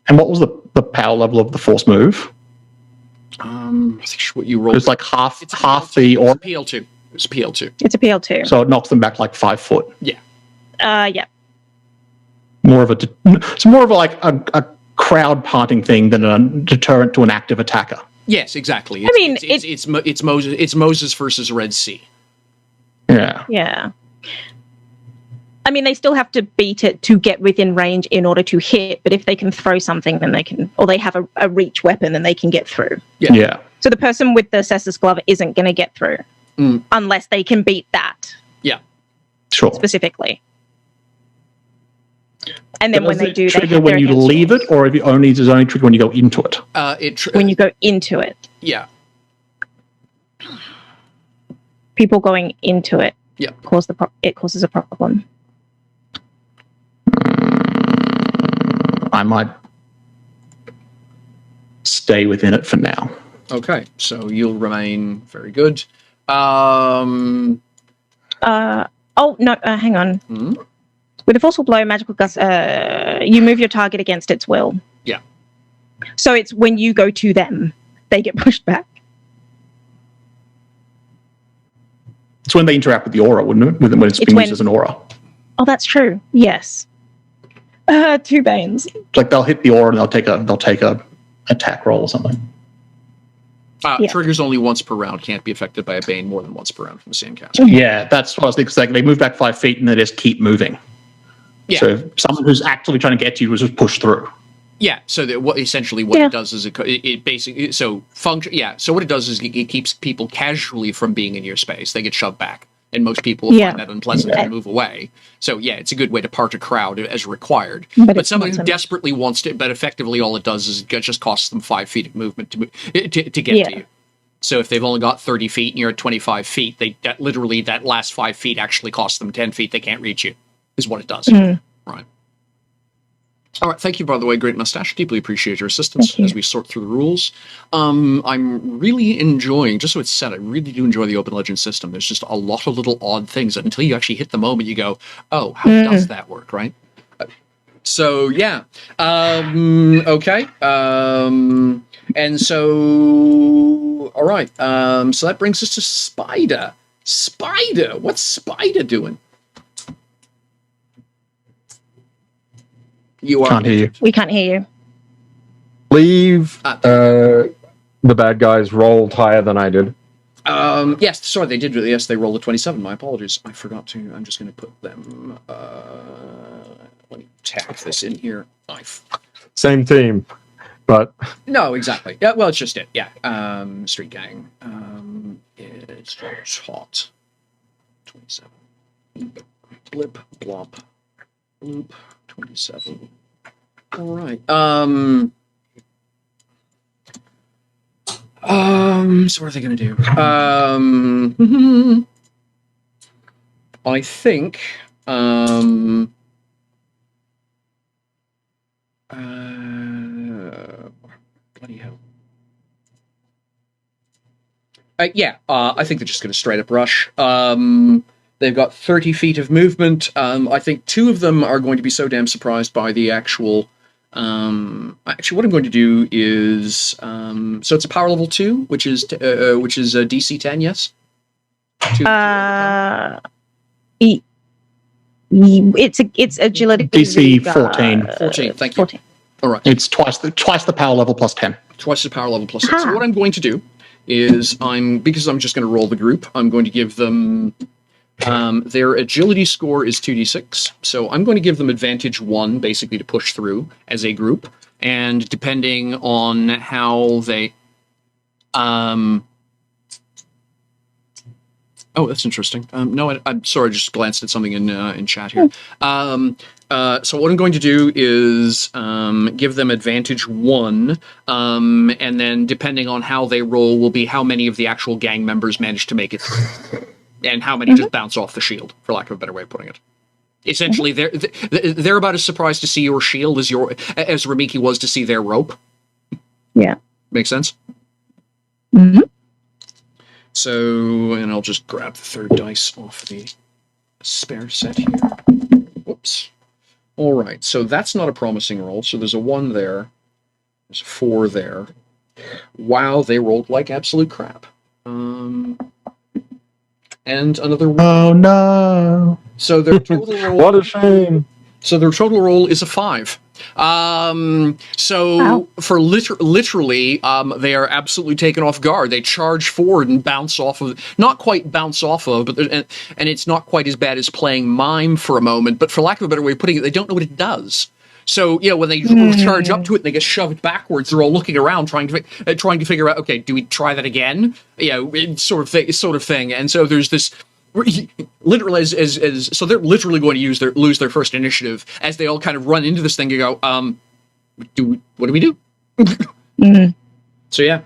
And what was the power level of the force move? I think what you rolled. It's like half It's the aura. a PL2. It's a PL2. It's a PL2. So it knocks them back like 5 foot. Yeah. Yeah. It's more of a crowd parting thing than a deterrent to an active attacker. Yes, exactly. It's Moses versus Red Sea. Yeah. Yeah. I mean, they still have to beat it to get within range in order to hit, but if they can throw something, then they can, or they have a reach weapon, then they can get through. Yeah. So the person with the Cessus glove isn't going to get through unless they can beat that. Yeah. Sure. Specifically. And then when they do, trigger when you leave it, or if does it only trigger when you go into it? When you go into it. Yeah. People going into it. Yeah. It causes a problem. I might stay within it for now. Okay, so you'll remain very good. Oh no! Hang on. Hmm? With a forceful blow, magical gust, you move your target against its will. Yeah. So it's when you go to them, they get pushed back. It's when they interact with the aura, wouldn't it? When it's being used as an aura. Oh, that's true. Yes. 2 Banes. Like they'll hit the aura and they'll take a attack roll or something. Triggers only once per round. Can't be affected by a Bane more than once per round from the Sandcastle. Yeah, that's what I was thinking. Like they move back 5 feet and they just keep moving. Yeah. So if someone who's actively trying to get to you was just push through. Yeah. So what it does is it basically function. Yeah. So what it does is it keeps people casually from being in your space. They get shoved back, and most people find that unpleasant and move away. So yeah, it's a good way to part a crowd as required. But someone who desperately wants to, but effectively all it does is it just costs them 5 feet of movement to get to you. So if they've only got 30 feet and you're at 25 feet, that last 5 feet actually costs them 10 feet. They can't reach you, is what it does. Right. All right. Thank you, by the way, Great Mustache. Deeply appreciate your assistance as we sort through the rules. I'm really enjoying, just so it's said, I really do enjoy the Open Legend system. There's just a lot of little odd things that until you actually hit the moment, you go, oh, how does that work, right? So, yeah. Okay. And so, all right. So that brings us to Spider. Spider, what's Spider doing? You Can't hear you. We can't hear you. Leave the bad guys rolled higher than I did. Yes, sorry, they did. Yes, they rolled a 27. My apologies. I forgot to. I'm just going to put them. Let me tack this in here. Same team, but no, exactly. Yeah, well, it's just it. Yeah. Street Gang. It's hot. 27. Blip, blop, bloop. 27. All right. So what are they going to do? I think. Bloody hell. I think they're just going to straight up rush. They've got 30 feet of movement. I think 2 of them are going to be so damn surprised by the actual... actually, what I'm going to do is... so it's a power level 2, which is a DC 10, yes? It's agility. DC 14. 14, thank you. 14. All right. It's twice the power level plus 10. Twice the power level plus 10. So what I'm going to do is because I'm just going to roll the group, I'm going to give them... their agility score is 2d6, so I'm going to give them advantage 1, basically, to push through as a group, and depending on how they... Oh, that's interesting. No, I'm sorry. I just glanced at something in chat here. So what I'm going to do is give them advantage 1, and then depending on how they roll will be how many of the actual gang members manage to make it through, and how many just bounce off the shield, for lack of a better way of putting it. Essentially, they're about as surprised to see your shield as Ramiki was to see their rope. Yeah. Makes sense? Mm-hmm. So, and I'll just grab the third dice off the spare set here. Whoops. All right, so that's not a promising roll. So there's a 1 there. There's a 4 there. Wow, they rolled like absolute crap. And another 1. Oh no! So their total roll. What a shame. So their total roll is a 5. So for literally, they are absolutely taken off guard. They charge forward and bounce off of, not quite bounce off of, but and it's not quite as bad as playing mime for a moment. But for lack of a better way of putting it, they don't know what it does. So when they charge up to it and they get shoved backwards, they're all looking around trying to figure out, okay, do we try that again? Sort of thing. And so there's this. Literally, so they're literally going to lose their first initiative as they all kind of run into this thing and go, what do we do? So yeah,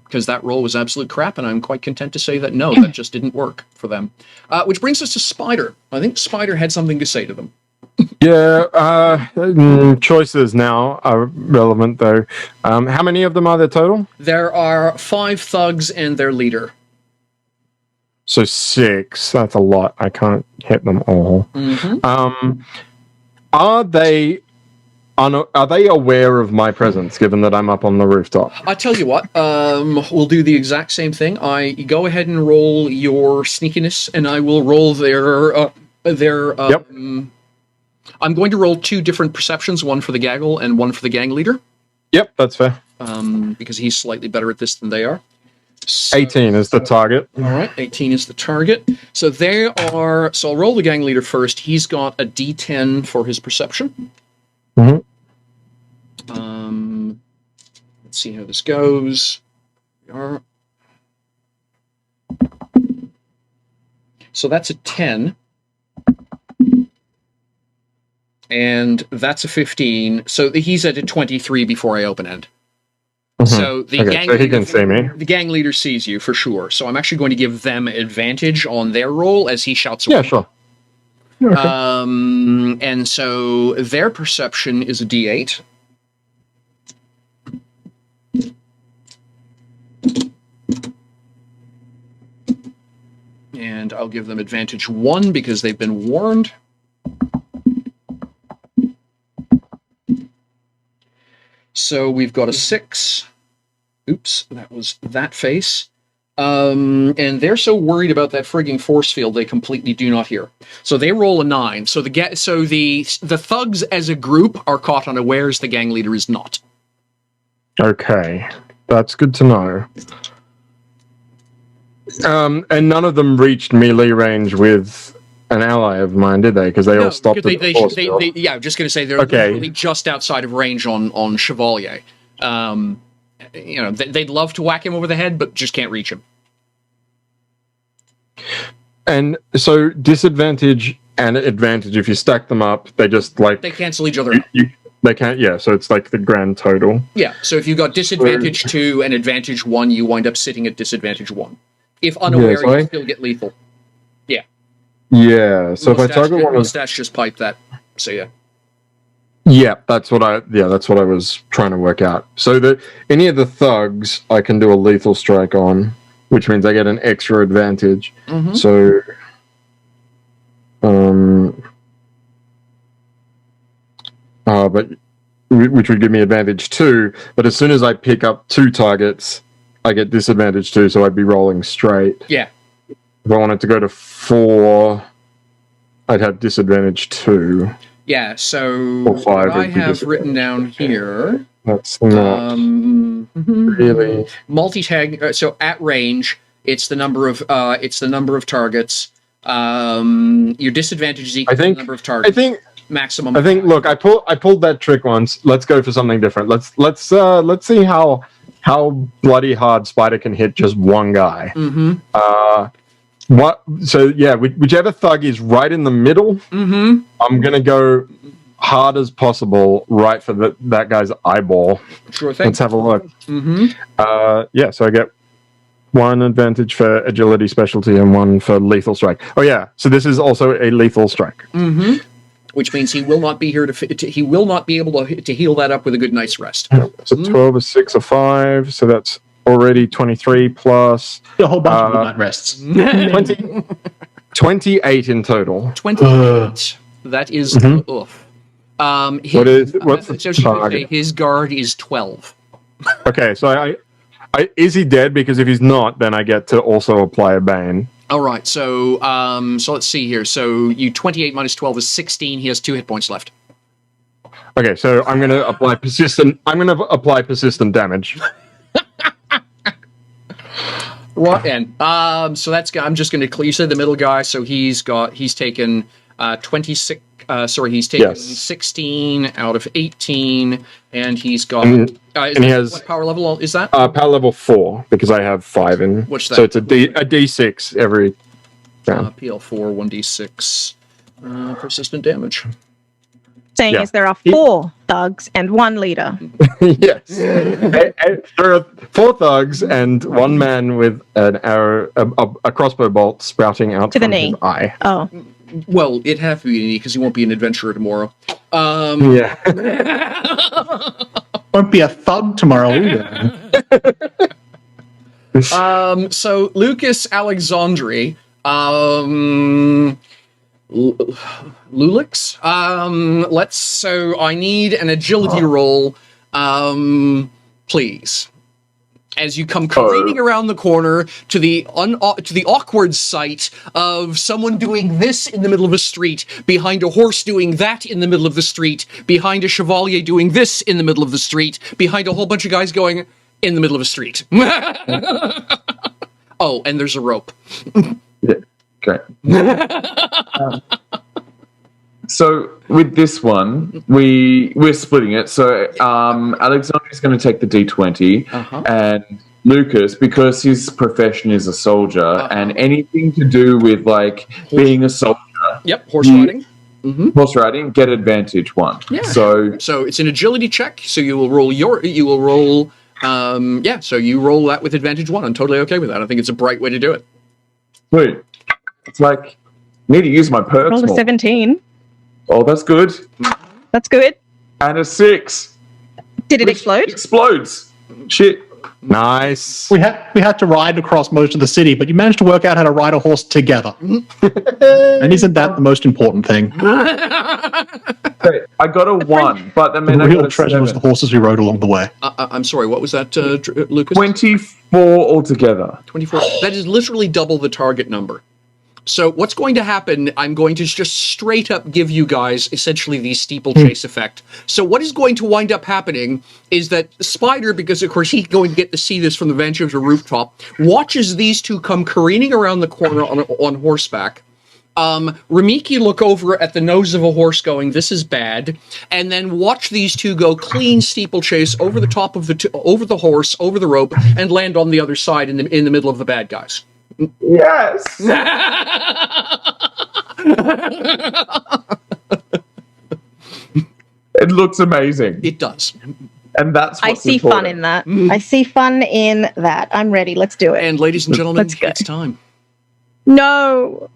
because that roll was absolute crap, and I'm quite content to say that no, that just didn't work for them. Which brings us to Spider. I think Spider had something to say to them. Yeah, choices now are relevant, though. How many of them are there total? There are 5 thugs and their leader. So 6. That's a lot. I can't hit them all. Mm-hmm. Are they aware of my presence, given that I'm up on the rooftop? I tell you what, we'll do the exact same thing. You go ahead and roll your sneakiness, and I will roll their. Yep. I'm going to roll 2 different perceptions, one for the gaggle and one for the gang leader. Yep, that's fair. Because he's slightly better at this than they are. So, 18 is the target. All right, 18 is the target. So so I'll roll the gang leader first. He's got a D10 for his perception. Mm-hmm. Let's see how this goes. So that's a 10. And that's a 15. So he's at a 23 before I open end. Mm-hmm. So the gang so he can see me. The gang leader sees you for sure. So I'm actually going to give them advantage on their roll as he shouts away. Yeah, sure. Okay. And so their perception is a D8. And I'll give them advantage 1 because they've been warned. So we've got a 6. Oops, that was that face. And they're so worried about that frigging force field they completely do not hear. So they roll a 9. So the thugs as a group are caught unawares. The gang leader is not. Okay, that's good to know. And none of them reached melee range with an ally of mine, did they? Because they all stopped at the force field. Yeah, I'm just going to say they're literally just outside of range on Chevalier. They'd love to whack him over the head, but just can't reach him. And so disadvantage and advantage, if you stack them up, they just they cancel each other out. They can't, yeah, so it's like the grand total. Yeah, so if you've got disadvantage 2 and advantage 1, you wind up sitting at disadvantage 1. If unaware, you still get lethal. Yeah. Yeah, so if I target one of... Mustache just piped that, so yeah. Yeah, that's what I was trying to work out. So any of the thugs I can do a lethal strike on, which means I get an extra advantage. Mm-hmm. So but which would give me advantage 2, but as soon as I pick up 2 targets, I get disadvantage 2, so I'd be rolling straight. Yeah. If I wanted to go to 4, I'd have disadvantage 2. Yeah, so or 5 what I have written down here... That's not really... Multi-tag, so at range, it's the number of targets. Your disadvantage is equal to the number of targets. I think maximum. I think. Look, I pulled that trick once. Let's go for something different. Let's see how how bloody hard Spider can hit just one guy. Mm-hmm. Whichever thug is right in the middle, I'm gonna go hard as possible right for that guy's eyeball. Sure thing. Let's have a look. Mm-hmm. So I get 1 advantage for agility specialty and 1 for lethal strike. Oh yeah, so this is also a lethal strike. Mm-hmm. Which means he will not be here he will not be able to heal that up with a good night's rest. So 12, a 6, a 5. So that's already 23 plus A whole bunch of good night rests. 28 in total. 28. That is oof. What's the target? His guard is 12. Okay, so is he dead? Because if he's not, then I get to also apply a bane. All right, so let's see here. So you 28 minus 12 is 16. He has 2 hit points left. Okay, so I'm going to apply persistent. I'm going to apply persistent damage. Right, and so that's. I'm just going to. You said the middle guy, so he's taken 26. He's taken 16 out of 18, and he's got. And he has what power level is that? Power level 4 because I have 5 in. What's that? So it's a D6 every round. PL4 1d6 persistent damage. Saying is there are 4 thugs and 1 leader. Yes, there are 4 thugs and 1 man with an arrow, a crossbow bolt sprouting out To the from knee. his eye. Oh. Well, it'd have to be because he won't be an adventurer tomorrow. Yeah. Won't be a thug tomorrow either. So Lucas Alexandri, Lulix. So I need an agility roll, please. As you come careening around the corner to the awkward sight of someone doing this in the middle of a street, behind a horse doing that in the middle of the street, behind a chevalier doing this in the middle of the street, behind a whole bunch of guys going in the middle of a street. Oh, and there's a rope. Yeah. Okay. So with this one, we're splitting it. So Alexander is going to take the D20, and Lucas, because his profession is a soldier, and anything to do with like being a soldier. Yep, horse riding. Horse riding, get advantage 1. Yeah. So it's an agility check. So you will roll so you roll that with advantage 1. I'm totally okay with that. I think it's a bright way to do it. sweet. It's like need to use my perks Roll a more. 17. Oh, that's good. That's good. And a 6. Did it Which explode? Explodes. Shit. Nice. We had to ride across most of the city, but you managed to work out how to ride a horse together. And isn't that the most important thing? Okay, I got a 1, but then The I got real a treasure was the 7. horses we rode along the way. I'm sorry, what was that, Lucas? 24 altogether. 24. That is literally double the target number. So what's going to happen, I'm going to just straight up give you guys essentially the steeplechase effect. So what is going to wind up happening is that Spider, because of course he's going to get to see this from the vantage of the rooftop, watches these two come careening around the corner on horseback. Ramiki look over at the nose of a horse going, this is bad, and then watch these two go clean steeplechase over the top of over the horse, over the rope, and land on the other side in the middle of the bad guys. Yes. It looks amazing. It does. And that's I what's see fun important. in that. I see fun in that. I'm ready. Let's do it. And ladies and gentlemen, Let's go. it's time. No.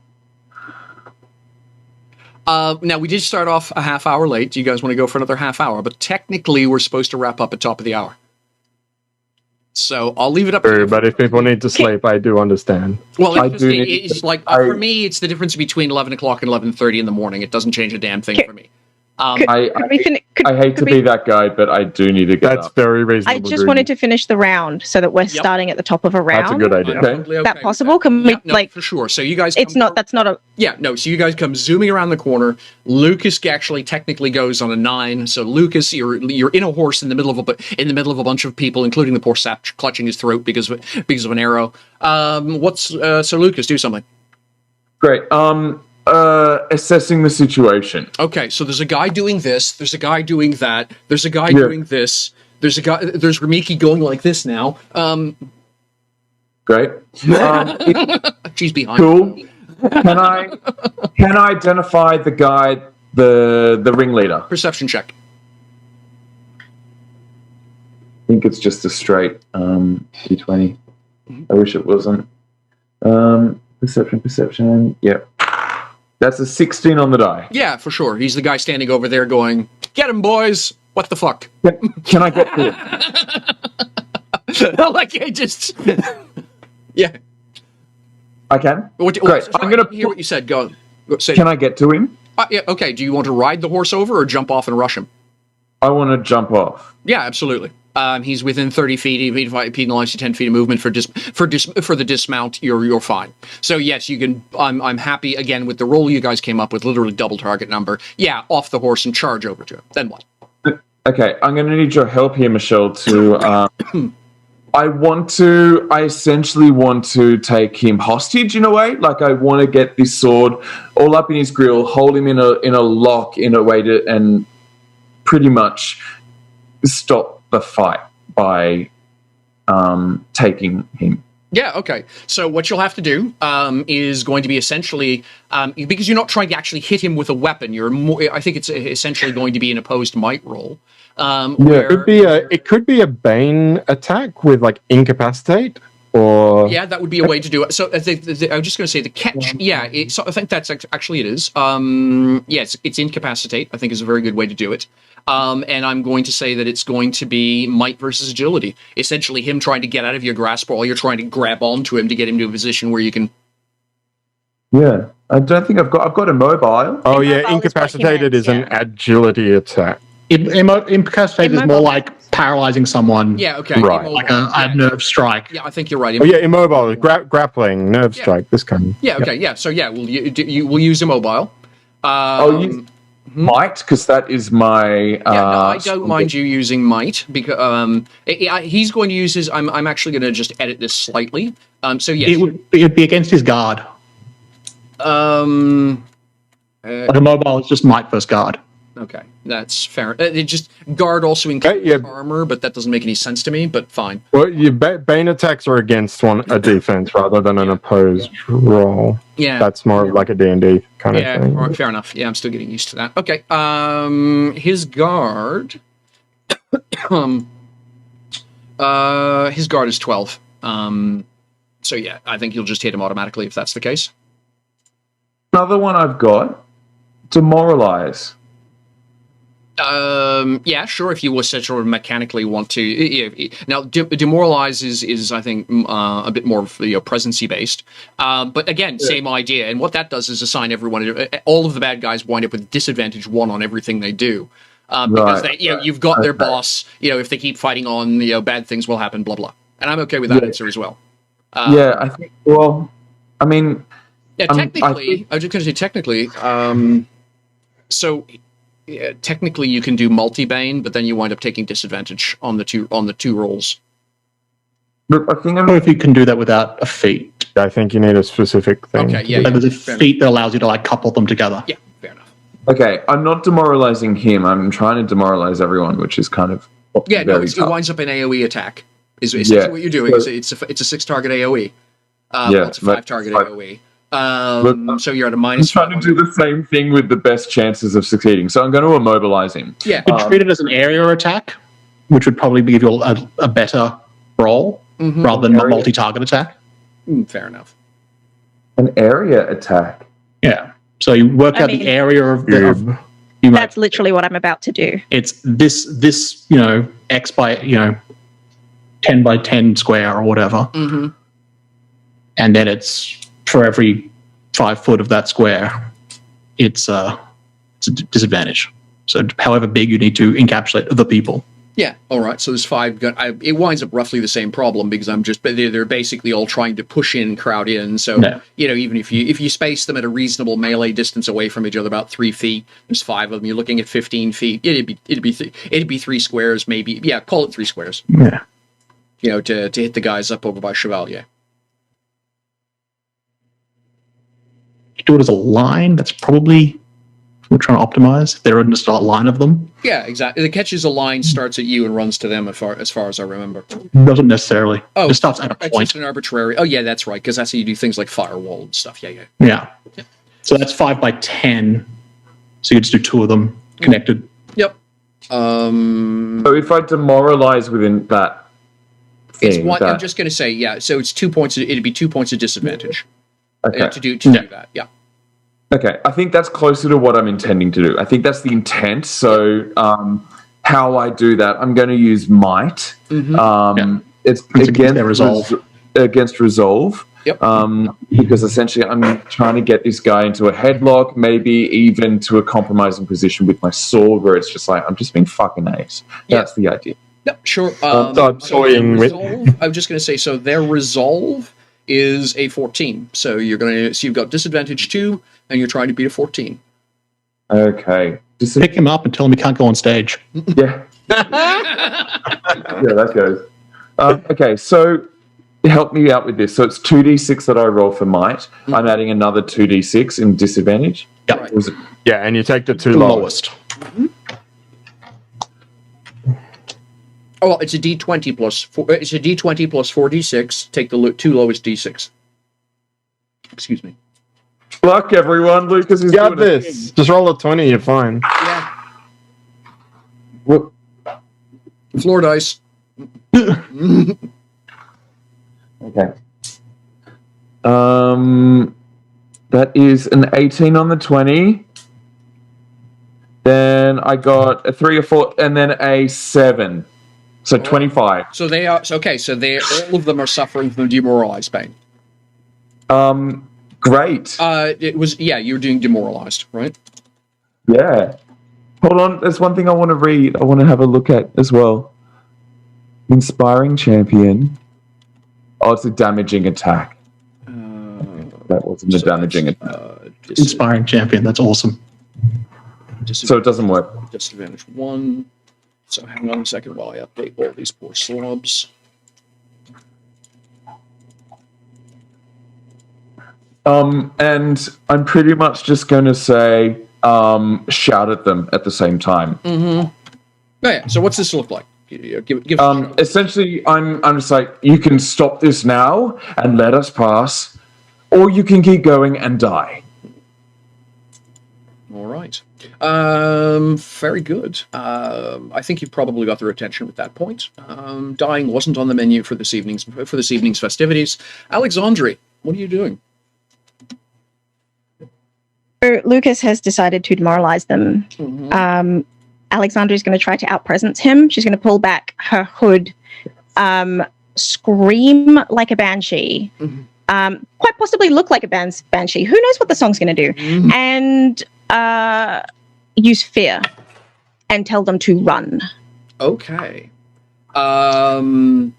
Now, we did start off a half hour late. Do you guys want to go for another half hour? But technically, we're supposed to wrap up at top of the hour. So I'll leave it up to you. But if people need to sleep, I do understand. Well, I it's, do just, need- it's like, I- for me, it's the difference between 11 o'clock and 11:30 in the morning. It doesn't change a damn thing for me. Could we fin- could- I hate to could be we- that guy, but I do need to get That's up. very reasonable. I just wanted to finish the round so that we're starting at the top of a round. That's a good idea. I'm totally Is okay that with possible? Can we, Yeah, no, like, for sure. So you guys, it's not, that's not a, Yeah, no. So you guys come zooming around the corner. Lucas actually technically goes on a 9. So Lucas, you're in a horse in the middle of a bunch of people, including the poor sap clutching his throat because of an arrow. So Lucas, do something. Great. Assessing the situation. Okay, so there's a guy doing this. There's a guy doing that. There's a guy Yeah. doing this. There's a guy. There's Ramiki going like this now. Great. She's behind. Cool. Can I identify the guy, the ringleader? Perception check. I think it's just a straight D20. I wish it wasn't. Perception. Yep. That's a 16 on the die. Yeah, for sure. He's the guy standing over there going, "Get him, boys! What the fuck?" Can I get to it? Like I just, yeah. I can. Great. I'm gonna hear what you said. Go. Say. Can I get to him? Yeah. Okay. Do you want to ride the horse over or jump off and rush him? I want to jump off. Yeah, absolutely. He's within 30 feet. If he penalizes you 10 feet of movement for the dismount, you're fine. So yes, you can. I'm happy again with the roll you guys came up with. Literally double target number. Yeah, off the horse and charge over to him. Then what? Okay, I'm going to need your help here, Michelle. To I essentially want to take him hostage in a way. Like I want to get this sword all up in his grill, hold him in a lock in a way to, and pretty much stop the fight by taking him. Yeah, okay. So what you'll have to do is going to be essentially, because you're not trying to actually hit him with a weapon, I think it's essentially going to be an opposed might roll. It could be a Bane attack with like incapacitate. Or yeah, that would be a way to do it. So I was just going to say the catch. Yeah, so I think that's actually it is. Yes, it's incapacitate. I think is a very good way to do it. And I'm going to say that it's going to be might versus agility. Essentially, him trying to get out of your grasp while you're trying to grab onto him to get him to a position where you can. Yeah, I don't think I've got immobile. Oh yeah, incapacitated is an agility attack. Incapacitated is more like paralyzing someone. Yeah, okay. Right. Immobile. Like a nerve strike. Yeah, I think you're right. Oh yeah, immobile, grappling, nerve strike, this kind of. Yeah, okay, yeah. So yeah, we'll use immobile. Might, because that is my. I don't mind you using might because he's going to use his. I'm actually going to just edit this slightly. So yes, it'd be against his guard. Like a mobile is just might versus guard. Okay, that's fair. It just guard also includes armor, but that doesn't make any sense to me. But fine. Well, your Bane attacks are against a defense rather than an opposed roll. Yeah, that's more like a D&D kind of thing. Yeah, fair enough. Yeah, I'm still getting used to that. Okay, his guard. His guard is 12. So yeah, I think you'll just hit him automatically if that's the case. Another one I've got, demoralize. Yeah, sure. If you essentially mechanically want to, now demoralize is I think a bit more presency based. But again, same idea. And what that does is assign everyone, all of the bad guys wind up with disadvantage 1 on everything they do, because you've got their boss. If they keep fighting on, bad things will happen. Blah blah. And I'm okay with that answer as well. I think. Well, I mean, yeah. Technically, I was just going to say technically. So. Yeah, technically, you can do multi-bane, but then you wind up taking disadvantage on the two rolls. But I think if you can do that without a feat. I think you need a specific thing. Okay, yeah. There's a feat that allows you to couple them together. Yeah, fair enough. Okay, I'm not demoralizing him. I'm trying to demoralize everyone, which is kind of it winds up an AOE attack. Is essentially what you're doing. It's a 6-target AOE. It's a 5-target AOE. So you're at a minus. I'm trying to do the same thing with the best chances of succeeding. So I'm going to immobilize him. Yeah. You treat it as an area attack, which would probably give you a better roll rather than a multi-target attack. Fair enough. An area attack. Yeah. So you work out the area of the. That's literally what I'm about to do. It's this X by 10 by 10 square or whatever, and then it's. For every 5 foot of that square, it's a disadvantage. So however big you need to encapsulate the people. Yeah, all right. So there's 5. It winds up roughly the same problem because they're basically all trying to push in, crowd in. So even if you space them at a reasonable melee distance away from each other, about 3 feet, there's 5 of them. You're looking at 15 feet. It'd be 3 squares, maybe. Yeah, call it 3 squares. Yeah. To hit the guys up over by Chevalier. Do it as a line, that's probably we're trying to optimize. There isn't just a line of them. Yeah, exactly. It catches a line, starts at you, and runs to them as far as I remember. Doesn't necessarily. Oh, It stops at a it's point. just an arbitrary. Oh, yeah, that's right, because that's how you do things like firewall and stuff. Yeah. Yeah. So that's 5 by 10. So you just do 2 of them connected. Yep. So if I demoralize within that It's thing, one. that, I'm just going to say, yeah. So it's 2 points. It'd be 2 points of disadvantage okay. to do Yeah. that. Yeah. Okay, I think that's closer to what I'm intending to do. I think that's the intent. So how I do that, I'm going to use might. It's against their resolve. Against resolve. Yep. Because essentially I'm trying to get this guy into a headlock, maybe even to a compromising position with my sword, where it's just like, I'm just being fucking ace. That's the idea. Yep. Sure. So I'm toying with. I was just going to say, so their resolve is a 14. So you've got disadvantage 2, and you're trying to beat a 14. Okay. Pick him up and tell him he can't go on stage. Yeah. Yeah, that goes. Okay, so help me out with this. So it's 2d6 that I roll for might. I'm adding another 2d6 in disadvantage. Yep. Right. Was it- Yeah, and you take the 2 The lowest. lowest. Oh, well, it's a d20 plus 4. It's a d20 plus 4d6. Take the 2 lowest d6. Excuse me. Luck, everyone. Lucas is Got doing this. Just roll a 20, you're fine. Yeah. Whoop. Floor dice. Okay. That is an 18 on the 20. Then I got a 3 or 4, and then a 7. So 25. So they are okay. So all of them are suffering from demoralized pain. Great. It was you were doing demoralized, right? Yeah. Hold on. There's one thing I want to read. I want to have a look at as well. Inspiring champion. Oh, it's a damaging attack. That wasn't a damaging attack. Inspiring champion. That's awesome. So it doesn't work. Disadvantage 1. So hang on a second while I update all these poor slobs. And I'm pretty much just going to say, shout at them at the same time. Oh yeah. So what's this look like? Give Essentially, I'm just like, you can stop this now and let us pass, or you can keep going and die. All right. Very good. I think you've probably got their attention at that point. Dying wasn't on the menu for this evening's festivities. Alexandre, what are you doing? So Lucas has decided to demoralize them. Alexandra is going to try to outpresence him. She's going to pull back her hood, scream like a banshee, quite possibly look like a banshee. Who knows what the song's going to do? And use fear and tell them to run. Okay. Hang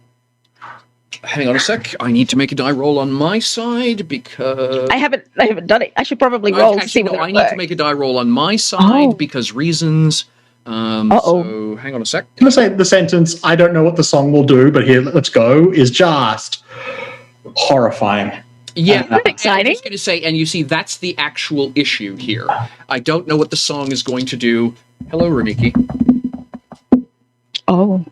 on a sec. I need to make a die roll on my side because I haven't done it. I should probably roll to see Actually, no, whether I it need to works. make a die roll on my side Oh. because reasons. So hang on a sec. I'm going to say the sentence, I don't know what the song will do, but here, let's go, is just horrifying. Yeah, That's exciting. I was going to say, and you see, that's the actual issue here. I don't know what the song is going to do. Hello, Ramiki. Oh,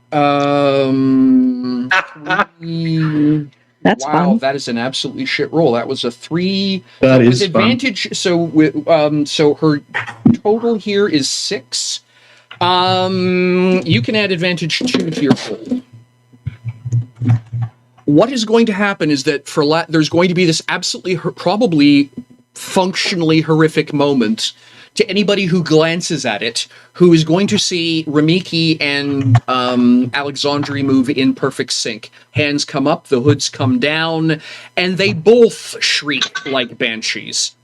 that's wow, fun. that is an absolutely shit roll. That was a 3. That with is advantage. So her total here is 6. You can add advantage 2 to your roll. What is going to happen is that there's going to be this absolutely probably functionally horrific moment to anybody who glances at it, who is going to see Ramiki and Alexandre move in perfect sync. Hands come up, the hoods come down, and they both shriek like banshees.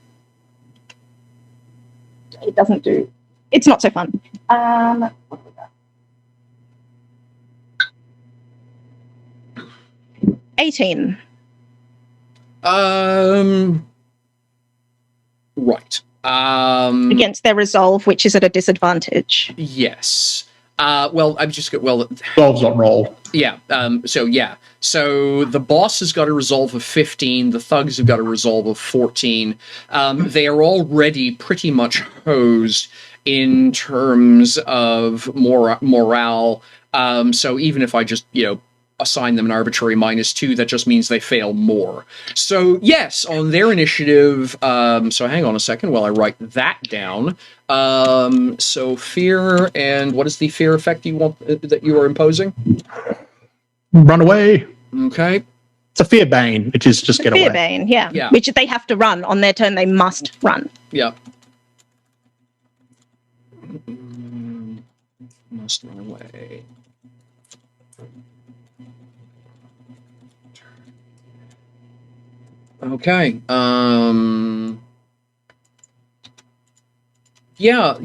It doesn't do. It's not so fun. 18. Right. Against their resolve, which is at a disadvantage. Yes. Well, I'm just well. Resolves on roll. Yeah. So the boss has got a resolve of 15. The thugs have got a resolve of 14. They are already pretty much hosed in terms of morale. So even if I just assign them an arbitrary -2, that just means they fail more. So yes, on their initiative. So hang on a second while I write that down. So fear, and what is the fear effect you want that you are imposing? Run away. Okay. It's a fear bane, which is just get Fear away. bane, yeah. Which they have to run on their turn. They must run. Yeah. Must run away. Okay. Yeah,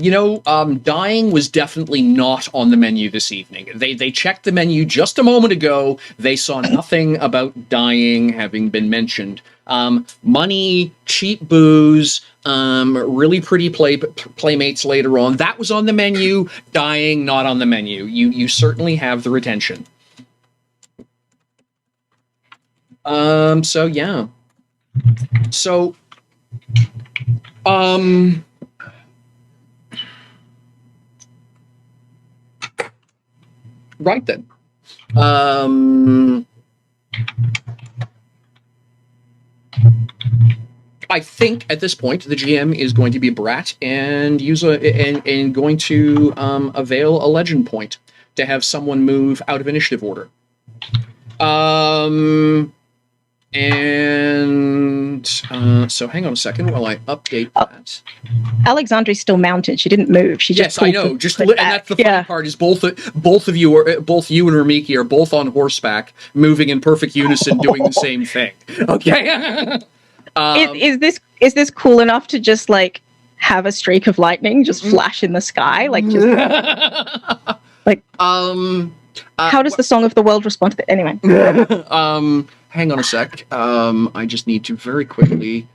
dying was definitely not on the menu this evening. They checked the menu just a moment ago. They saw nothing about dying having been mentioned. Money, cheap booze, really pretty playmates later on. That was on the menu. Dying, not on the menu. You certainly have the retention. So yeah. So, right then. I think at this point the GM is going to be a brat and going to avail a legend point to have someone move out of initiative order. So hang on a second while I update that. Alexandri's still mounted. She didn't move. She just I know. And that's the funny part is both of you and Ramiki are both on horseback, moving in perfect unison, doing the same thing. Okay. Is this cool enough to just like have a streak of lightning just flash in the sky, like just like how does the Song of the World respond to that? Anyway. Hang on a sec. I just need to very quickly.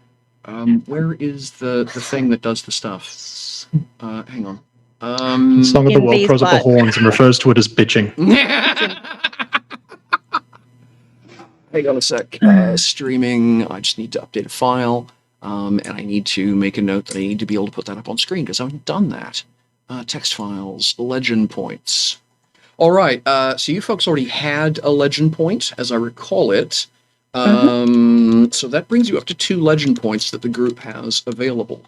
Where is the thing that does the stuff? Hang on. The Song of the World throws up the horns and refers to it as bitching. Hang on a sec. Streaming. I just need to update a file, and I need to make a note that I need to be able to put that up on screen because I haven't done that. Text files, legend points. All right, so you folks already had a legend point, as I recall it. So that brings you up to 2 legend points that the group has available.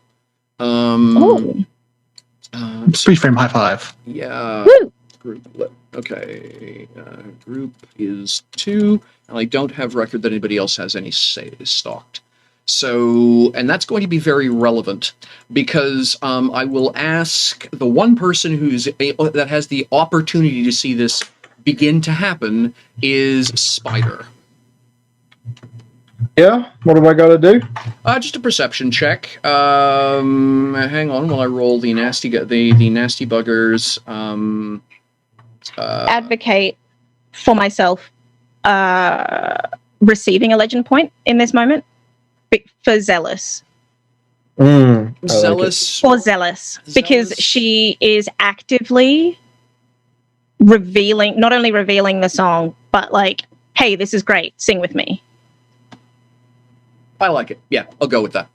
Free-frame high five. Yeah. Group. Okay. Group is 2, and I don't have record that anybody else has any stocked. So, and that's going to be very relevant because I will ask the one person that has the opportunity to see this begin to happen is Spider. Yeah, what have I got to do? Just a perception check. Hang on while I roll the nasty buggers. Advocate for myself receiving a legend point in this moment. For Zealous. Zealous. For Zealous. Because she is actively not only revealing the song, but like, hey, this is great, sing with me. I like it. Yeah, I'll go with that.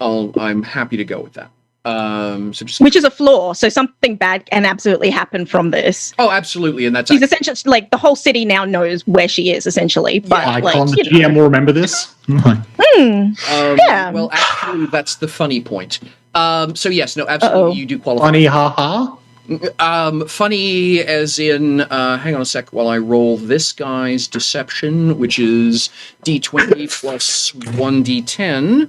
I'm happy to go with that. Which is a flaw, so something bad can absolutely happen from this. Oh, absolutely, and that's she's essentially like the whole city now knows where she is essentially. But Icon, the GM will remember this. Yeah. Well, actually, that's the funny point. So yes, no, absolutely, you do qualify. Funny, haha. Funny as in. Hang on a sec while I roll this guy's deception, which is D20 plus 1D10.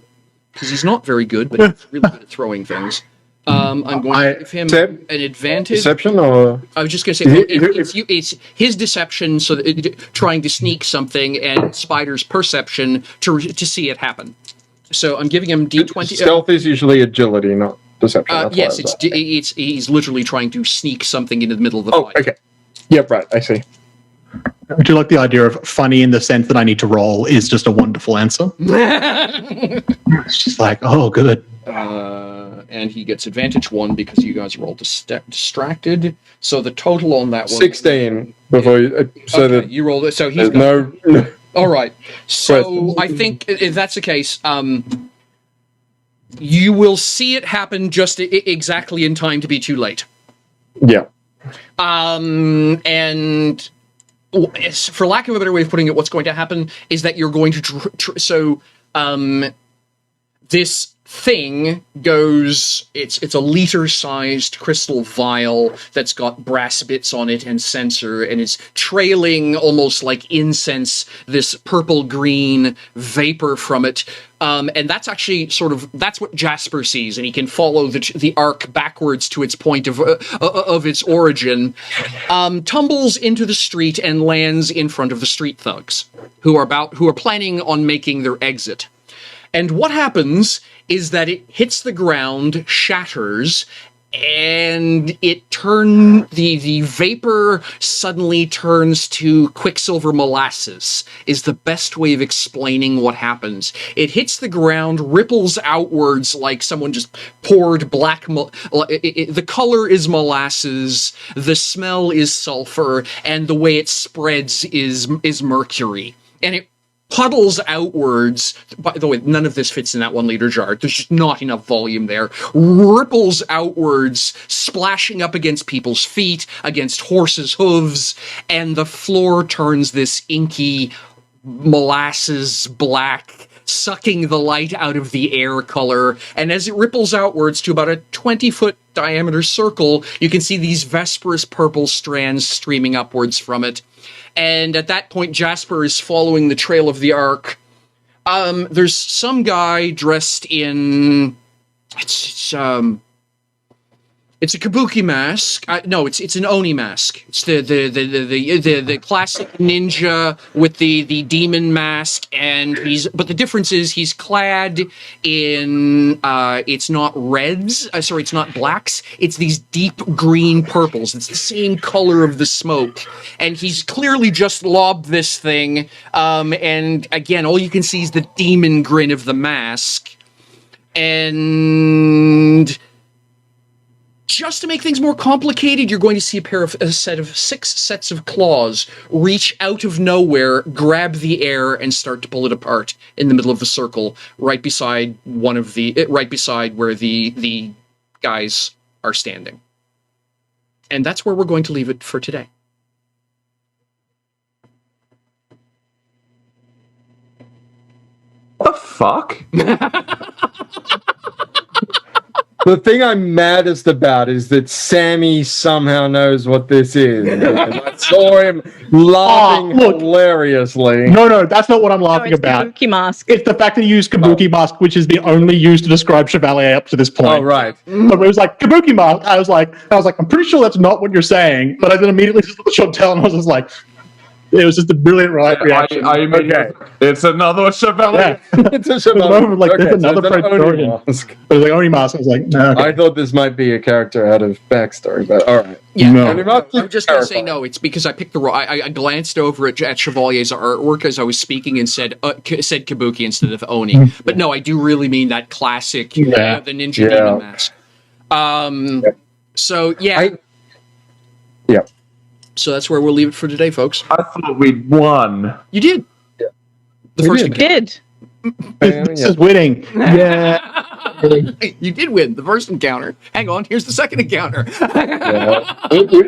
Because he's not very good, but he's really good at throwing things. I'm going to give him an advantage. Deception, or I was just going to say it's his deception, so that trying to sneak something, and Spider's perception to see it happen. So I'm giving him D20. Stealth is usually agility, not deception. Yes, he's literally trying to sneak something into the middle of the fight. Okay. Yep, right. I see. I do like the idea of funny in the sense that I need to roll is just a wonderful answer. It's just like, oh, good. and he gets advantage 1 because you guys are all distracted. So the total on that one 16 before you, so okay, that you rolled it. So he's there's got, no all right. So Questions? I think if that's the case, you will see it happen just exactly in time to be too late. yeah. And for lack of a better way of putting it, what's going to happen is that you're going to this thing goes, it's a liter-sized crystal vial that's got brass bits on it and sensor, and it's trailing almost like incense, this purple-green vapor from it. And that's actually that's what Jasper sees, and he can follow the arc backwards to its point of its origin. Tumbles into the street and lands in front of the street thugs, who are planning on making their exit. And what happens is that it hits the ground, shatters, and the vapor suddenly turns to quicksilver molasses, is the best way of explaining what happens. It hits the ground, ripples outwards like someone just poured black, the color is molasses, the smell is sulfur, and the way it spreads is mercury. And it puddles outwards. By the way, none of this fits in that 1 liter jar. There's just not enough volume there. Ripples outwards, splashing up against people's feet, against horses' hooves, and the floor turns this inky molasses black, sucking the light out of the air color. And as it ripples outwards to about a 20-foot diameter circle, you can see these vesperous purple strands streaming upwards from it. And at that point, Jasper is following the trail of the arc. There's some guy dressed in it's a kabuki mask. No, it's an oni mask. It's the classic ninja with the demon mask, and but the difference is he's clad in it's not reds. It's not blacks. It's these deep green purples. It's the same color of the smoke, and he's clearly just lobbed this thing. And again, all you can see is the demon grin of the mask, and just to make things more complicated, you're going to see a set of 6 sets of claws reach out of nowhere, grab the air, and start to pull it apart in the middle of the circle, right beside where the guys are standing. And that's where we're going to leave it for today. What the fuck? The thing I'm maddest about is that Sammy somehow knows what this is. I saw him laughing hilariously. No, that's not what I'm No, laughing it's about. Kabuki mask. It's the fact that he used Kabuki mask, which is the only used to describe Chevalier up to this point. Oh, right. But it was like, Kabuki mask. I was like, I'm pretty sure that's not what you're saying. But I then immediately just looked at Chantel and I was just like, it was just a brilliant reaction. Okay. It's another Chevalier. Yeah. It's a There's a moment like, there's another so it's an Praetorian. Oni mask. But it was like, Oni mask. I was like, no. Okay. I thought this might be a character out of backstory, but all right. Yeah, No. I'm just going to say no. It's because I picked the wrong. I glanced over at Chevalier's artwork as I was speaking and said Kabuki instead of Oni. But no, I do really mean that classic, the ninja demon mask. So yeah. Yeah. So that's where we'll leave it for today, folks. I thought we'd won. You did. Yeah. The We first did. encounter. This is winning. Yeah. You did win the first encounter. Hang on, here's the second encounter. Yeah.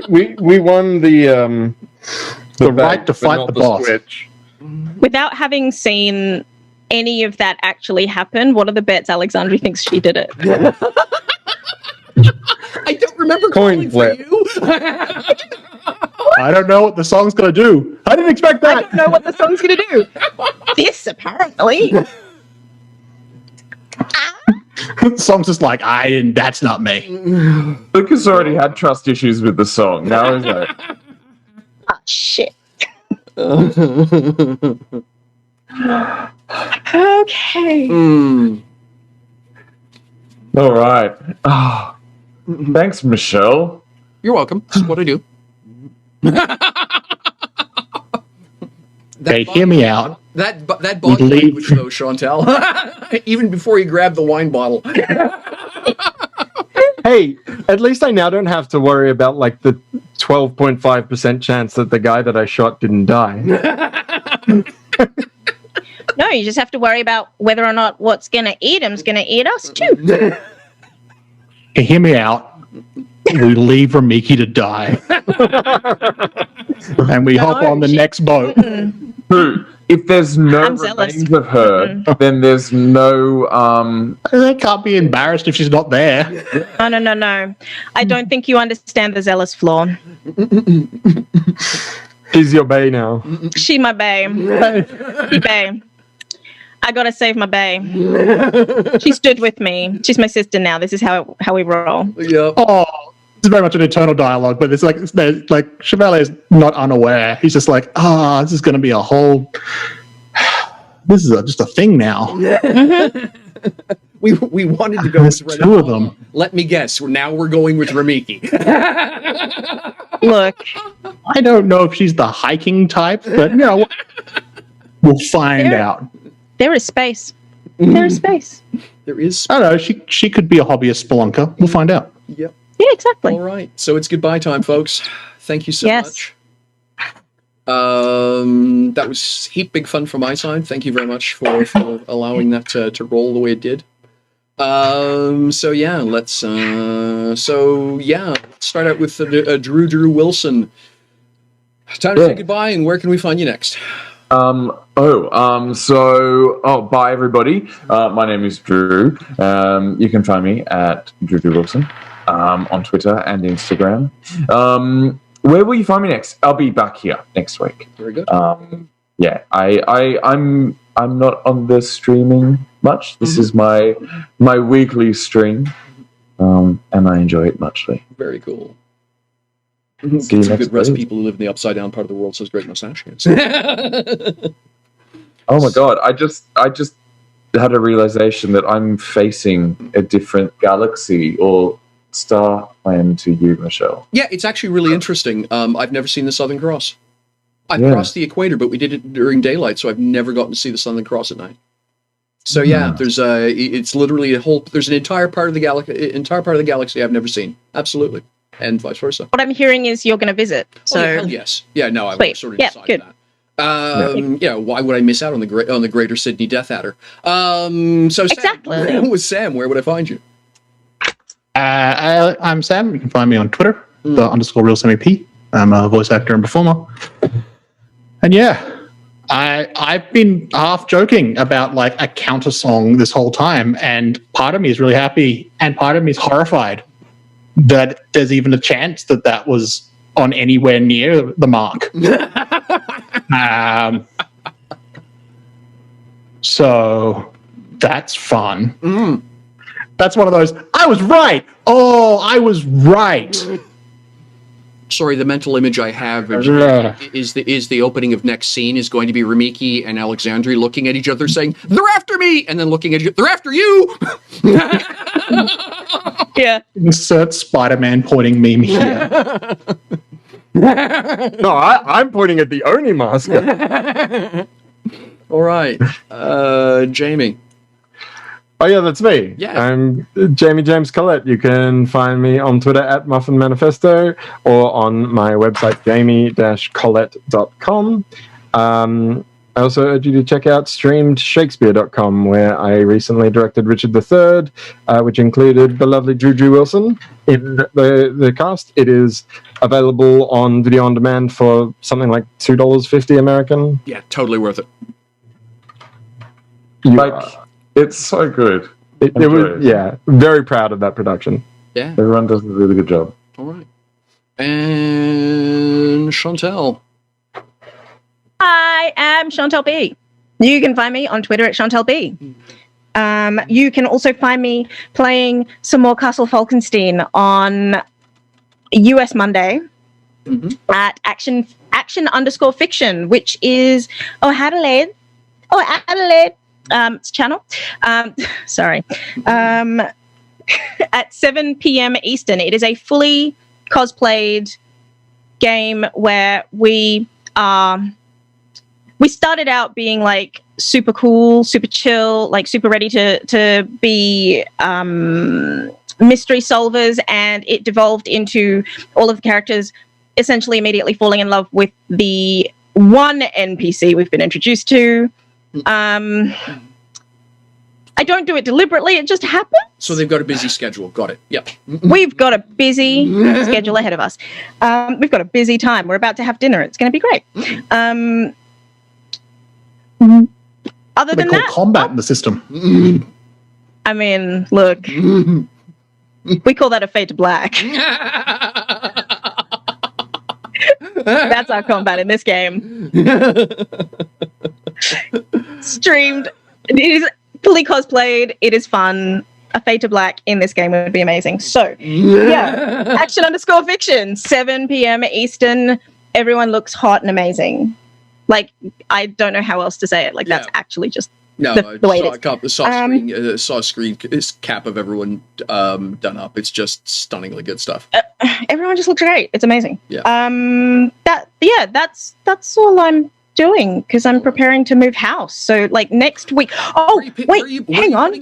We won the right to but fight not the boss. Switch. Without having seen any of that actually happen, what are the bets Alexandri thinks she did it? I don't remember Coin calling for flip. you. I don't know what the song's going to do. I didn't expect I that. don't know what the song's going to do. This, apparently. The song's just like, that's not me. Lucas already had trust issues with the song. Now he's like, Ah, shit. Okay. all right. Oh, thanks, Michelle. You're welcome. This is what I do. Okay, hear me out. That body leave. language, though, Chantel. Even before you grab the wine bottle. Hey, at least I now don't have to worry about like the 12.5% chance that the guy that I shot didn't die. No, you just have to worry about whether or not what's going to eat him's going to eat us too. Okay, hear me out. We leave Ramiki to die. And we hop on the next boat. True. If there's no I'm zealous. remains of her, then there's no They can't be embarrassed if she's not there. No. I don't think you understand the zealous flaw. She's your bae now. She my bae. She bae. I gotta save my bae. She stood with me. She's my sister now. This is how we roll. Yep. Oh, it's very much an internal dialogue, but it's like Chevalier is not unaware. He's just like, this is going to be a whole. This is just a thing now. We wanted to go There's with two of them. Let me guess. Now we're going with Ramiki. Look, I don't know if she's the hiking type, but we'll find out. there is space. There is space. There is. I don't know. She could be a hobbyist spelunker. We'll find out. Yep. Yeah, exactly. All right. So it's goodbye time, folks. Thank you so Yes. much. That was heap big fun from my side. Thank you very much for allowing that to roll the way it did. Let's start out with Drew Wilson. Time to say goodbye, and where can we find you next? bye everybody. My name is Drew. You can find me at Drew Wilson on Twitter and Instagram. Where will you find me next? I'll be back here next week. Very good. I'm not on the streaming much. This is my weekly stream, and I enjoy it muchly. Very cool. See you It's a next good rest of week. people who live in the upside down part of the world, says Great Mustachians. Oh my god! I just had a realization that I'm facing a different galaxy or star plan to you, Michelle. Yeah, it's actually really interesting. I've never seen the Southern Cross. I've Yeah. crossed the equator, but we did it during daylight, so I've never gotten to see the Southern Cross at night. So yeah, it's literally there's an entire part of the galaxy I've never seen. Absolutely. And vice versa. What I'm hearing is you're going to visit. So hell yes. Yeah, no, I Sweet. sort of Yeah, decided good. that. Why would I miss out on the Greater Sydney Death Adder? So Sam, Exactly. with Sam, where would I find you? I'm Sam. You can find me on Twitter, the _RealSamEP. I'm a voice actor and performer. And yeah, I've been half joking about like a counter song this whole time, and part of me is really happy, and part of me is horrified that there's even a chance that was on anywhere near the mark. So that's fun. That's one of those, I was right. Oh, I was right. Sorry, the mental image I have is the opening of next scene is going to be Ramiki and Alexandri looking at each other saying, "They're after me," and then looking at each other, "They're after you." yeah. Insert Spider-Man pointing meme here. No, I'm pointing at the Oni masker. All right, Jamie. Oh yeah, that's me. Yeah. I'm Jamie James Collette. You can find me on Twitter at Muffin Manifesto or on my website jamie-collette.com. I also urge you to check out streamedshakespeare.com, where I recently directed Richard III, which included the lovely Drew Wilson in the cast. It is available on video on demand for something like $2.50 American. Yeah, totally worth it. It's so good. It was, yeah, very proud of that production. Yeah. Everyone does a really good job. All right. And Chantel. I am Chantel B. You can find me on Twitter at Chantel B. You can also find me playing some more Castle Falkenstein on US Monday at action_fiction, which is Adelaide channel. Sorry. At 7 p.m. Eastern. It is a fully cosplayed game where we started out being like super cool, super chill, like super ready to be mystery solvers, and it devolved into all of the characters essentially immediately falling in love with the one NPC we've been introduced to. I don't do it deliberately, it just happens. So they've got a busy schedule. Got it. Yep. We've got a busy schedule ahead of us. We've got a busy time. We're about to have dinner. It's going to be great. Other They than call that, combat in the system. I mean, look, we call that a fade to black. That's our combat in this game. Streamed. It is fully cosplayed. It is fun. A fade to black in this game would be amazing. So, yeah. Action_fiction, 7 p.m. Eastern. Everyone looks hot and amazing. Like, I don't know how else to say it. Like, that's actually just the way it is. Saw a screen cap of everyone done up. It's just stunningly good stuff. Everyone just looks great. It's amazing. Yeah. That's all I'm doing because I'm preparing to move house. So like next week. Oh, hang on.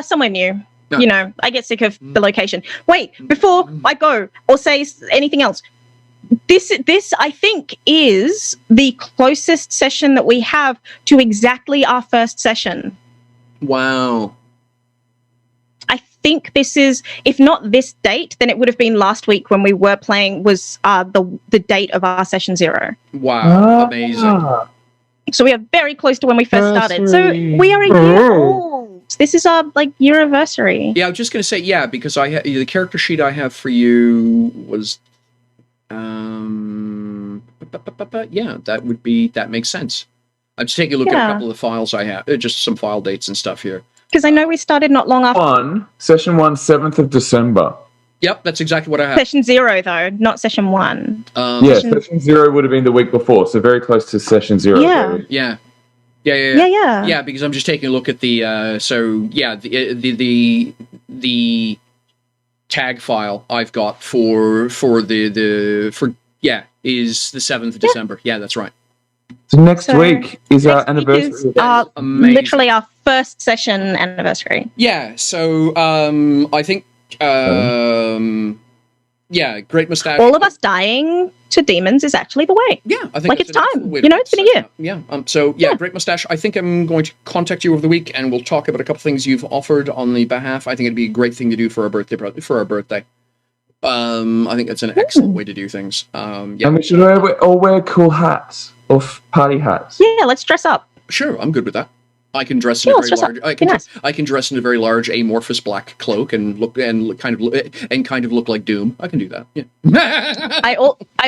Somewhere new. No. You know, I get sick of the location. Wait, before I go or say anything else. This I think is the closest session that we have to exactly our first session. Wow. I think this is, if not this date, then it would have been last week when we were playing was the date of our session 0. Wow, amazing. So we are very close to when we first started. So we are a year old. This is our year anniversary. Yeah, I was just going to say, because the character sheet I have for you was that makes sense. I'm just taking a look at a couple of the files I have, just some file dates and stuff here. Because I know we started not long after. Session 1, 7th of December. Yep, that's exactly what I have. Session 0, though, not session 1. Session 0 would have been the week before, so very close to session 0. Yeah. Yeah, because I'm just taking a look at the the tag file I've got for is the 7th of December. Yeah, that's right. So next week is our anniversary. Literally our first session anniversary. Yeah, so I think Great Mustache. All of us dying to demons is actually the way. Yeah, I think it's time. You know, it's been a year. Yeah. Great Mustache. I think I'm going to contact you over the week, and we'll talk about a couple things you've offered on the behalf. I think it'd be a great thing to do for our birthday. I think that's an excellent way to do things. And we should all wear cool hats or party hats. Yeah, let's dress up. Sure, I'm good with that. I can dress in a very large. I can dress in a very large amorphous black cloak and kind of look like Doom. I can do that. Yeah. I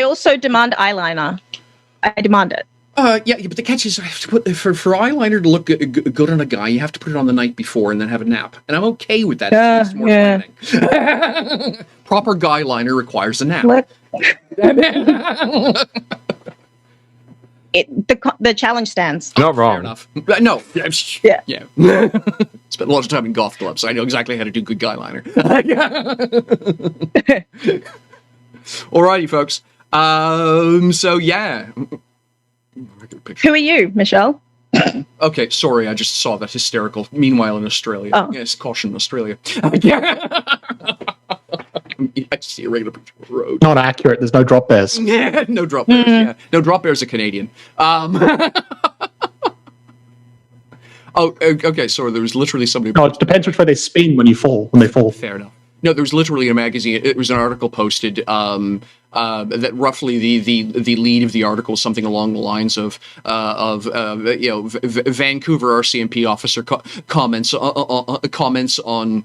also demand eyeliner. I demand it. But the catch is I have to put for eyeliner to look good on a guy. You have to put it on the night before and then have a nap. And I'm okay with that. It's more planning. Proper guy liner requires a nap. The challenge stands. Not wrong. Fair enough. No. Yeah. Spent a lot of time in golf clubs, so I know exactly how to do good guy liner. Alrighty, folks. Who are you, Michelle? Okay, sorry, I just saw that hysterical. Meanwhile, in Australia. Oh. Yes, caution, Australia. I see a regular picture of a road. Not accurate. There's no drop bears. Yeah, no drop bears. Yeah, no drop bears are Canadian. Okay. So there was literally somebody. No, it depends which way they spin when they fall. Fair enough. No, there was literally a magazine. It was an article posted that roughly the lead of the article, something along the lines of Vancouver RCMP officer comments on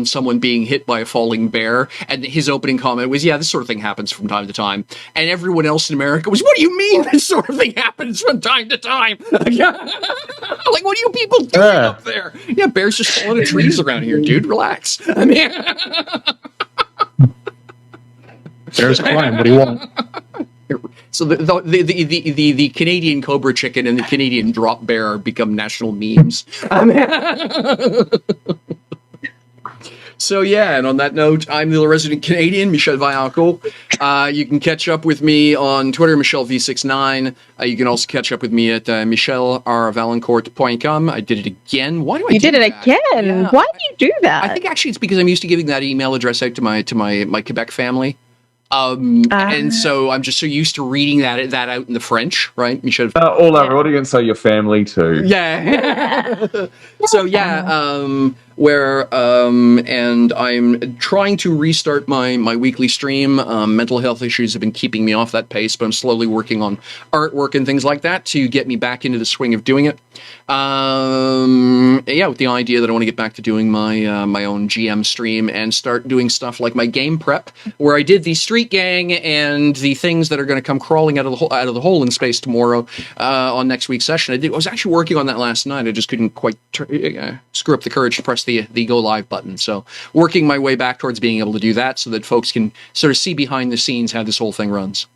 someone being hit by a falling bear, and his opening comment was, this sort of thing happens from time to time. And everyone else in America was, what do you mean this sort of thing happens from time to time? Like, what are you people doing up there? Yeah, bears just fall into trees around here, dude. Relax. I mean, bears climb. What do you want? So the Canadian cobra chicken and the Canadian drop bear become national memes. So yeah, and on that note, I'm the resident Canadian, Michel Vaillancourt. You can catch up with me on Twitter, MichelV69. You can also catch up with me at michelrvaillancourt.com. I did it again. Why do I You do did it that? again. Yeah, Why do you do that? I think actually it's because I'm used to giving that email address out to my Quebec family. And so I'm just so used to reading that out in the French, right? Michel. All our audience are your family too. Yeah. So yeah, and I'm trying to restart my weekly stream. Mental health issues have been keeping me off that pace, but I'm slowly working on artwork and things like that to get me back into the swing of doing it. Yeah, with the idea that I want to get back to doing my my own GM stream and start doing stuff like my game prep, where I did the Street Gang and the things that are going to come crawling out of the hole in space tomorrow on next week's session. I was actually working on that last night. I just couldn't quite screw up the courage to press the go live button. So working my way back towards being able to do that so that folks can sort of see behind the scenes how this whole thing runs.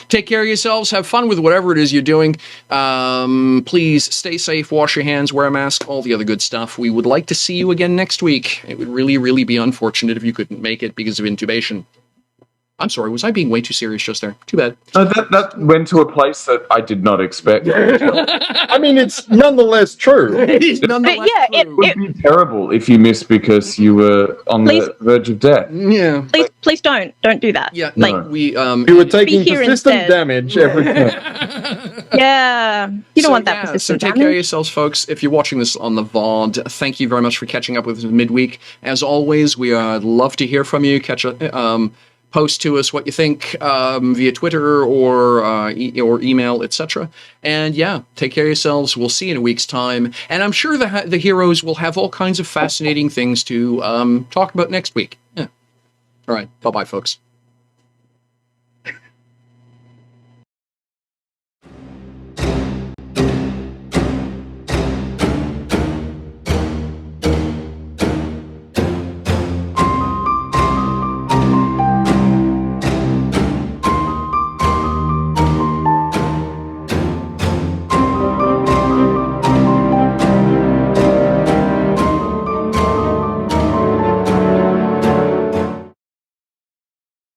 Take care of yourselves. Have fun with whatever it is you're doing. Please stay safe, wash your hands, wear a mask, all the other good stuff. We would like to see you again next week. It would really, really be unfortunate if you couldn't make it because of intubation. I'm sorry, was I being way too serious just there? Too bad. That went to a place that I did not expect. I mean, it's nonetheless true. It is nonetheless yeah, true. It would be terrible if you missed because you were on the verge of death. Yeah. Please don't do that. Yeah, Like, no, we You were taking here persistent instead. damage every time. yeah, you don't want that So persistent take care of damage. yourselves, folks. If you're watching this on the VOD, thank you very much for catching up with us midweek. As always, we love to hear from you. Post to us what you think via Twitter or email, etc. And yeah, take care of yourselves. We'll see you in a week's time. And I'm sure the heroes will have all kinds of fascinating things to talk about next week. Yeah. All right. Bye-bye, folks.